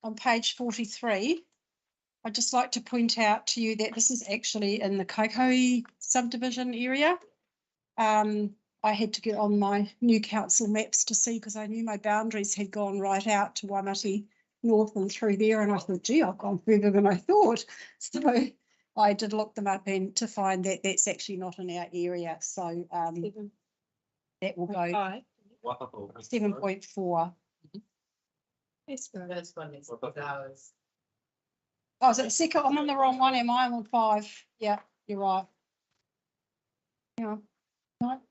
on page 43. I'd just like to point out to you that this is actually in the Kaikohe subdivision area. I had to get on my new council maps to see because I knew my boundaries had gone right out to Waimati North and through there, and I thought, gee, I've gone further than I thought. So I did look them up and to find that that's actually not in our area. So that will go 7.4. This one is ours. Oh, is it second? I'm on the wrong one, am I? I'm on 5. Yeah, you're right. Yeah. No.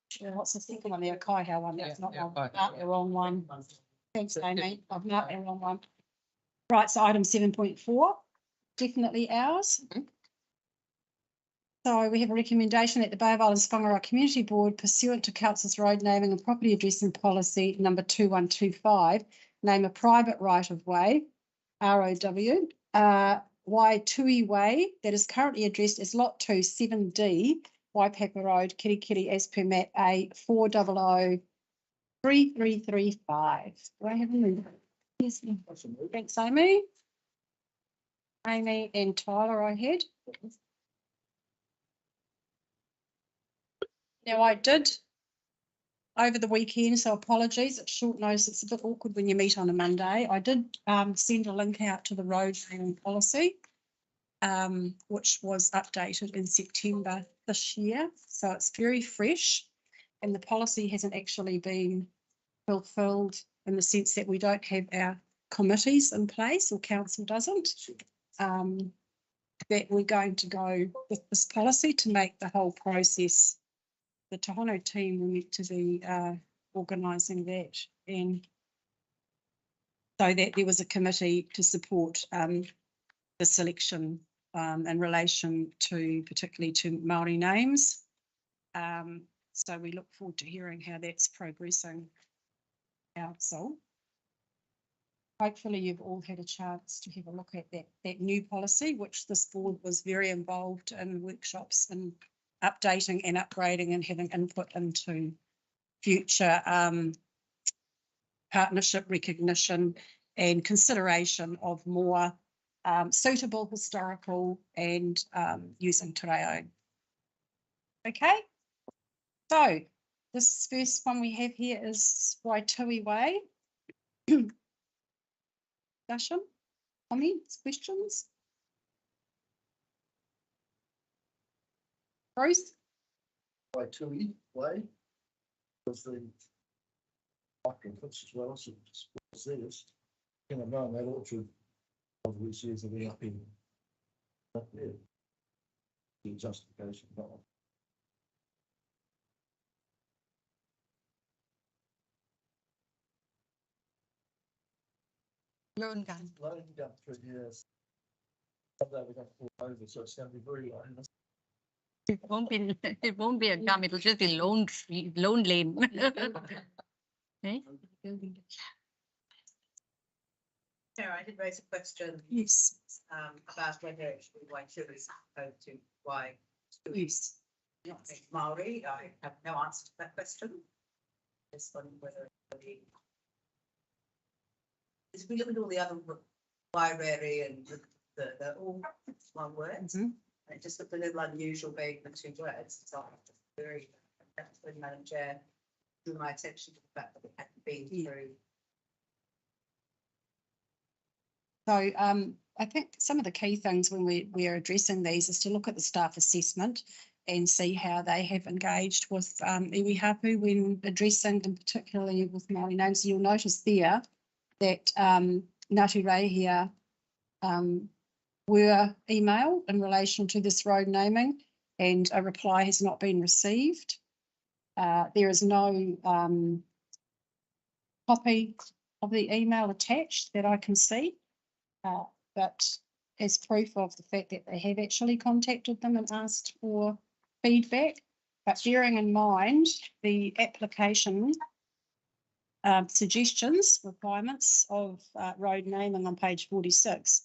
Sure, what's the second one there? Kaihau one. That's not one. Marked the wrong one. Thanks, Amy. I've marked the wrong one. Right, so item 7.4, definitely ours. So we have a recommendation that the Bay of Islands-Whangaroa Community Board, pursuant to Council's road naming and property addressing policy number 2125, name a private right-of-way, ROW, Waitui Way, that is currently addressed as Lot 2, 7D, Waipapa Road, Kirikiri, as per map A 4003335. Do I have a move? Yes. Thanks, Amy. Amy and Tyler, I had. Now, I did over the weekend, so apologies, it's short notice, it's a bit awkward when you meet on a Monday. I did send a link out to the road naming policy, which was updated in September this year. So it's very fresh, and the policy hasn't actually been fulfilled in the sense that we don't have our committees in place, or council doesn't. That we're going to go with this policy to make the whole process. The Tohono team were meant to be organising that, and so that there was a committee to support the selection in relation to particularly to Māori names. So we look forward to hearing how that's progressing. Council. Hopefully you've all had a chance to have a look at that new policy, which this board was very involved in workshops and updating and upgrading and having input into future partnership recognition and consideration of more suitable historical and using te reo. Okay, so this first one we have here is Waitui Way. Discussion, comments, questions? Bruce? Waitui Way. Was the reference as well, so it's theirs. In a man, that orchard of which is the up in up there. The justification. Loan gun. Loan gun through years. Someday we're going to pull over, so it's going to be very low. It won't be a gum, it'll just be loan lane. Eh? Sarah, I did raise a question. Yes. About whether it should be Waitui as opposed to why. Yes. Not Maori. I have no answer to that question. Just wondering whether anybody. As we look at all the other Wairere and they're all one word. And it just looked a little unusual being the 2 words. So I'm very, when Madam Chair drew my attention to the fact that it hadn't been through. So I think some of the key things when we are addressing these is to look at the staff assessment and see how they have engaged with iwi hapu when addressing, and particularly with Māori names. You'll notice there that Ngāti Rehia were emailed in relation to this road naming, and a reply has not been received. There is no copy of the email attached that I can see, but as proof of the fact that they have actually contacted them and asked for feedback. But bearing in mind the application suggestions, requirements of road naming on page 46,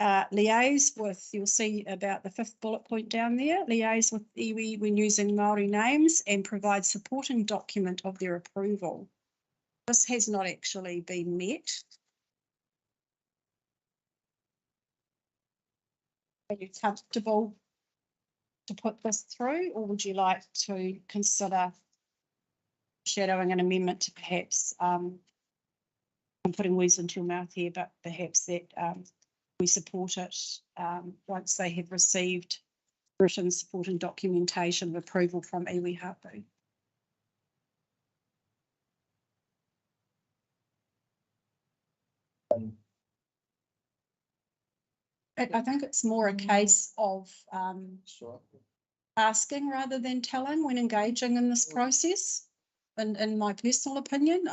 liaise with, you'll see about the 5th bullet point down there, liaise with iwi when using Māori names and provide supporting document of their approval. This has not actually been met. Are you comfortable to put this through, or would you like to consider shadowing an amendment to perhaps, I'm putting words into your mouth here, but perhaps that we support it once they have received written supporting documentation of approval from iwi Hapu. I think it's more a case of asking rather than telling when engaging in this process. In my personal opinion,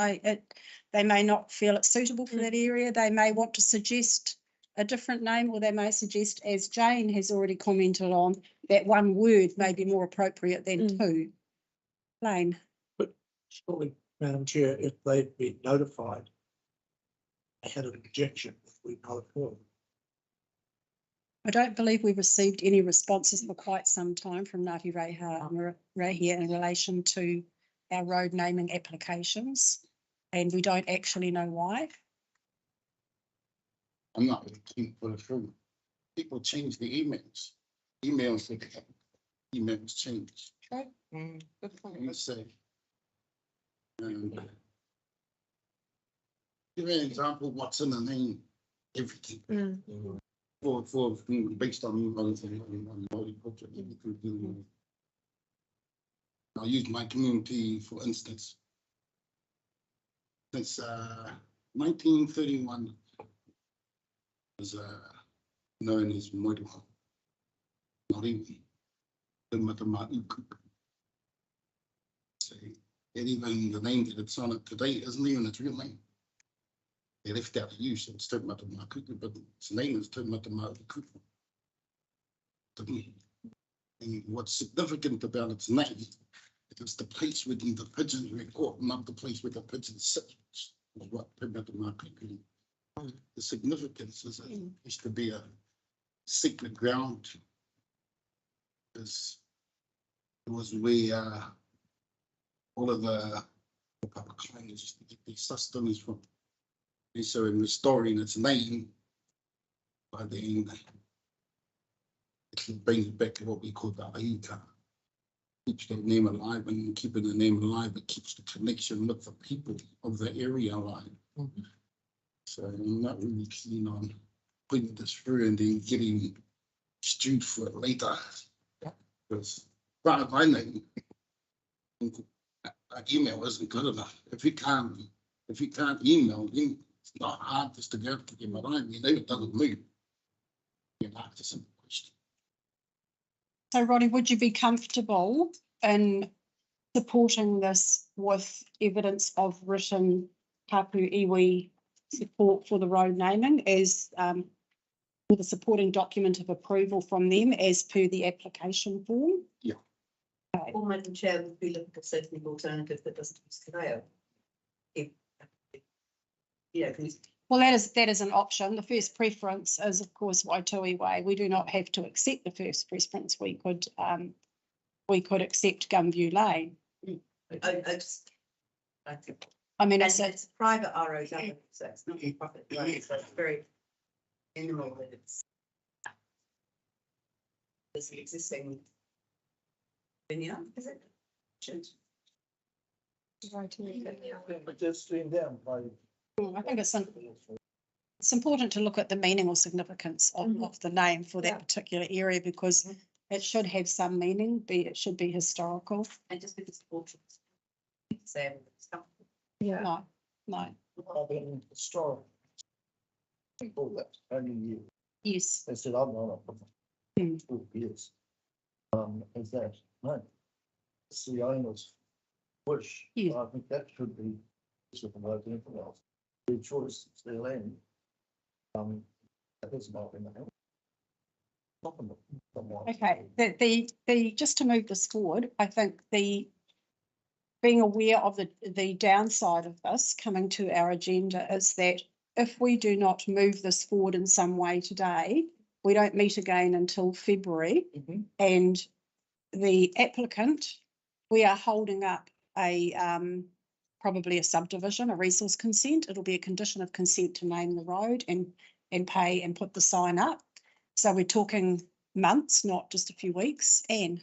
they may not feel it's suitable for that area. They may want to suggest a different name, or they may suggest, as Jane has already commented on, that one word may be more appropriate than two. Lane. But surely, Madam Chair, if they'd been notified, they had an objection, if we notified. I don't believe we've received any responses for quite some time from Ngāti Rahia in relation to our road naming applications, and we don't actually know why. I'm not really keen for the through. People change the emails. Emails change. Okay. Good point. You say. Give me an example of what's in the name. Everything. For based on multicultural. I'll use my community for instance. Since 1931 was known as Moiriwa. Not even the Matamauku. So, and even the name that it's on it today isn't even its real name. They left out the use, it's Te Matamauku, but its name is Te Matamauku. And what's significant about its name, it's the place where the pigeons report, not the place where the pigeons sit. Is what Te Matamauku. The significance is it used to be a sacred ground. It was where all of the Papakai used to get their sustenance from. And so in restoring its name, by then it brings back to what we call the Aika. Keeps the name alive, and keeping the name alive, it keeps the connection with the people of the area alive. So I'm not really keen on putting this through and then getting stewed for it later. Because part of my name, an email isn't good enough. If you can't email, then it's not hard just to go to get my name. You know, it doesn't move. You know, it's a simple question. So, Roddy, would you be comfortable in supporting this with evidence of written Hapu iwi support for the road naming as with a supporting document of approval from them as per the application form? Yeah. Okay. Or Madam Chair, would be looking at certainly an alternative that doesn't use Kaneo. Well, that is an option. The first preference is, of course, Waitui Way. We do not have to accept the first preference. We could accept Gunview Lane. I mean, it's a private RO zone, so it's not a profit road, so it's very minimal that it's there's an existing vineyard, is it? But just stream down by. I think it's important to look at the meaning or significance of the name for that particular area, because it should have some meaning, it should be historical. And just because the portraits. No. I've been historic. People that only you. Yes. They said, I'm not up for 2 years. Is that, no. It's the owner's wish. Yeah. I think that should be, with anything else. Their choice, it's their land. That is not in the house. Okay, the just to move this forward, I think being aware of the downside of this coming to our agenda is that if we do not move this forward in some way today, we don't meet again until February, and the applicant, we are holding up a probably a subdivision, a resource consent. It'll be a condition of consent to name the road and pay and put the sign up. So we're talking months, not just a few weeks. And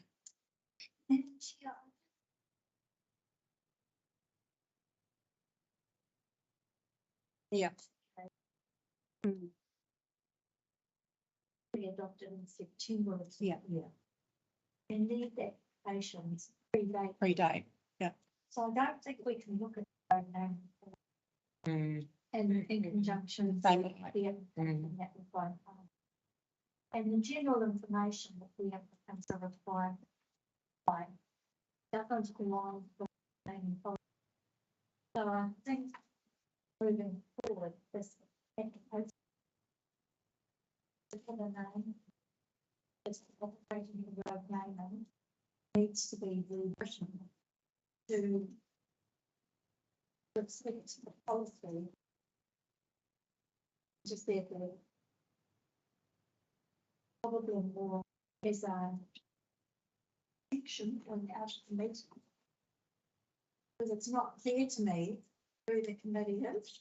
yeah. Mm. We adopted in September of Yeah. year. And these applications predate. Predate, yeah. So I don't think we can look at the name in conjunction with the application that we find. And the general information that the applicants are required by doesn't align with the name and policy. So I think moving forward, this application for the name, this operating the road name needs to be rewritten to reflect the policy. Just therefore, probably more as a section on the out committee. Because it's not clear to me who the committee is.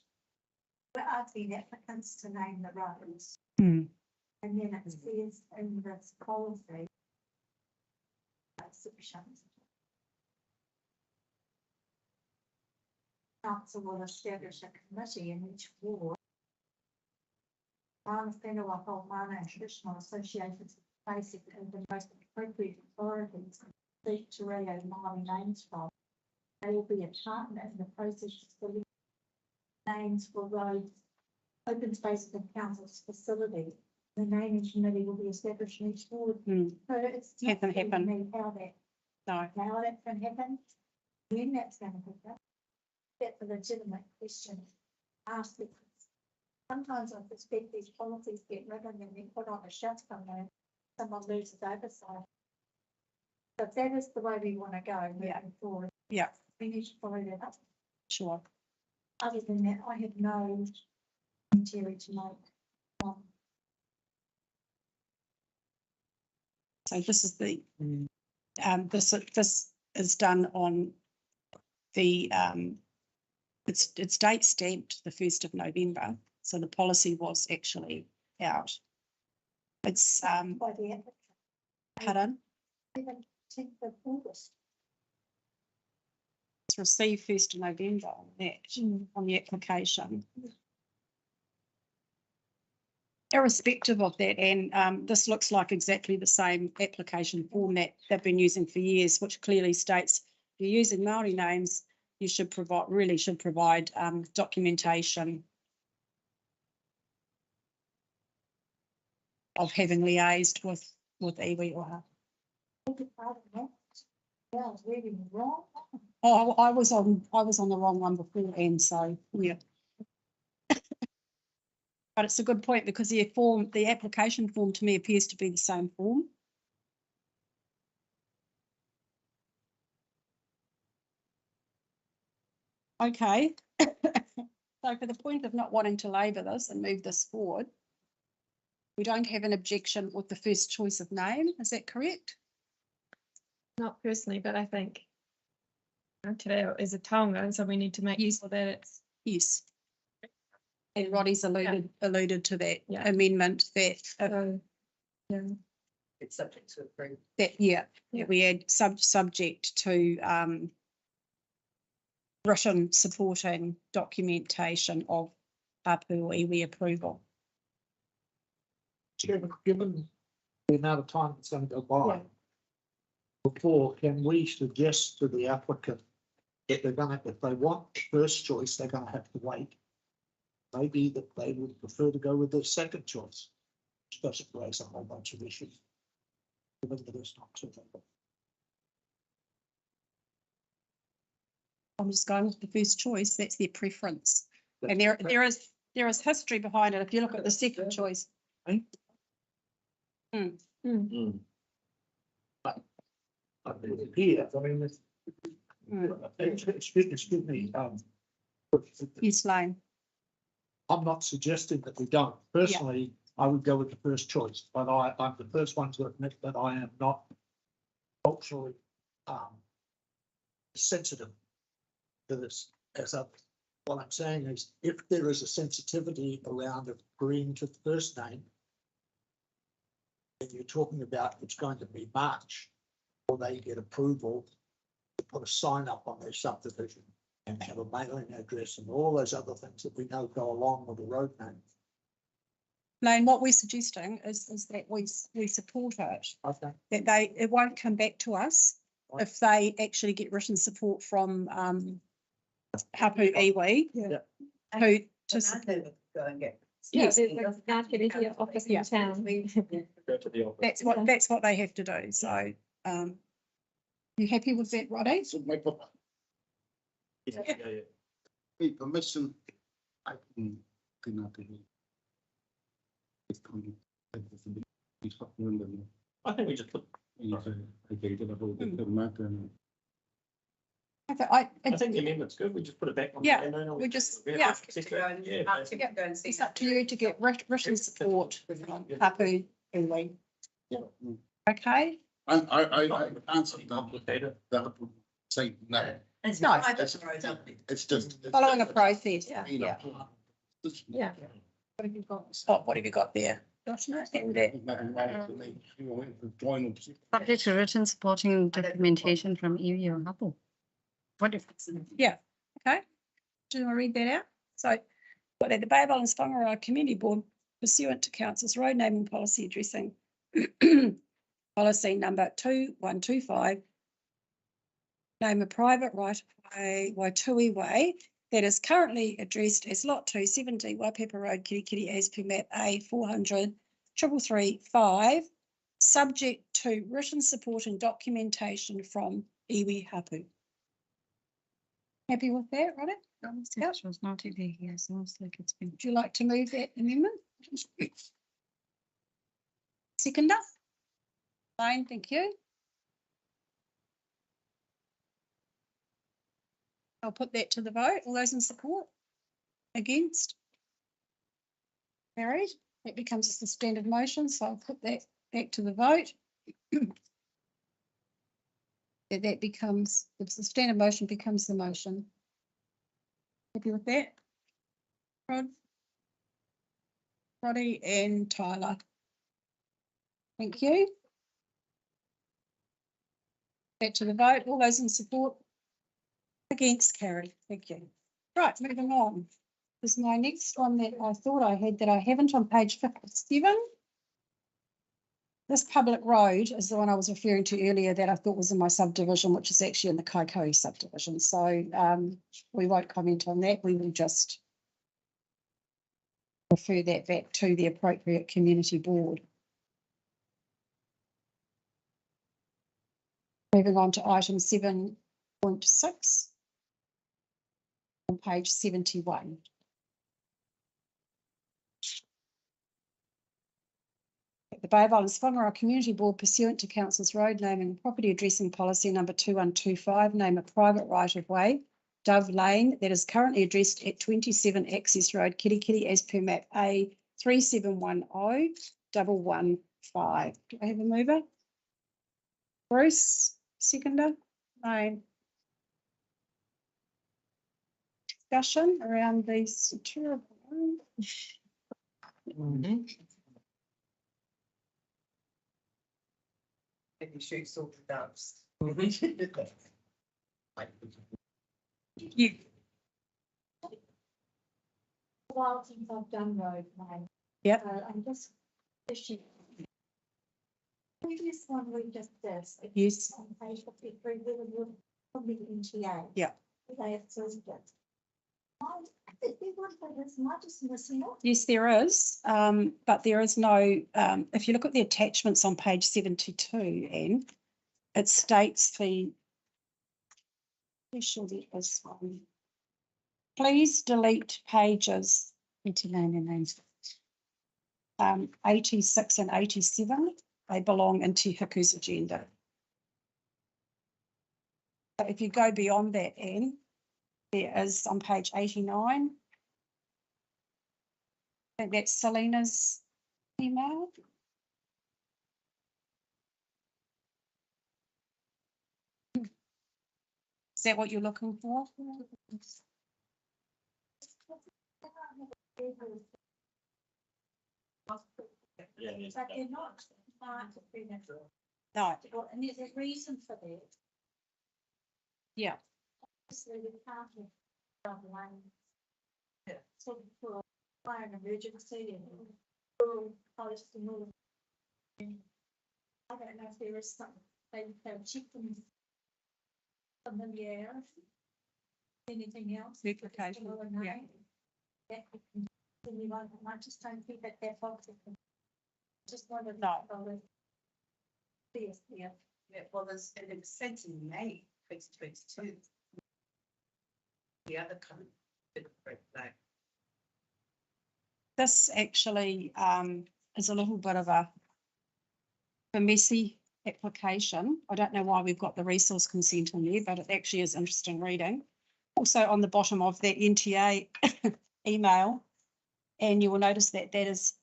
We're asking applicants to name the roads. Mm. And then it says in this policy. Section. Council will establish a committee in each ward. Whangaroa Whole traditional associations with basic and the most appropriate authorities seek to raise Māori names from. They will be a partner in the process of selecting names for roads, open spaces and council's facility. The naming committee will be established in each ward. Mm. So it's Hasn't not clear to happened. me how that can happen, when that's going to happen. That's a legitimate question asked, because sometimes I suspect these policies get written and then put on a shelf somewhere, someone loses oversight. So if that is the way we want to go moving forward, Yeah, we need to follow that up. sure. Other than that, I have no commentary to make. So this is the, this is done on the, it's date stamped the 1st of November. So the policy was actually out. It's, By the applicant. pardon? 17th of August. It's received 1st of November on that, on the application. Irrespective of that, and this looks like exactly the same application form that they've been using for years, which clearly states if you're using Māori names, you should provide documentation of having liaised with iwi or her. Yeah, I was reading wrong. Oh, I was on the wrong one before, and so yeah. But it's a good point because the application form to me appears to be the same form. Okay. So for the point of not wanting to labour this and move this forward, we don't have an objection with the first choice of name, is that correct? Not personally, but I think Te Reo is a taonga, and so we need to make sure that it's. Yes. And Roddy's alluded to that amendment that. Yeah. It's subject to approval. That we add subject to written supporting documentation of hapu or iwi approval. Chairman, given the amount of time that's going to go by before, can we suggest to the applicant that if they want first choice, they're going to have to wait? Maybe that they would prefer to go with their second choice, which doesn't raise a whole bunch of issues. Given that it's not too late. I'm just going with the first choice. That's their preference, and there is history behind it. If you look at the second choice. Here, I mean, excuse me. Yes, Lane. I'm not suggesting that we don't. Personally, I would go with the first choice, but I'm the first one to admit that I am not culturally sensitive to this. what I'm saying is, if there is a sensitivity around agreeing to the first name, and you're talking about it's going to be March, or they get approval to put a sign up on their subdivision and have a mailing address and all those other things that we know go along with the road name. Lane, what we're suggesting is that we support it, Okay. that it won't come back to us if they actually get written support from, Hapu Iwi. Yeah. Who to support. Go and get. Yeah, there's a market here office in town. Go to the office. That's what they have to do, so, you happy with that, Roddy? So my papa, Yeah. hey, permission, I can not be. It's coming. I think we just put, I gave it a whole bit of matter and. I think the amendment's good. We just put it back on. Yeah, and then we just, we yeah. have to assess it. Yeah. Go and see. It's up to you to get written support from Hapu Iwi. Yeah. Okay? I answered that would say no. It's No. not just roads up. It's just. Following a process, You know, yeah. What have you got? Scott, what have you got there? nothing wrong with me. You know, if join them. Subject to written supporting documentation from Iwi or Hapu. What if it's? Yeah, okay. Do you want to read that out? So, but at the Bay of Islands-Whangaroa Community Board pursuant to Council's road naming policy addressing policy number 2125, name a private right of way, Waitui Way, that is currently addressed as Lot 270 Waipepa Road, Kirikiri, as per map A 400 333 subject to written support and documentation from Iwi Hapu. Happy with that, Roddy? Yep. It was not today, yes, sounds like it's been. Would you like to move that amendment? Seconder? Fine, thank you. I'll put that to the vote. All those in support? Against? Carried. That becomes a suspended motion, so I'll put that back to the vote. That becomes, the suspended motion becomes the motion. Happy with that? Roddy and Tyler. Thank you. Back to the vote. All those in support? Against, carried. Thank you. Right, moving on. This is my next one that I thought I had that I haven't on page 57. This public road is the one I was referring to earlier that I thought was in my subdivision, which is actually in the Kaikohe subdivision. So we won't comment on that. We will just refer that back to the appropriate community board. Moving on to item 7.6 on page 71. The Bay of Islands-Whangaroa Community Board pursuant to Council's road naming and property addressing policy number 2125, name a private right of way, Dove Lane, that is currently addressed at 27 Access Road, Kirikiri, as per map A 3710115. Do I have a mover? Bruce, seconder? Lane. Discussion around these terrible. If you shoot sorted dumps. You. While since I've done road name. Yep. I'm just fishing. Previous one we just this. Yes. On page 53, we would probably NTA. Yeah. They have says that. Is there one for this? Am I just missing it? Yes, there is, but there is no, if you look at the attachments on page 72, Anne, it states the, sure there is one. Please delete pages 86 and 87. They belong in Te Hiku's agenda. But if you go beyond that, Anne, there is on page 89. I think that's Selena's email. Is that what you're looking for? Yeah, it is. But they're not part of being a. No, And there's a reason for that. yeah, Obviously, we can't have one. Sort of for fire and emergency and rural, close to north. And I don't know if there is some, they've checked them. Familiarity. Anything else? duplication, yeah. That we can continue on, and I just don't think that that box is. Just wanted. No. Yes, yeah. Yeah, well, there's, and it was sent in May 2022. The other kind of, like, This actually is a little bit of a messy application. I don't know why we've got the resource consent in there, but it actually is interesting reading. Also on the bottom of that NTA email, and you will notice that that is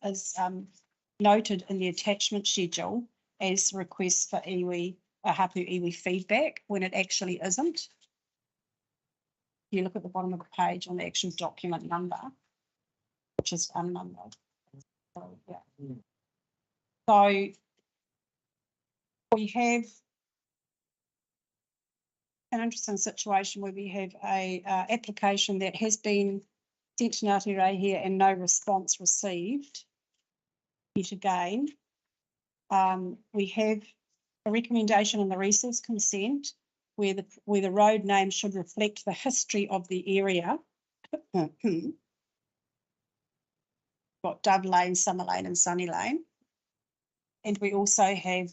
noted in the attachment schedule as requests for iwi, hapu iwi feedback, when it actually isn't. You look at the bottom of the page on the actual document number, which is unnumbered. So, yeah. So we have an interesting situation where we have a application that has been sent to Ngāti Rehia and no response received. Yet again, we have a recommendation in the resource consent where the road name should reflect the history of the area. Got Dove Lane, Summer Lane and Sunny Lane. And we also have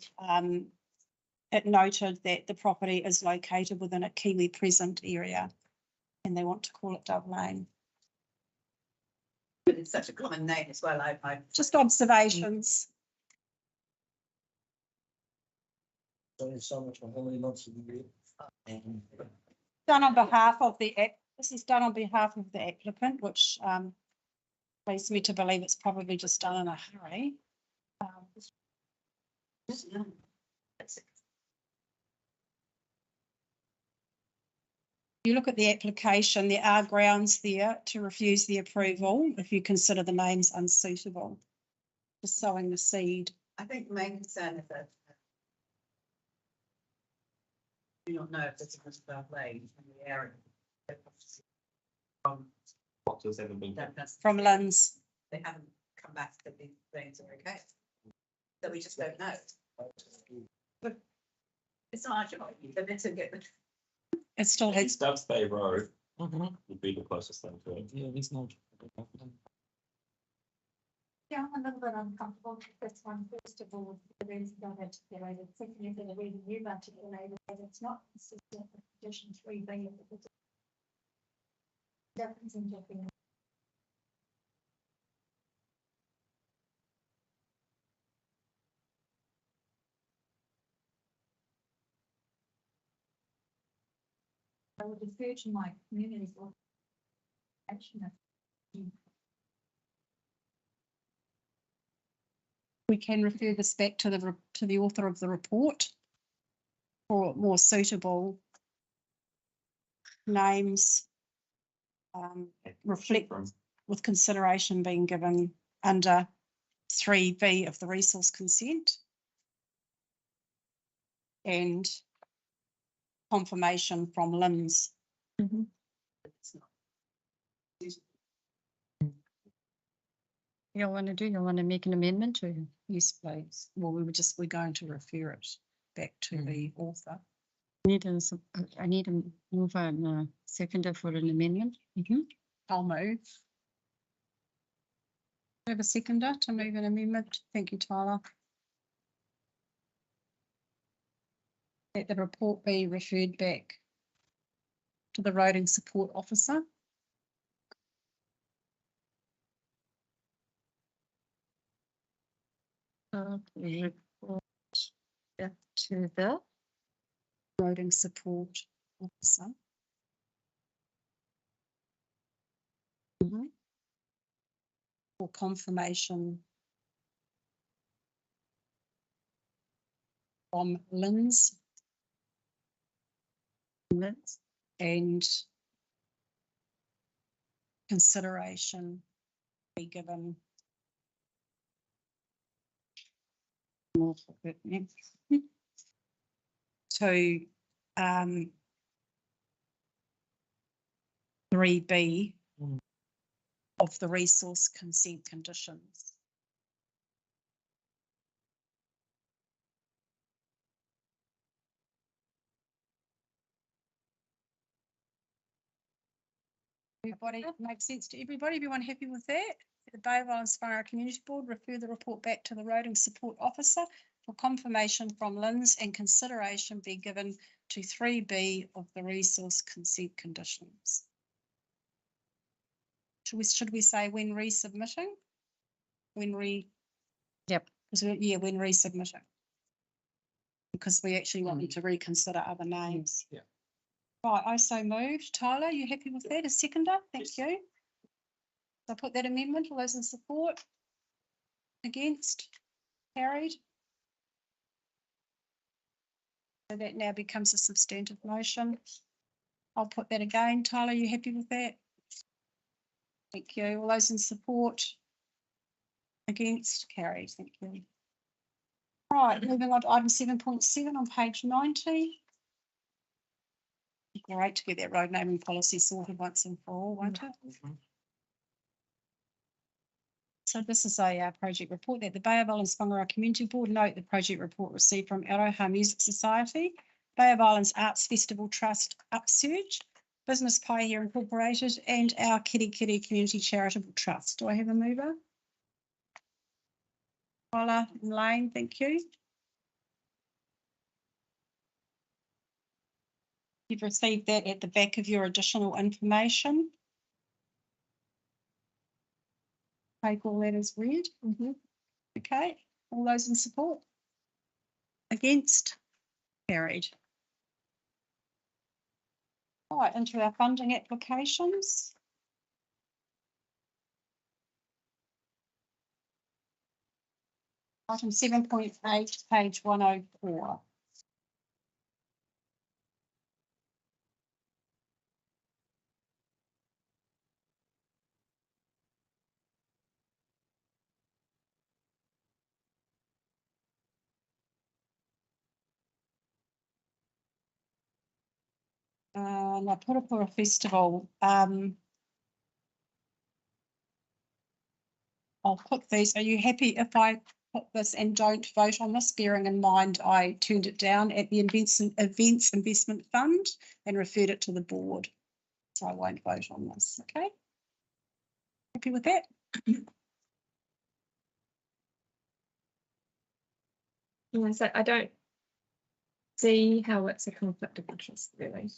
it noted that the property is located within a Kiwi present area and they want to call it Dove Lane. but it's such a common name as well. I Just observations. Only so much for how many months of the year. Done on behalf of the this is done on behalf of the applicant, which leads me to believe it's probably just done in a hurry. You look at the application, there are grounds there to refuse the approval if you consider the names unsuitable. Just sowing the seed. I think the main concern is that do not know if there's a Mr. Lane in the area. Boxes haven't been. From Lynn's. They haven't come back that these things are okay. So we just don't know. But it's not our job, but it's a good. It still has. Stubbs Bay Road would be the closest thing to it. Yeah, there's no. Yeah, I'm a little bit uncomfortable with this one, first of all, the reason not articulated, secondly, for the reason you've articulated, that it's not consistent with condition 3B of the. Difference in different. I would refer to my community board. Action. We can refer this back to the author of the report for more suitable names. Reflect with consideration being given under 3B of the resource consent and confirmation from Lynn's. You want to make an amendment to? Yes, please. Well, we're going to refer it back to the author. I need a mover and a seconder for an amendment. I'll move. Have a seconder to move an amendment. Thank you, Tyler. That the report be referred back to the road and support officer. Report to the road and support officer. For confirmation from Lynn's and consideration be given. To 3B of the resource consent conditions. Everybody, makes sense to everybody? Everyone happy with that? The Bay of Islands-Whangaroa Community Board refer the report back to the Road and Support Officer for confirmation from LINZ and consideration be given to 3B of the resource consent conditions. Should we say when resubmitting? Yep. Yeah, when resubmitting. Because we actually want them to reconsider other names. Yeah. Right, I so moved. Tyler, you happy with that? A seconder? Thank you. So I put that amendment. All those in support? Against? Carried. So that now becomes a substantive motion. I'll put that again. Tyler, you happy with that? Thank you. All those in support? Against? Carried. Thank you. Right, moving on to item 7.7 on page 90. Great to get that road naming policy sorted once and for all, won't it? So this is a project report that the Bay of Islands-Whangaroa Community Board note the project report received from Aroha Music Society, Bay of Islands Arts Festival Trust Upsurge, Business Pie Here Incorporated, and our Kitty Kitty Community Charitable Trust. Do I have a mover? Paula and Lane, thank you. You've received that at the back of your additional information. Take all that as read. Okay, all those in support? Against? Carried. All right, into our funding applications. Item 7.8, page 104. Now Purapura Festival, I'll put these, are you happy if I put this and don't vote on this, bearing in mind I turned it down at the Events Investment Fund and referred it to the board, so I won't vote on this, okay? Happy with that? Yeah, so I don't see how it's a conflict of interest, really.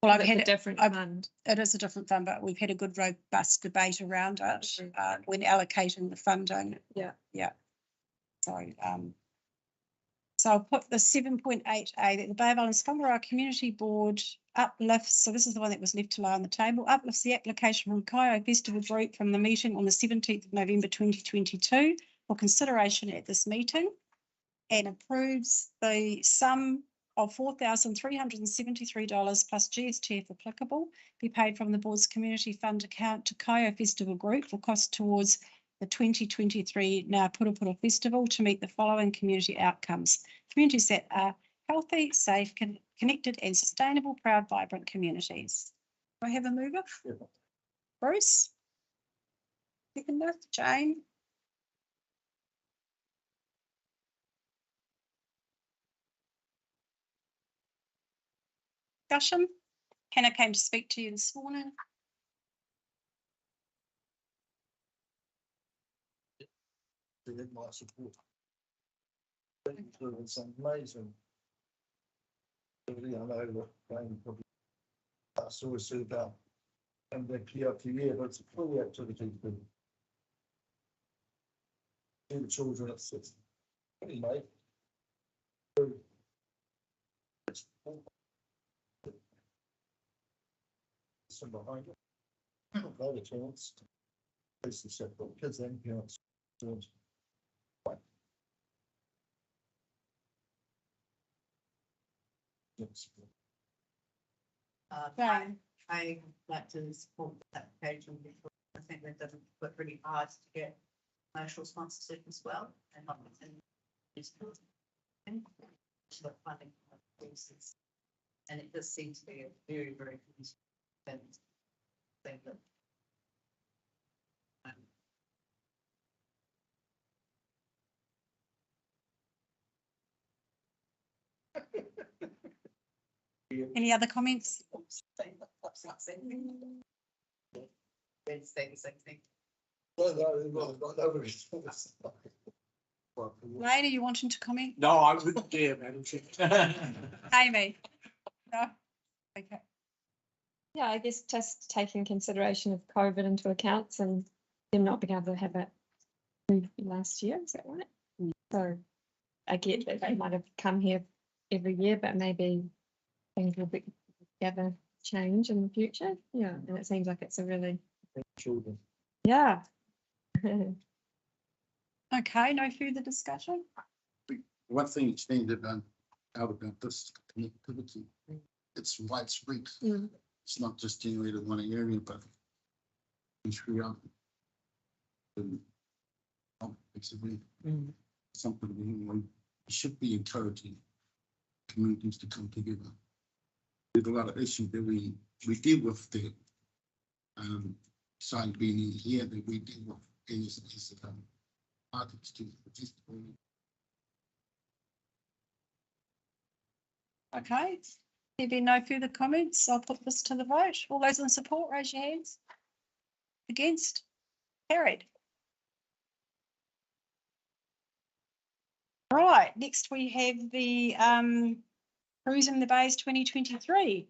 Well, I've had a different fund. It is a different fund, but we've had a good robust debate around it when allocating the funding. Yeah. Yeah. So I'll put the 7.8A that the Bay of Islands-Whangaroa Community Board uplifts, so this is the one that was left to lie on the table, uplifts the application from Kaio Festival Group from the meeting on the 17th of November 2022 for consideration at this meeting and approves the sum of $4,373 plus GST if applicable be paid from the board's community fund account to Kaio Festival Group for costs towards the 2023 Ngā Purapura Festival to meet the following community outcomes. Communities that are healthy, safe, connected and sustainable, proud, vibrant communities. Do I have a mover? Yeah. Bruce? Seconder? Jane? Discussion? Hannah came to speak to you this morning. They had my support. It's amazing. Everything I know what Wayne probably that's always said about and they're clear up to year, but it's a full activity for the children at 6. Anyway. Some behind it. Not a chance. It's the separate kids and parents. I like to support the application I think they've done work really hard to get commercial sponsorship as well and not within this building. Funding increases. And it does seem to be a very, very good thing that Any other comments? Wednesday, the same thing. Wayne, are you wanting to comment? No, I wouldn't dare, Madam Chair. Amy? No? Okay. Yeah, I guess just taking consideration of COVID into account and them not being able to have it last year, is that right? So I get that they might have come here every year, but maybe things will be together change in the future. Yeah, and it seems like it's a really Children. yeah. Okay, no further discussion? One thing that's been done out about this connectivity, it's widespread. Mm. It's not just generated in one area, but throughout. Basically, something we should be encouraging communities to come together. There's a lot of issues that we deal with the side being in here that we deal with is artists to participate. Okay, there be no further comments. I'll put this to the vote. All those in support, raise your hands. Against? Carried. Right, next we have the Cruising the Bays 2023.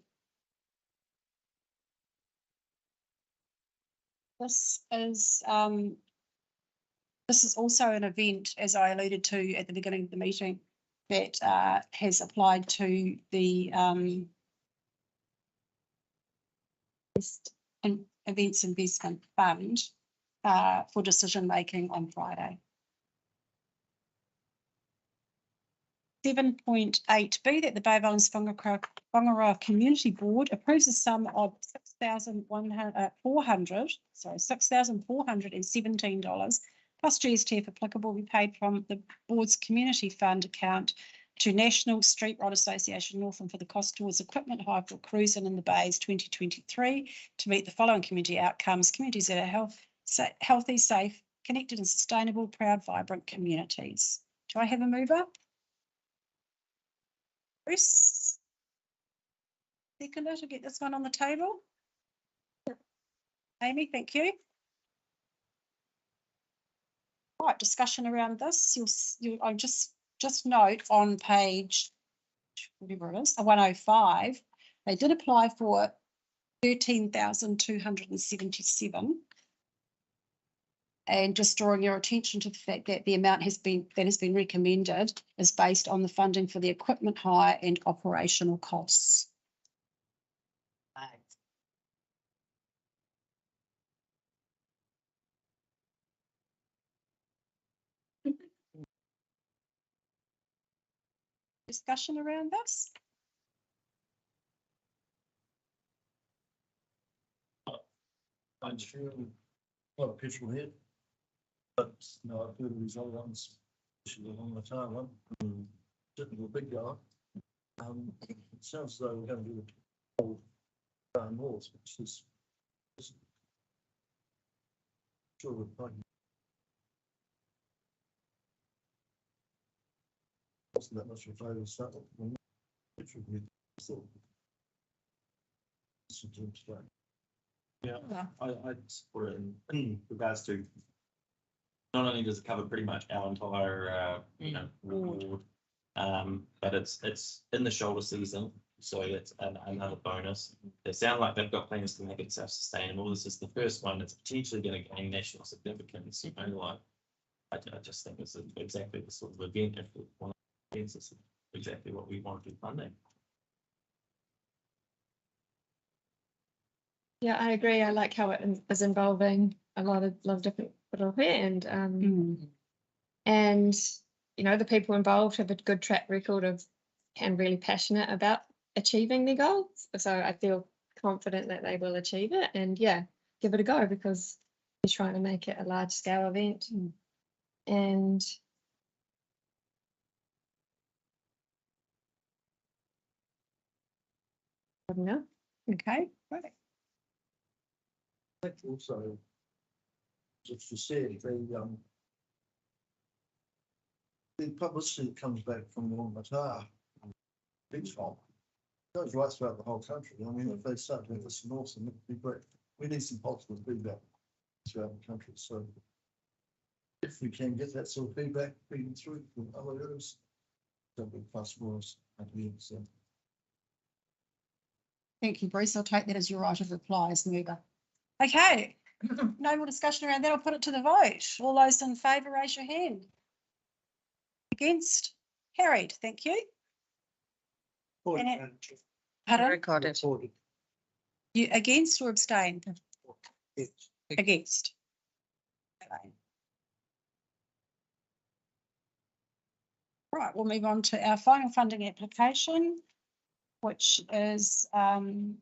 This is also an event, as I alluded to at the beginning of the meeting, that has applied to the Events Investment Fund for decision making on Friday. 7.8B that the Bay of Islands-Whangaroa Community Board approves a sum of $6,417 plus GST if applicable be paid from the board's community fund account to National Street Rod Association Northland for the cost towards equipment hire for Cruising in the Bays 2023 to meet the following community outcomes: communities that are healthy, safe, connected and sustainable, proud, vibrant communities. Do I have a mover? Bruce? Seconder to get this one on the table. Amy, thank you. Right, discussion around this. I'll just note on page, whatever it is, 105, they did apply for 13,277. And just drawing your attention to the fact that the amount has been recommended is based on the funding for the equipment hire and operational costs. Discussion around this? I'm sure a lot of people here, but no, I've heard the result ones, especially along the town one, typical big guy. It sounds as though we're going to do the whole north, which is sure we're plugging. Wasn't that much of a favour to start with. It should be thought. Yeah, I'd support it in regards to not only does it cover pretty much our entire ward, but it's in the shoulder season, so it's another bonus. They sound like they've got plans to make it self-sustainable. This is the first one that's potentially going to gain national significance. I just think it's exactly the sort of event. If we want to, it's exactly what we want to be funding. Yeah, I agree. I like how it is involving a lot of different people here, and the people involved have a good track record of and really passionate about achieving their goals. So I feel confident that they will achieve it, and yeah, give it a go because We're trying to make it a large scale event. And I don't know. Okay, right. I think also, as you said, the publicity that comes back from the Mata beach farm goes right throughout the whole country. I mean, if they start doing this in Northern, it'd be great. We need some positive feedback throughout the country, so if we can get that sort of feedback feeding through from other areas, that'll be plus for us at the end, so. Thank you, Bruce. I'll take that as your right of reply as mover. Okay, no more discussion around that. I'll put it to the vote. All those in favour, raise your hand. Against? Carried. Thank you. Pardon? Recorded. You against or abstain? Against. Okay. Right, we'll move on to our final funding application, which is the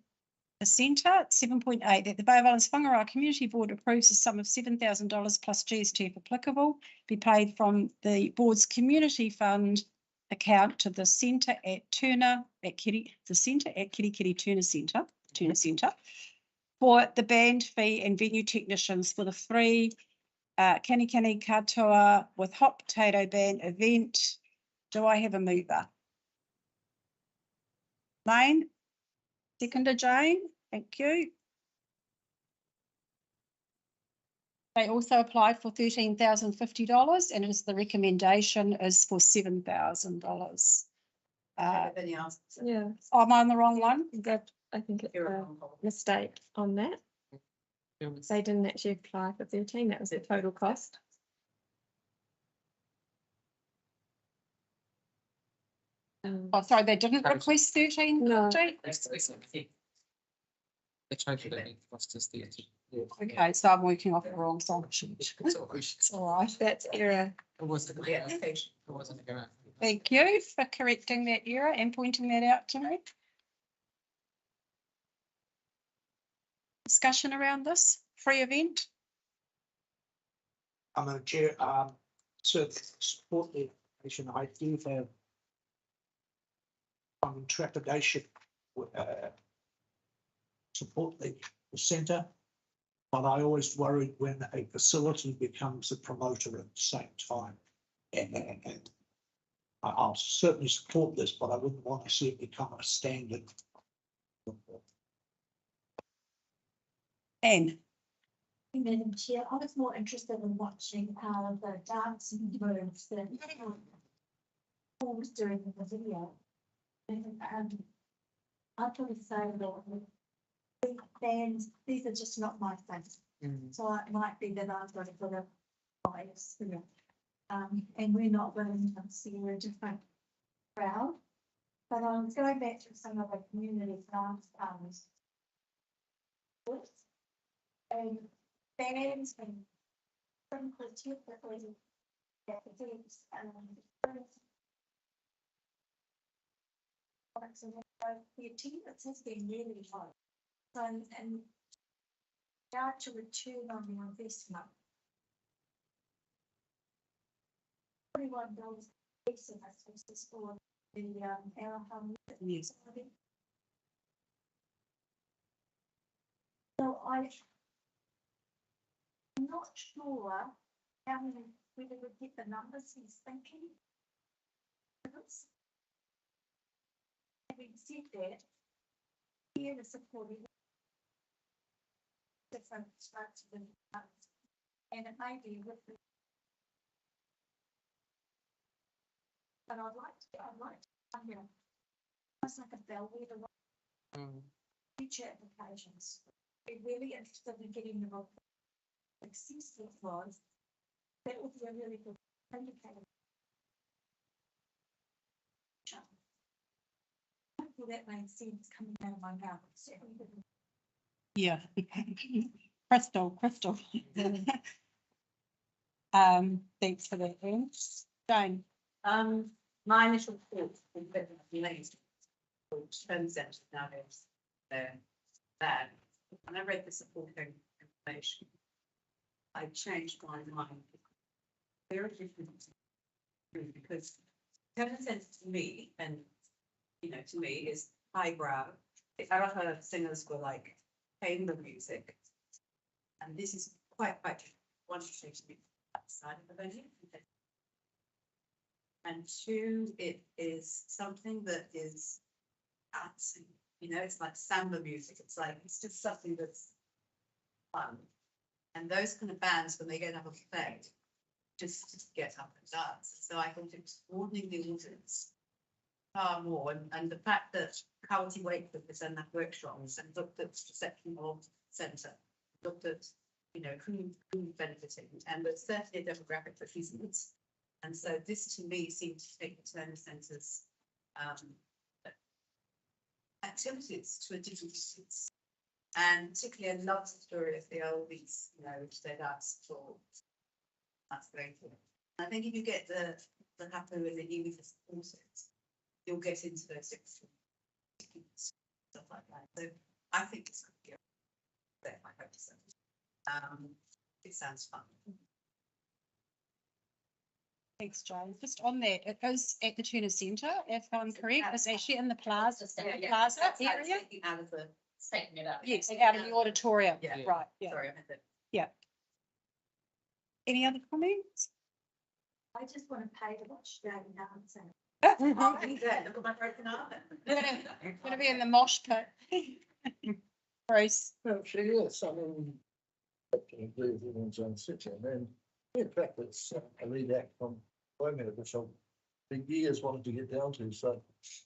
centre, 7.8, that the Bay of Islands-Whangaroa Community Board approves a sum of $7,000 plus GST if applicable, be paid from the board's community fund account to the centre at Kitty Turner Centre for the band fee and venue technicians for the free Kani Katoa with Hot Potato Band event. Do I have a mover? Lane? Seconder Jane? Thank you. They also applied for $13,050 and it is the recommendation is for $7,000. Yeah. Oh, am I on the wrong one? That, I think it's a mistake on that. They didn't actually apply for 13, that was the total cost. Oh, sorry, they didn't request 13? No. The total cost is the. Okay, so I'm working off the wrong song sheet. It's all right. That's error. It wasn't an error. It wasn't an error. Thank you for correcting that error and pointing that out to me. Discussion around this free event? I'm a chair, so support the application. I do have some trepidation support the centre, but I always worry when a facility becomes a promoter at the same time. And I'll certainly support this, but I wouldn't want to see it become a standard. Anne. Madam Chair, I was more interested in watching the dancing moves that performed during the video. And I'd probably say that big bands, these are just not my things. So it might be that I've got a bit of bias, you know. And we're not willing to see a different crowd. But I was going back to some of the community dance and bands and sprinklers typically at events and the attendance has been really low. So and regard to return on the investment. $41 piece of this for the our home. So I'm not sure how many, whether we get the numbers he's thinking. Having said that, here is supporting different stripes of funds, and it may be with the. But I'd like to come here. It's like a bellwether. Future applications. Be really interested in getting the most successful ones. That would be a really good indicator. Hopefully that made sense coming out of my mouth. Yeah. Crystal. Thanks for that, Anne. Jane. My initial thoughts were that which turns out now is bad. When I read the supporting information, I changed my mind. Very different. Because town centre to me, and you know, to me is highbrow. The Araha singers were like playing the music. And this is quite one thing to be outside of the venue. And two, it is something that is dancing, you know, it's like samba music. It's like, it's just something that's fun. And those kind of bands, when they get up and play, just get up and dance. So I think it's broadening the audience far more. And the fact that County Wakefield was in that workshops and looked at reception of centre, looked at, you know, who benefiting, and there's certainly a demographic that isn't. And so this to me seems to take the Turner Centre's activities to a different distance. And particularly I love the story of the oldies, you know, which they danced for. That's very cool. I think if you get the happy with the youth supported, you'll get into those stuff like that. So I think it's going to be there, I hope so. It sounds fun. Thanks, Joe. Just on that, it goes at the Turner Centre, if I'm correct. It's actually in the plaza, plaza area. Out of the Taking it up. Yes, out of the auditorium. Yeah. Right, yeah. Sorry, I meant that. Yeah. Any other comments? I just want to pay to watch Jane dancing. Oh, yeah, look at my broken arm. Gonna be in the mosh pit. Bruce. Well, she is, I mean, I can agree with everyone's own city, and then, in fact, it's a lead act from Birmingham, which I've for years wanted to get down to, so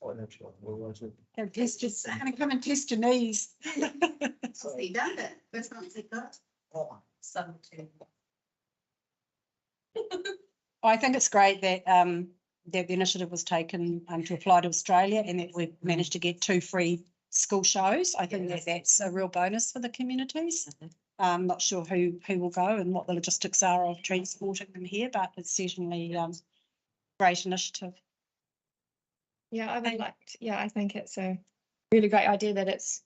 I actually, well, I said. And test your, gonna come and test your knees. So you done it, let's not take that. Some two. I think it's great that that the initiative was taken to apply to Australia and that we've managed to get 2 free school shows. I think that that's a real bonus for the communities. Not sure who will go and what the logistics are of transporting them here, but it's certainly great initiative. Yeah, I would like, I think it's a really great idea that it's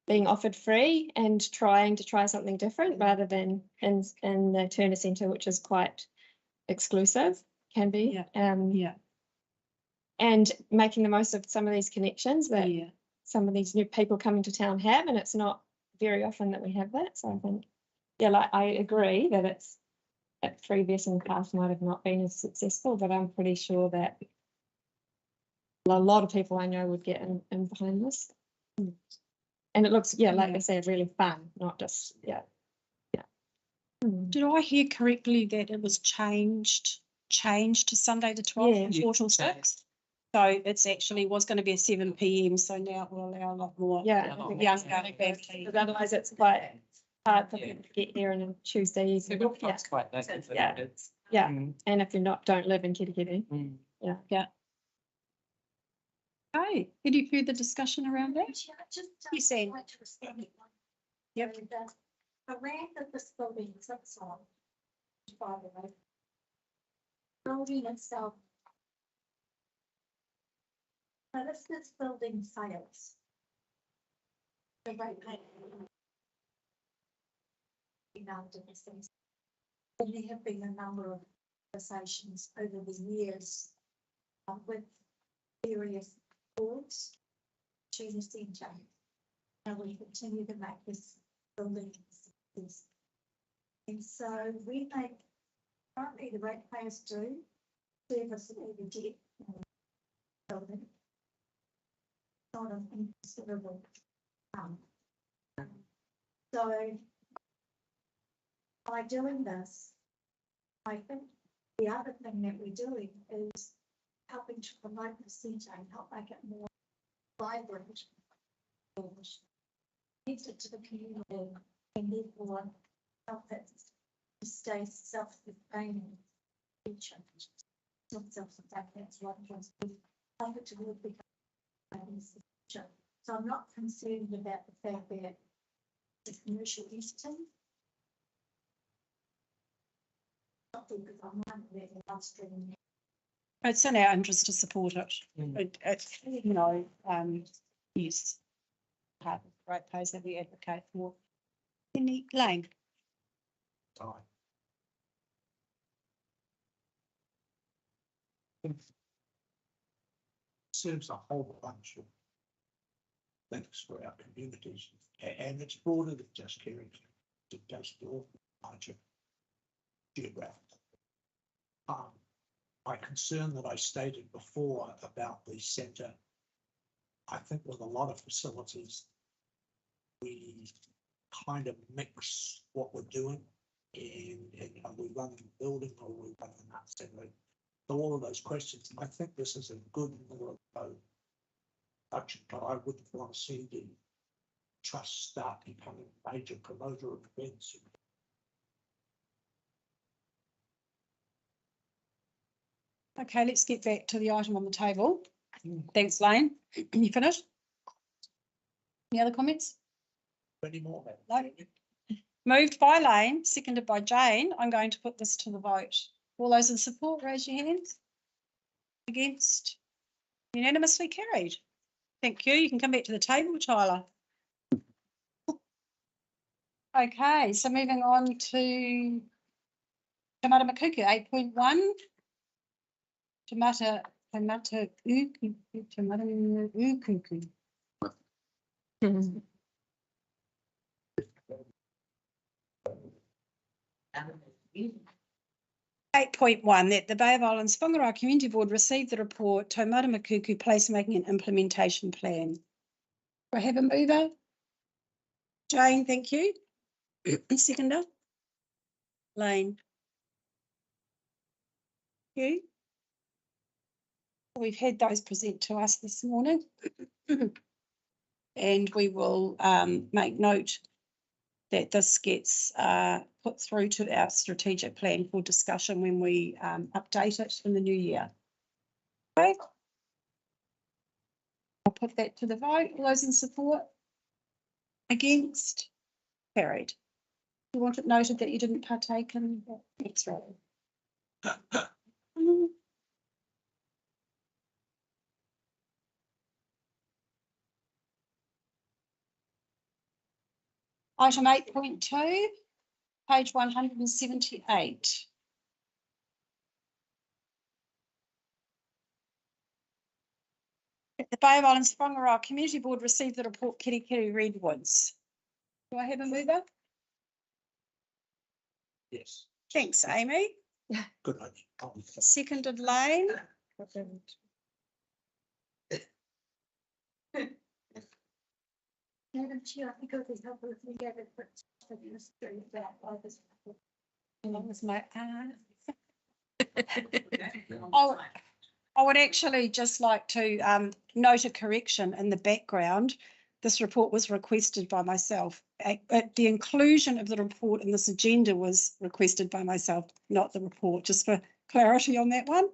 being offered free and trying to try something different rather than in the Turner Centre, which is quite exclusive, can be. And making the most of some of these connections that some of these new people coming to town have, and it's not very often that we have that. So I think, like I agree that it's at previous in the past might have not been as successful, but I'm pretty sure that a lot of people I know would get in behind this. And it looks, like I said, really fun, not just, Did I hear correctly that it was changed to Sunday the 12th from 4 till 6? So it's actually was going to be a 7 p.m. So now it will allow a lot more younger families. Because otherwise it's quite hard for people to get here on a Tuesday evening. It's quite late. And if you don't live in Kirikiri. Yeah. Okay, any further discussion around that? You see. Yep. The land that this building sits on, by the way, building itself. But if this building fails, the rate after this thing, there have been a number of conversations over the years with various boards to the centre. And we continue to make this building. And so we make, currently the ratepayers do service all the debt building. Not an inconsiderable so by doing this, I think the other thing that we're doing is helping to promote the centre and help make it more vibrant, connected to the community, and therefore help it to stay self-sustaining future. Not self-sustaining, that's what it was. Help it to really become future. So I'm not concerned about the fact that the commercial Eastern. Not because I'm not there upstream. It's in our interest to support it. It's, yes, part of the ratepayers that we advocate for. Any Lane? serves a whole bunch of things for our communities, and it's broader than just caring. It does all larger geographic. My concern that I stated before about the centre, I think with a lot of facilities, we kind of mix what we're doing and are we running a building or are we running an art centre? So all of those questions, I think this is a good middle of the road, but I wouldn't want to see the trust start becoming a major promoter of events. Okay, let's get back to the item on the table. Thanks, Lane. You finished? Any other comments? Any more? No. Moved by Lane, seconded by Jane. I'm going to put this to the vote. All those in support, raise your hands. Against? Unanimously carried. Thank you. You can come back to the table, Tyler. Okay, so moving on to Tamata Makuku, 8.1. Tamata ukuku. 8.1, that the Bay of Islands-Whangaroa Community Board received the report Taumata Makuku Placemaking and Implementation Plan. Do I have a mover? Jane, thank you. Seconder? Lane. Thank you. We've had those present to us this morning. And we will make note that this gets put through to our strategic plan for discussion when we update it in the new year. Okay. I'll put that to the vote. All those in support? Against? Carried. You want it noted that you didn't partake in that? That's right. Item 8.2, page 178. The Bay of Islands-Whangaroa Community Board received the report Kirikiri Redwoods. Do I have a mover? Yes. Thanks, Amy. Good night. Seconded Lane. Madam Chair, I think it would be helpful if we gave it for the ministry of that by this. That was my I would actually just like to note a correction in the background. This report was requested by myself. The inclusion of the report in this agenda was requested by myself, not the report, just for clarity on that one.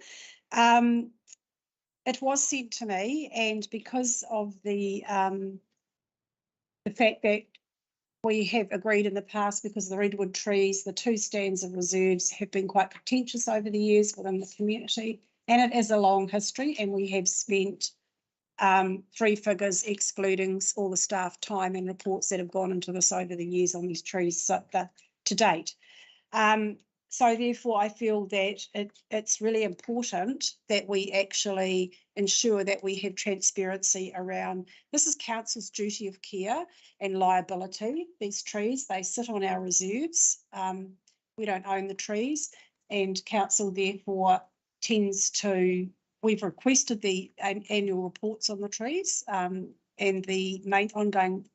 It was sent to me, and because of the fact that we have agreed in the past, because of the redwood trees, the 2 stands of reserves have been quite contentious over the years within the community, and it is a long history, and we have spent 3 figures excluding all the staff time and reports that have gone into this over the years on these trees to date. So therefore, I feel that it's really important that we actually ensure that we have transparency around, this is council's duty of care and liability. These trees, they sit on our reserves. We don't own the trees, and council therefore tends to, we've requested the annual reports on the trees and the ongoing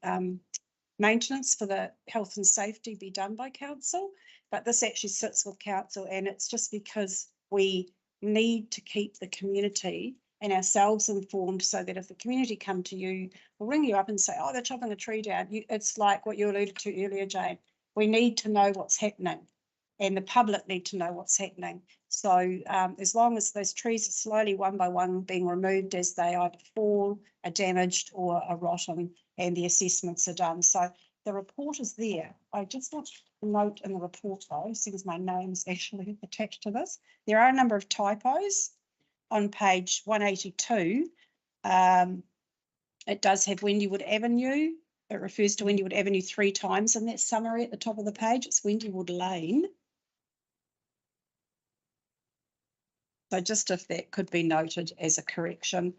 maintenance for the health and safety be done by council, but this actually sits with council, and it's just because we need to keep the community and ourselves informed, so that if the community come to you or ring you up and say, oh, they're chopping a tree down, it's like what you alluded to earlier, Jane. We need to know what's happening, and the public need to know what's happening. So as long as those trees are slowly one by one being removed as they either fall, are damaged or are rotten, and the assessments are done. So the report is there. I just want to note in the report though, since my name's actually attached to this, there are a number of typos on page 182. It does have Wendywood Avenue. It refers to Wendywood Avenue 3 times in that summary at the top of the page. It's Wendywood Lane. So just if that could be noted as a correction.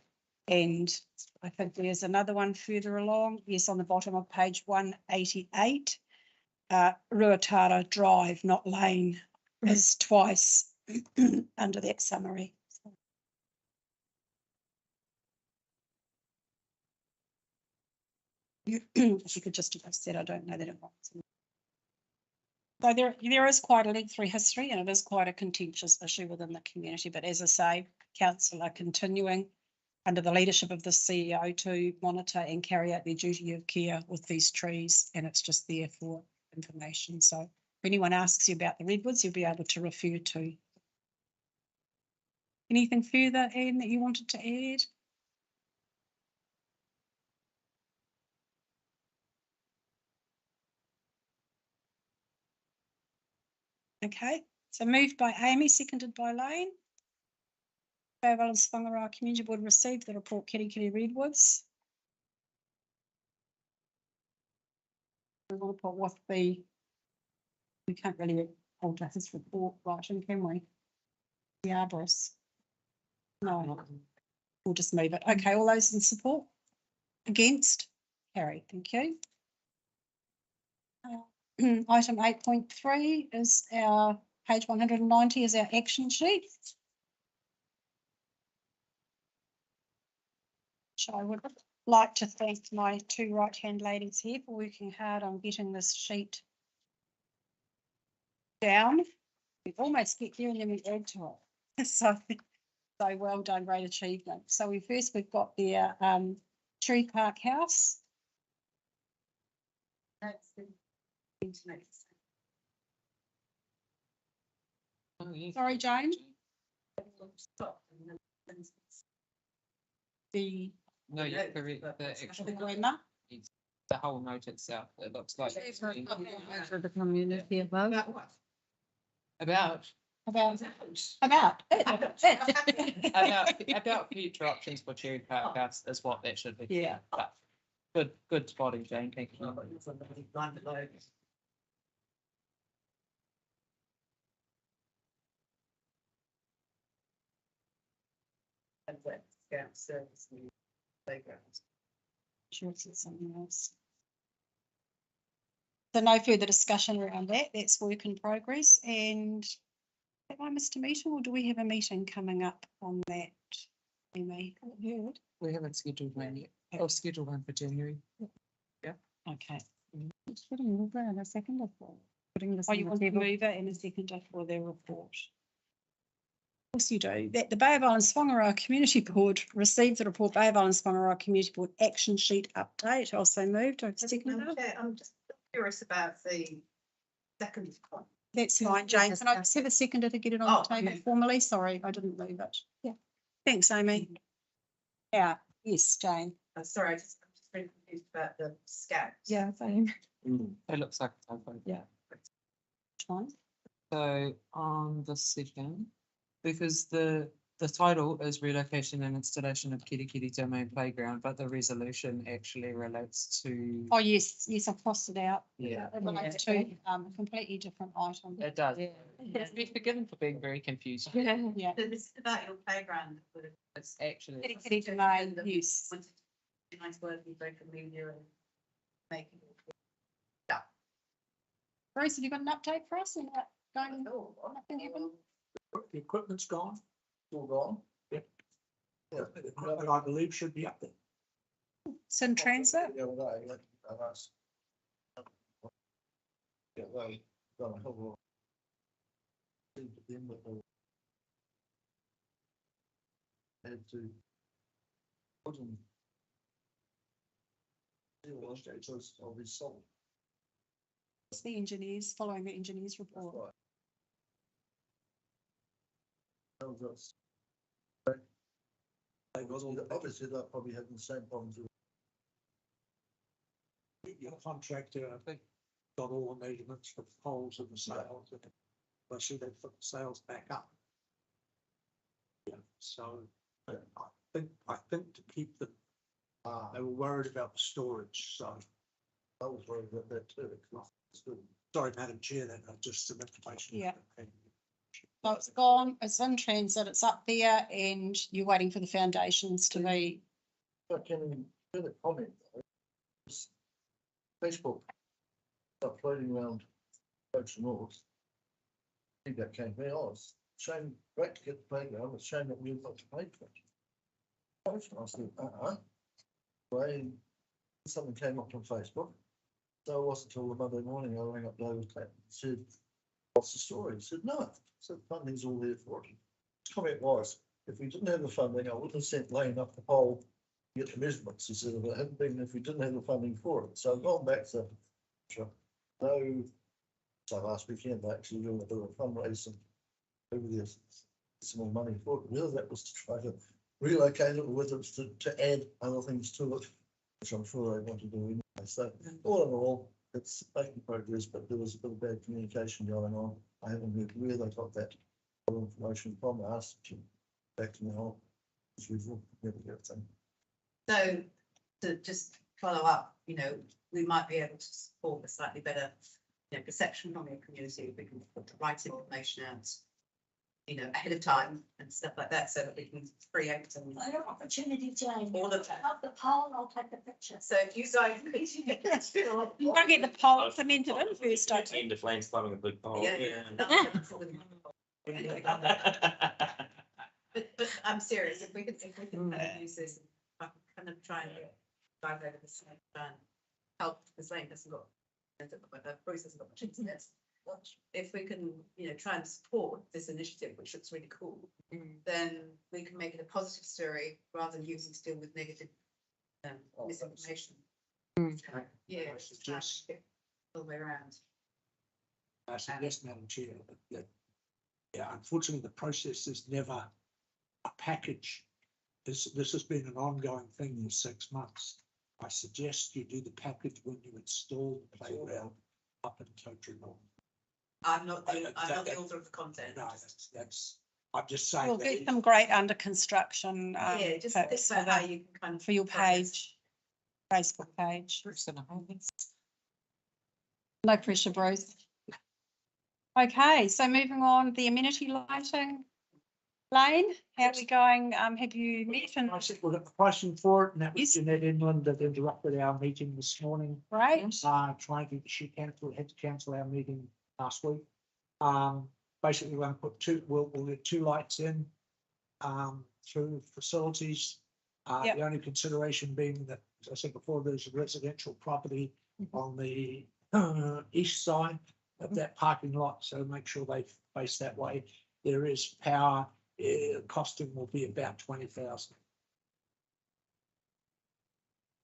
And I think there's another one further along. Yes, on the bottom of page 188. Ruatara Drive, not Lane, is twice under that summary. If you could just address that, I don't know that it was. So there is quite a lengthy history and it is quite a contentious issue within the community. But as I say, council are continuing under the leadership of the CEO to monitor and carry out their duty of care with these trees, and it's just there for information. So if anyone asks you about the redwoods, you'll be able to refer to. Anything further, Anne, that you wanted to add? Okay, so moved by Amy, seconded by Lane. Bay of Islands-Whangaroa Community Board received the report Kirikiri Redwoods. We want to put what we can't really alter his report, right, can we? The arborist. No, we'll just move it. Okay, all those in support? Against? Carried, thank you. Item 8.3 is our page 190 is our action sheet. So I would like to thank my two right-hand ladies here for working hard on getting this sheet down. We almost get there and then we add to it. So well done, great achievement. So we've got the Tree Park House. That's the internet. Sorry, Jane. The No, you're correct. The actual, the grammar. the whole note itself, it looks like. For the community above. About future options for Cherry Park House is what that should be. Yeah. But good spotting, Jane, thank you. Sure, it's something else. So no further discussion around that. That's work in progress. And have I missed a meeting or do we have a meeting coming up on that? Amy? We haven't scheduled one yet. I'll schedule one for January. Yeah. Okay. Just putting a mover and a seconder for putting this Oh, on you the want a table. mover and a seconder for their report? Of course you do. That the Bay of Islands-Whangaroa Community Board received the report Bay of Islands-Whangaroa Community Board action sheet update. Also moved. I've seconded it. I'm just curious about the second one. That's fine, Jane. Can I just have a seconder to get it on the table formally? Sorry, I didn't move it. Yeah. Thanks, Amy. Yeah, yes, Jane. Sorry, I'm just really confused about the scouts. Yeah, same. It looks like a typo. Yeah. Which one? So on the second, because the title is relocation and installation of Kirikiri Domain Playground, but the resolution actually relates to. Oh, yes, I've crossed it out. Yeah. It relates to a completely different item. It does. Be forgiven for being very confused. Yeah. So this is about your playground. It's actually. Kirikiri Domain, yes. Nice working social media and making it. Bruce, have you got an update for us on that? Going, nothing happened? The equipment's gone. All gone. Yep. Yeah, the equipment I believe should be up there. It's in transit. The other day, that's. Yeah, they done a whole lot. Had to. Put them. Of his soul. It's the engineers, following the engineers report. Obviously, they're probably having the same problems. Your contractor, I think, got all the measurements for the poles and the sails. I see they put the sails back up. Yeah, so I think to keep them, they were worried about the storage, so. I was worried about that too. Sorry, Madam Chair, that just some information. Yeah. So it's gone, it's in transit, it's up there and you're waiting for the foundations to be. I can further comment though. is Facebook start floating around Oaks and North. I think that came there. Oh, it's shame, great to get the playground. It's a shame that we've got to pay for it. I said, Well, something came up on Facebook. So it wasn't until the Monday morning I rang up David and said, what's the story? He said, no. So funding's all there for it. His comment was, if we didn't have the funding, I wouldn't have sent Lane up the pole to get the measurements. He said, if it hadn't been, if we didn't have the funding for it. So I've gone back to, no, so last weekend, I actually doing a bit of fundraising over there, some more money for it, whether that was to try to relocate it or whether it's to add other things to it, which I'm sure they want to do anyway. So all in all, it's making progress, but there was a bit of bad communication going on. I haven't heard where they got that information from. I asked them back to now, as usual, never get it. So to just follow up, we might be able to support a slightly better, perception from your community if we can put the right information out, ahead of time and stuff like that, so that we can preempt and. I have opportunity, Jane. All of that. Up the pole, I'll take the picture. So if you guys. You've got to get the pole cemented in first, don't you? Team to flames climbing a big pole. Yeah. But I'm serious, if we can kind of use this, I can kind of try and dive over the side and help, because Lane hasn't got, Bruce hasn't got much internet. If we can, try and support this initiative, which looks really cool, then we can make it a positive story rather than using still with negative misinformation. Yeah, I suggest, all the way around. I suggest, Madam Chair, that, unfortunately, the process is never a package. This has been an ongoing thing for 6 months. I suggest you do the package when you install the playground up in Totri North. I'm not the author of the content. No, that's, I'm just saying. We'll get them great under construction. Yeah, just think pics about for how the- you can kind of. for your page, Facebook page. No pressure, Bruce. Okay, so moving on, the amenity lighting. Lane, how are we going? Have you met and I said, we've got the pricing for it, and that was Jeanette Inland that interrupted our meeting this morning. right? Trying to, had to cancel our meeting last week. Basically, we're going to put we'll get 2 lights in, through facilities. Yep. The only consideration being that, as I said before, there's a residential property on the east side of that parking lot, so make sure they face that way. There is power, costing will be about 20,000.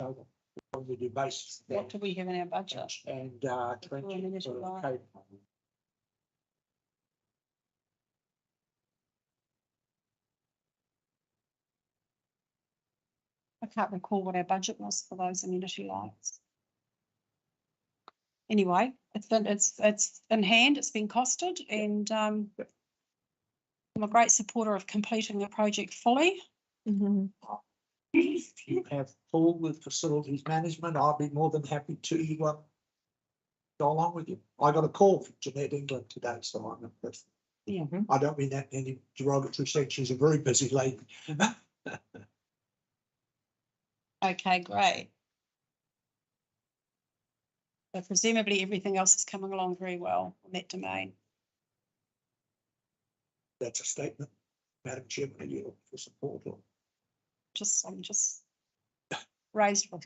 So we do base. What do we have in our budget? And For an amenity light? okay. I can't recall what our budget was for those amenity lights. Anyway, it's in hand, it's been costed, and I'm a great supporter of completing the project fully. If you have full with facilities management, I'll be more than happy to go along with you. I got a call from Jeanette England today, so I don't mean that in any derogatory sense. She's a very busy lady. Okay, great. So presumably everything else is coming along very well in that domain. That's a statement, Madam Chairman, you for support. I'm just raised with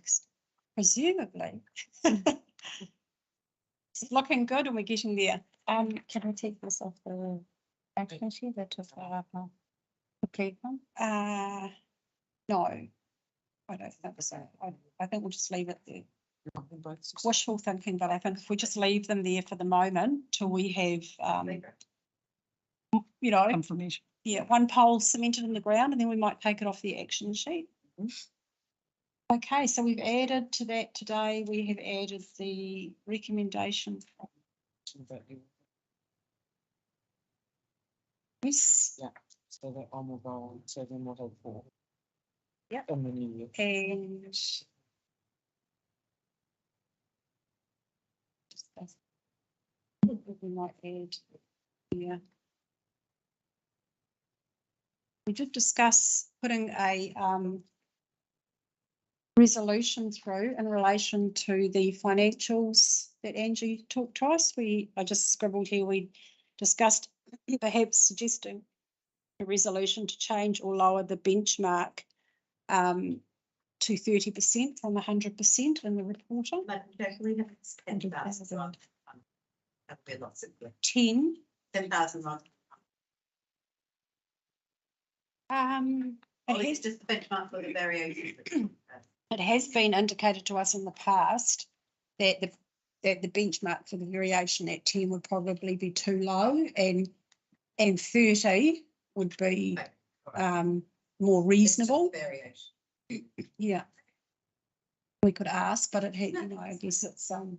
presumably. It's looking good and we're getting there. Can I take this off the action sheet that took up now? The playground? No, I don't think so. I think we'll just leave it there. Wishful thinking, but I think if we just leave them there for the moment till we have, Confirmation. yeah, 1 pole cemented in the ground, and then we might take it off the action sheet. Okay, so we've added to that today, we have added the recommendation. Yes. Yeah, so that one will go on, so then we'll have 4. Yep. In the new year. And we might add, yeah. We did discuss putting a resolution through in relation to the financials that Angie talked to us. I just scribbled here, we discussed perhaps suggesting a resolution to change or lower the benchmark to 30% from 100% in the reporter. But we have spent that. That'd be a lot simpler. 10,000 rather. Or it's just the benchmark for the variation. It has been indicated to us in the past that the benchmark for the variation at 10 would probably be too low, and 30 would be more reasonable. Variation. Yeah. We could ask, but it had, you know, I guess it's the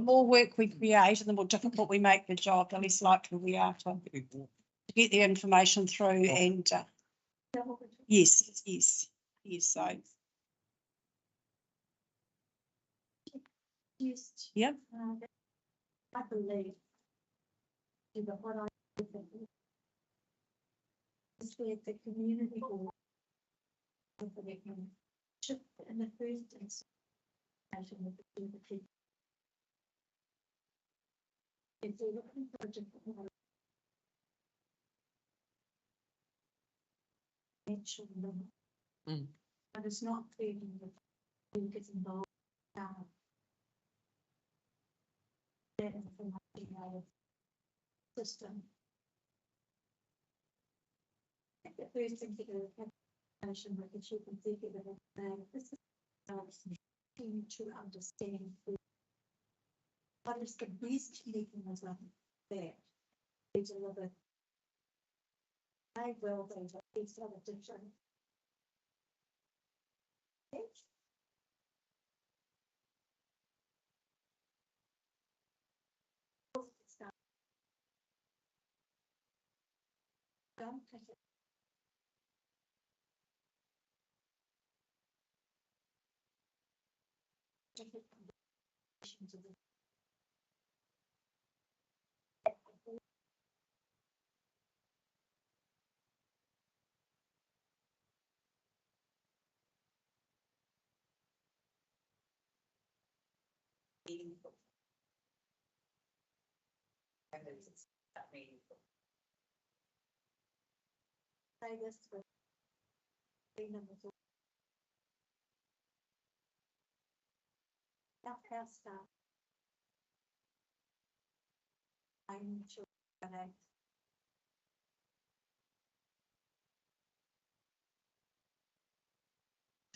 more work we create and the more difficult we make the job, the less likely we are to get the information through. And yes, so yep. I believe that what I is that the community will should in the first instance with the community. If they're looking for a different model, but it's not clear that who gets involved. That information system. I think the first thing to do is have information with the chief executive and saying this is to understand what is the best mechanism there to deliver. I will think that these are the different. Don't take it. Meaningful. It's that meaningful. Say this with our staff. I'm sure that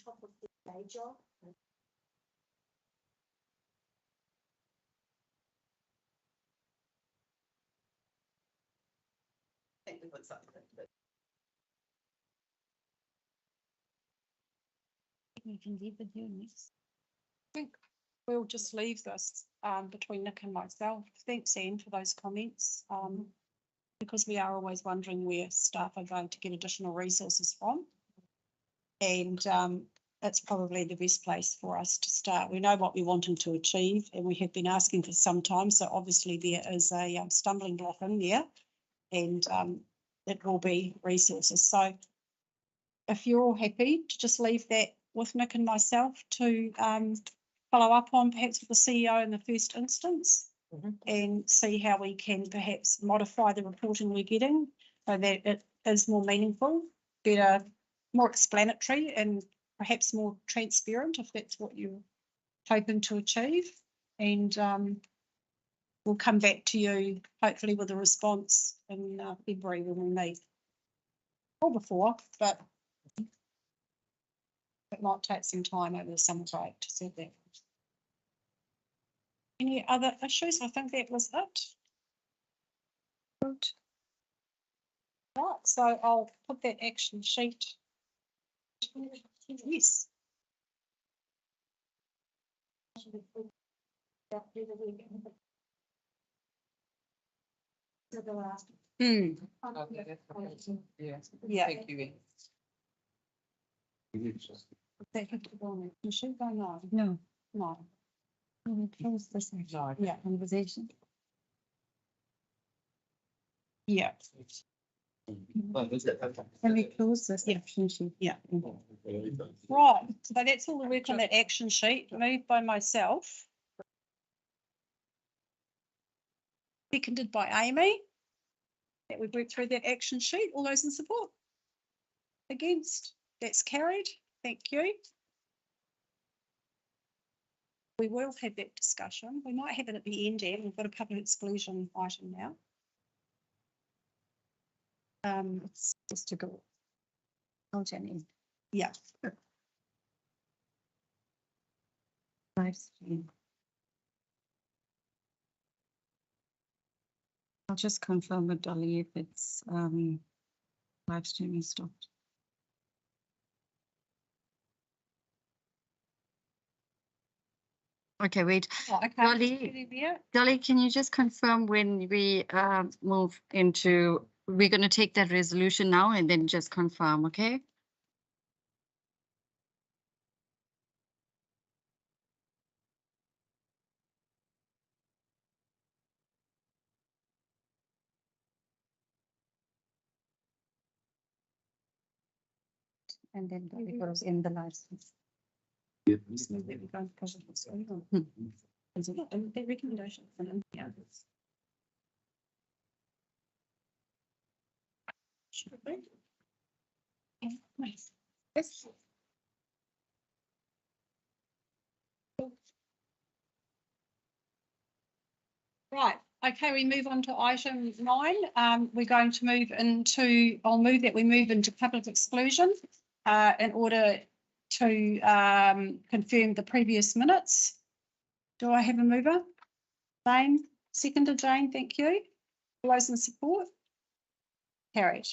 top of the day job. I think we put something, but We can leave it here next. I think we'll just leave this between Nick and myself. Thanks, Anne, for those comments. Because we are always wondering where staff are going to get additional resources from. And it's probably the best place for us to start. We know what we're wanting to achieve, and we have been asking for some time. So obviously there is a stumbling block in there, and it will be resources. So if you're all happy to just leave that with Nick and myself to follow up on perhaps with the CEO in the first instance, and see how we can perhaps modify the reporting we're getting so that it is more meaningful, better, more explanatory, and perhaps more transparent if that's what you're hoping to achieve. And we'll come back to you hopefully with a response in February when we meet, or before, but it might take some time over the summer break to see that. Any other issues? I think that was it. Good. Right, so I'll put that action sheet. Yes. The last. Okay, yeah. Thank you. No. No. We close this Yeah. conversation. Yeah. Can we close this action sheet? Yeah. Right, so that's all the work on that action sheet, moved by myself. Seconded by Amy. That we've worked through that action sheet. All those in support? Against? That's carried. Thank you. We will have that discussion. We might have it at the end, Anne. We've got a public exclusion item now. It's just to go. Oh, Jenny. Yeah. Live stream. I'll just confirm with Dolly if it's live streaming stopped. Okay, wait. Oh, okay. Dolly, can you just confirm when we move into, we're going to take that resolution now and then just confirm, okay? And then it goes in the license. Just move that we don't cover what's going on. Is it not the recommendation from the others? Should be. Yeah, nice. Yes. Right, okay, we move on to item 9. We're going to move into, I'll move that we move into public exclusion in order to confirm the previous minutes. Do I have a mover? Jane, seconded Jane, thank you. All those in support? Carried.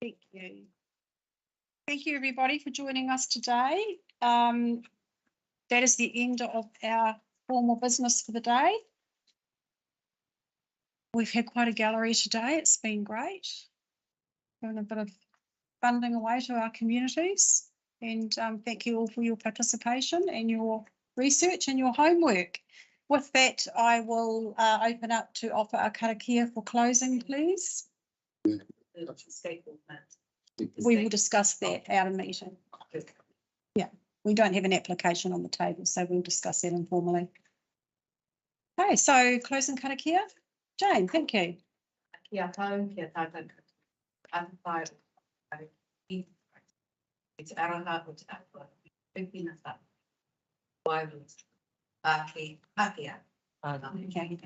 Thank you. Thank you, everybody, for joining us today. That is the end of our formal business for the day. We've had quite a gallery today. It's been great. Doing a bit of funding away to our communities. And thank you all for your participation and your research and your homework. With that, I will open up to offer a karakia for closing, please. We will discuss that out of meeting. Yeah, we don't have an application on the table, so we'll discuss that informally. Okay, so closing karakia. Jane, thank you. Kia tau, kia tātou. Awhai, it's araha o te apua. Pipina tā. Waiwans. Ake, akea. Okay,